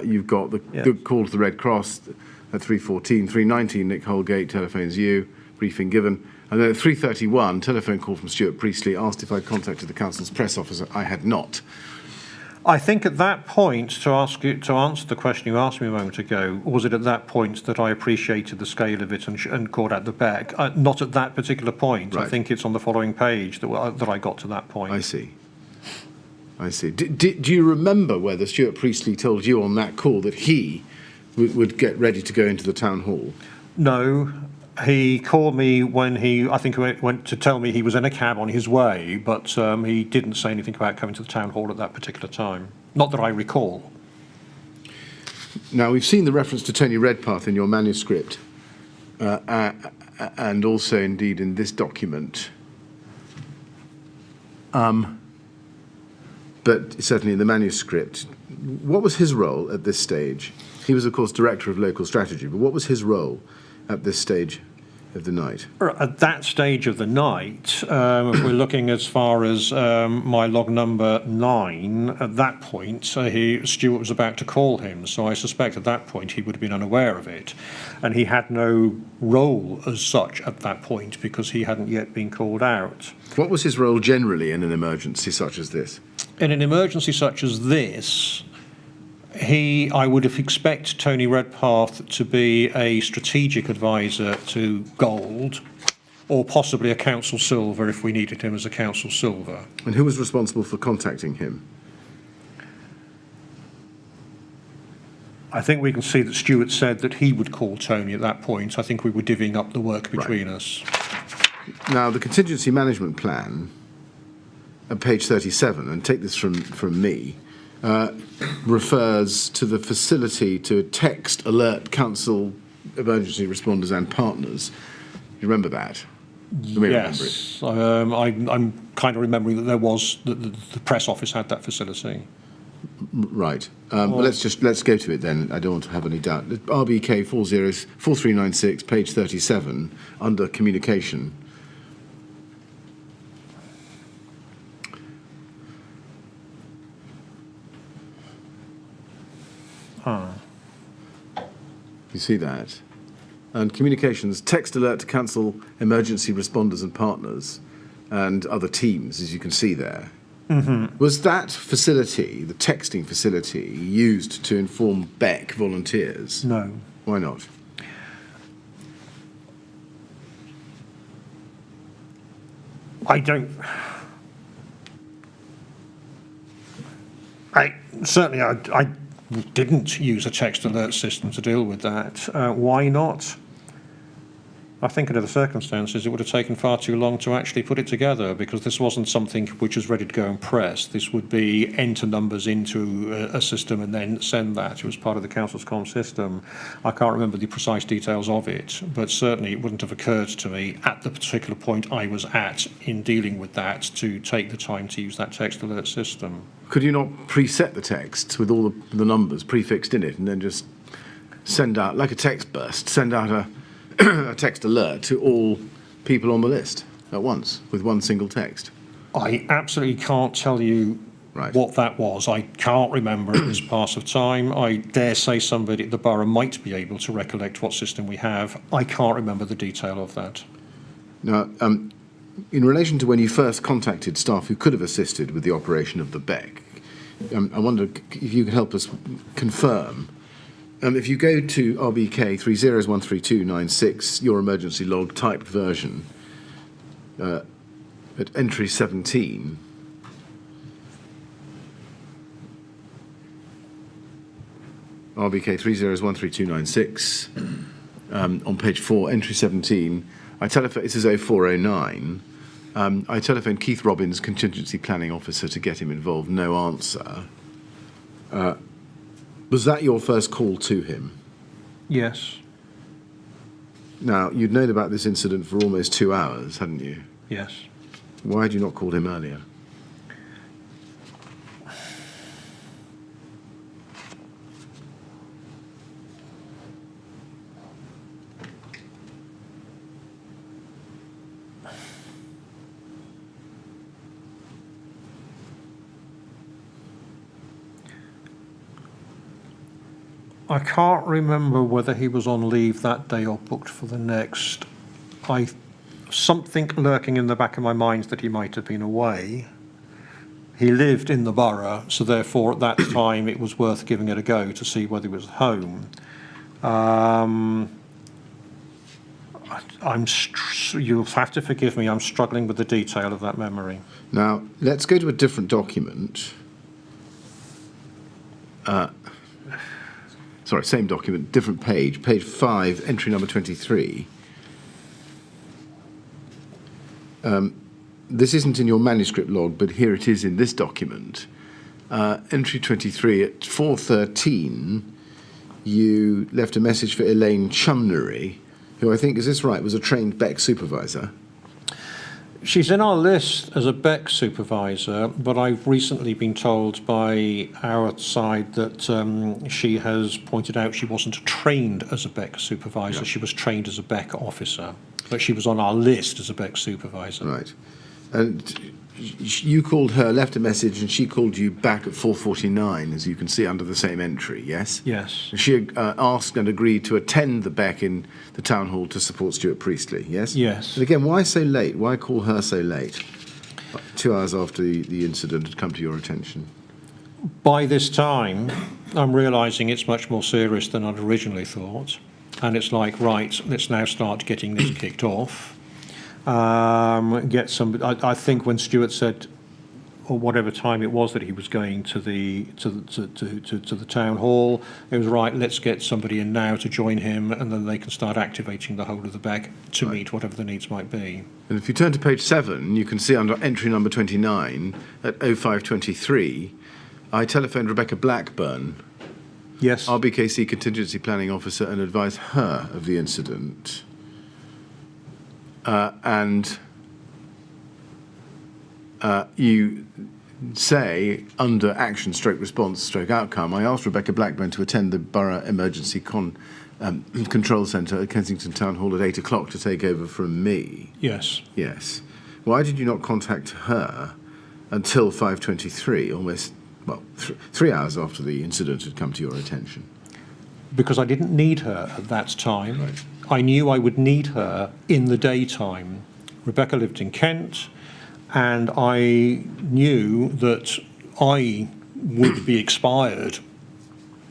Speaker 3: You've got the call to the Red Cross at 3:14, 3:19, Nick Holgate, telephones you, briefing given. And then at 3:31, telephone call from Stuart Priestley, asked if I'd contacted the council's press officer. I had not.
Speaker 2: I think at that point, to answer the question you asked me a moment ago, was it at that point that I appreciated the scale of it and called out the Beck? Not at that particular point.
Speaker 3: Right.
Speaker 2: I think it's on the following page that I got to that point.
Speaker 3: I see. Do you remember whether Stuart Priestley told you on that call that he would get ready to go into the town hall?
Speaker 2: No. He called me when I think he went to tell me he was in a cab on his way, but he didn't say anything about coming to the town hall at that particular time. Not that I recall.
Speaker 3: Now, we've seen the reference to Tony Redpath in your manuscript, and also indeed in this document. But certainly in the manuscript, what was his role at this stage? He was, of course, Director of Local Strategy, but what was his role at this stage of the night?
Speaker 2: At that stage of the night, if we're looking as far as my log number 9, at that point, Stuart was about to call him, so I suspect at that point he would have been unaware of it. And he had no role as such at that point because he hadn't yet been called out.
Speaker 3: What was his role generally in an emergency such as this?
Speaker 2: In an emergency such as this, I would have expected Tony Redpath to be a strategic advisor to Gold, or possibly a council silver if we needed him as a council silver.
Speaker 3: And who was responsible for contacting him?
Speaker 2: I think we can see that Stuart said that he would call Tony at that point. I think we were divvying up the work between us.
Speaker 3: Now, the contingency management plan at page 37, and take this from me, refers to the facility to text, alert, council, emergency responders and partners. You remember that? You may
Speaker 2: Yes, I'm kind of remembering that there was, the press office had that facility.
Speaker 3: Right. Let's go to it then. I don't want to have any doubt. RBK 4396, page 37, under communication. You see that? And communications, text alert to cancel emergency responders and partners and other teams, as you can see there. Mm-hmm. Was that facility, the texting facility, used to inform Beck volunteers?
Speaker 2: No.
Speaker 3: Why not?
Speaker 2: I didn't use a text alert system to deal with that. Why not? I think under the circumstances it would have taken far too long to actually put it together, because this wasn't something which was ready to go and press. This would be enter numbers into a system and then send that. It was part of the council's comm system. I can't remember the precise details of it, but certainly it wouldn't have occurred to me at the particular point I was at in dealing with that to take the time to use that text alert system.
Speaker 3: Could you not preset the text with all the numbers prefixed in it and then just send out, like a text burst, send out a text alert to all people on the list at once with one single text?
Speaker 2: I absolutely can't tell you what that was. I can't remember at this pass of time. I dare say somebody at the borough might be able to recollect what system we have. I can't remember the detail of that.
Speaker 3: Now, in relation to when you first contacted staff who could have assisted with the operation of the Beck, I wonder if you could help us confirm. If you go to RBK 3013296, your emergency log typed version, at entry 17, RBK 3013296, on page 4, entry 17, This is 0409. I telephoned Keith Robbins, contingency planning officer, to get him involved. No answer. Was that your first call to him?
Speaker 2: Yes.
Speaker 3: Now, you'd known about this incident for almost 2 hours, hadn't you?
Speaker 2: Yes.
Speaker 3: Why had you not called him earlier?
Speaker 2: I can't remember whether he was on leave that day or booked for the next. Something lurking in the back of my mind that he might have been away. He lived in the borough, so therefore at that time it was worth giving it a go to see whether he was home. You'll have to forgive me, I'm struggling with the detail of that memory.
Speaker 3: Now, let's go to a different document. Sorry, same document, different page. Page 5, entry number 23. This isn't in your manuscript log, but here it is in this document. Entry 23, at 4:13, you left a message for Elaine Chumnery, who I think, is this right, was a trained Beck supervisor?
Speaker 2: She's in our list as a Beck supervisor, but I've recently been told by our side that she has pointed out she wasn't trained as a Beck supervisor, she was trained as a Beck officer, but she was on our list as a Beck supervisor.
Speaker 3: Right. And you called her, left a message, and she called you back at 4:49, as you can see under the same entry, yes?
Speaker 2: Yes.
Speaker 3: She asked and agreed to attend the Beck in the town hall to support Stuart Priestley, yes?
Speaker 2: Yes.
Speaker 3: And again, why so late? Why call her so late? 2 hours after the incident had come to your attention.
Speaker 2: By this time, I'm realising it's much more serious than I'd originally thought. And it's like, right, let's now start getting this kicked off. I think when Stuart said, or whatever time it was that he was going to the town hall, it was right, let's get somebody in now to join him, and then they can start activating the whole of the Beck to meet whatever the needs might be.
Speaker 3: And if you turn to page 7, you can see under entry number 29 at 0523, I telephoned Rebecca Blackburn,
Speaker 2: Yes.
Speaker 3: RBKC contingency planning officer, and advised her of the incident. You say, under action stroke response stroke outcome, I asked Rebecca Blackburn to attend the Borough Emergency Control Centre at Kensington Town Hall at 8 o'clock to take over from me.
Speaker 2: Yes.
Speaker 3: Yes. Why did you not contact her until 5:23, almost, 3 hours after the incident had come to your attention?
Speaker 2: Because I didn't need her at that time.
Speaker 3: Right.
Speaker 2: I knew I would need her in the daytime. Rebecca lived in Kent, and I knew that I would be expired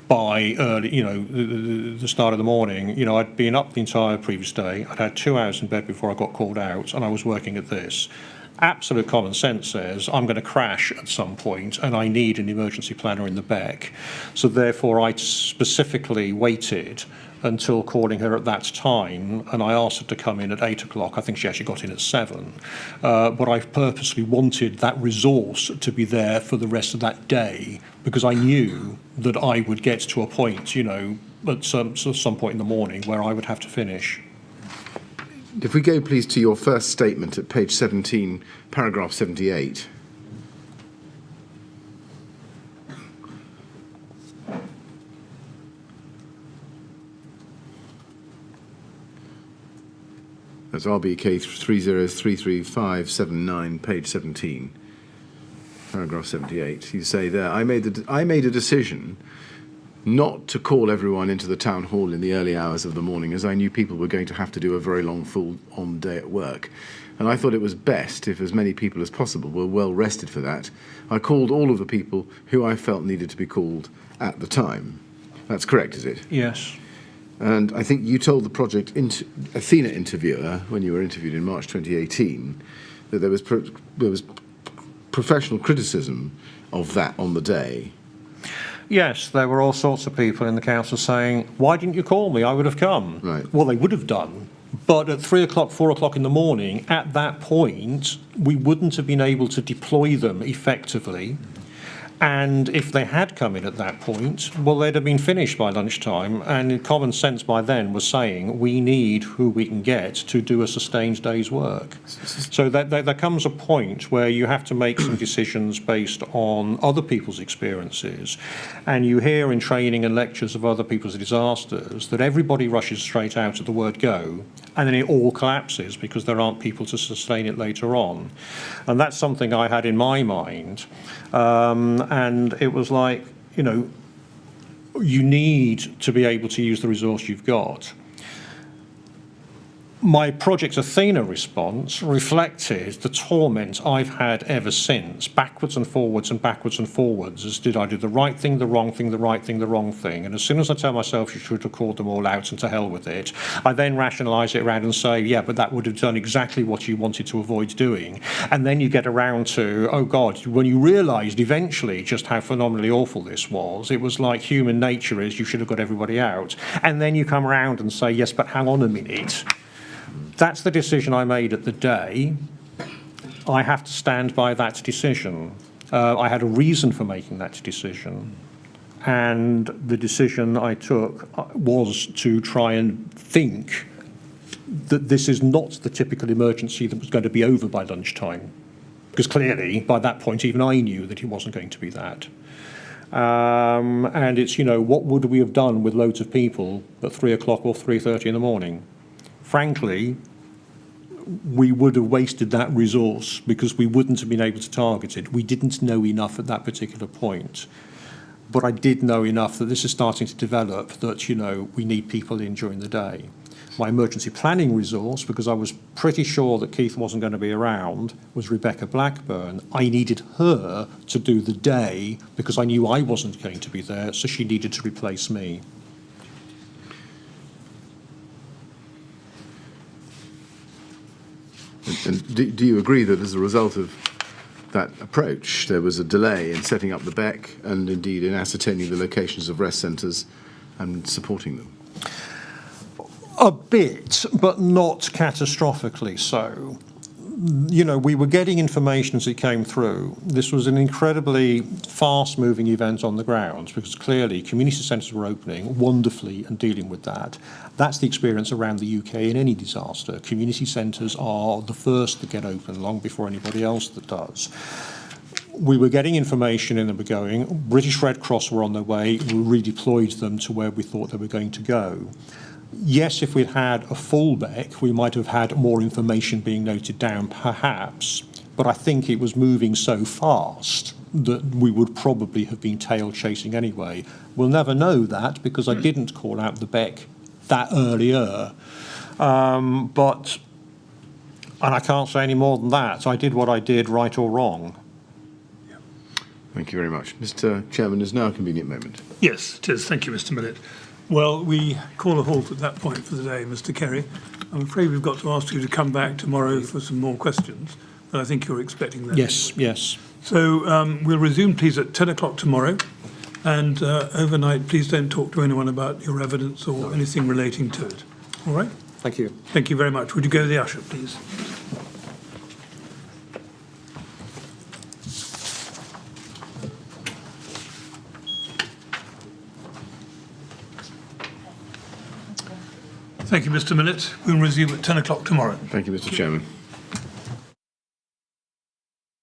Speaker 2: by early, the start of the morning. I'd been up the entire previous day. I'd had 2 hours in bed before I got called out, and I was working at this. Absolute common sense says I'm going to crash at some point, and I need an emergency planner in the Beck. So therefore, I specifically waited until calling her at that time, and I asked her to come in at 8 o'clock. I think she actually got in at 7. But I purposely wanted that resource to be there for the rest of that day, because I knew that I would get to a point, at some point in the morning where I would have to finish.
Speaker 3: If we go, please, to your first statement at page 17, paragraph 78. That's RBK 3033579, page 17, paragraph 78. You say there, I made a decision not to call everyone into the town hall in the early hours of the morning, as I knew people were going to have to do a very long, full-on day at work. And I thought it was best if as many people as possible were well rested for that. I called all of the people who I felt needed to be called at the time. That's correct, is it?
Speaker 2: Yes.
Speaker 3: And I think you told the Project Athena interviewer, when you were interviewed in March 2018, that there was professional criticism of that on the day.
Speaker 2: Yes, there were all sorts of people in the council saying, why didn't you call me? I would have come.
Speaker 3: Right.
Speaker 2: Well, they would have done, But at 3 o'clock, 4 o'clock in the morning, at that point, we wouldn't have been able to deploy them effectively. And if they had come in at that point, well, they'd have been finished by lunchtime. And common sense by then was saying, we need who we can get to do a sustained day's work. So there comes a point where you have to make some decisions based on other people's experiences. And you hear in training and lectures of other people's disasters that everybody rushes straight out at the word go, and then it all collapses because there aren't people to sustain it later on. And that's something I had in my mind. And it was like, you know, you need to be able to use the resource you've got. My Project Athena response reflected the torment I've had ever since, backwards and forwards and backwards and forwards, as did I do the right thing, the wrong thing, the right thing, the wrong thing. And as soon as I tell myself you should record them all out and to hell with it, I then rationalise it around and say, yeah, but that would have done exactly what you wanted to avoid doing. And then you get around to, oh God, when you realised eventually just how phenomenally awful this was, it was like human nature is you should have got everybody out. And then you come around and say, yes, but hang on a minute. That's the decision I made at the day. I have to stand by that decision. I had a reason for making that decision. And the decision I took was to try and think that this is not the typical emergency that was going to be over by lunchtime. Because clearly, by that point, even I knew that it wasn't going to be that. And it's, you know, what would we have done with loads of people at 3 o'clock or 3:30 in the morning? Frankly, we would have wasted that resource because we wouldn't have been able to target it. We didn't know enough at that particular point. But I did know enough that this is starting to develop that, you know, we need people in during the day. My emergency planning resource, because I was pretty sure that Keith wasn't going to be around, was Rebecca Blackburn. I needed her to do the day because I knew I wasn't going to be there, so she needed to replace me.
Speaker 3: And do you agree that as a result of that approach, there was a delay in setting up the BEC and indeed in ascertaining the locations of rest centres and supporting them?
Speaker 2: A bit, but not catastrophically so. You know, we were getting information as it came through. This was an incredibly fast-moving event on the ground because clearly community centres were opening wonderfully and dealing with that. That's the experience around the UK in any disaster. Community centres are the first to get open long before anybody else that does. We were getting information and they were going. British Red Cross were on their way. We redeployed them to where we thought they were going to go. Yes, if we'd had a full BEC, we might have had more information being noted down, perhaps, but I think it was moving so fast that we would probably have been tail chasing anyway. We'll never know that because I didn't call out the BEC that earlier. And I can't say any more than that. I did what I did, right or wrong.
Speaker 3: Thank you very much. Mr. Chairman, is now a convenient moment.
Speaker 1: Yes, it is. Thank you, Mr. Millett. Well, we call a halt at that point for the day, Mr. Kerry. I'm afraid we've got to ask you to come back tomorrow for some more questions, but I think you're expecting that.
Speaker 2: Yes, anyway. Yes.
Speaker 1: So we'll resume, please, at 10 o'clock tomorrow. And overnight, please don't talk to anyone about your evidence or anything relating to it. All right?
Speaker 2: Thank you.
Speaker 1: Thank you very much. Would you go to the usher, please? Thank you, Mr. Millett. We'll resume at 10 o'clock tomorrow.
Speaker 3: Thank you, Mr. Chairman.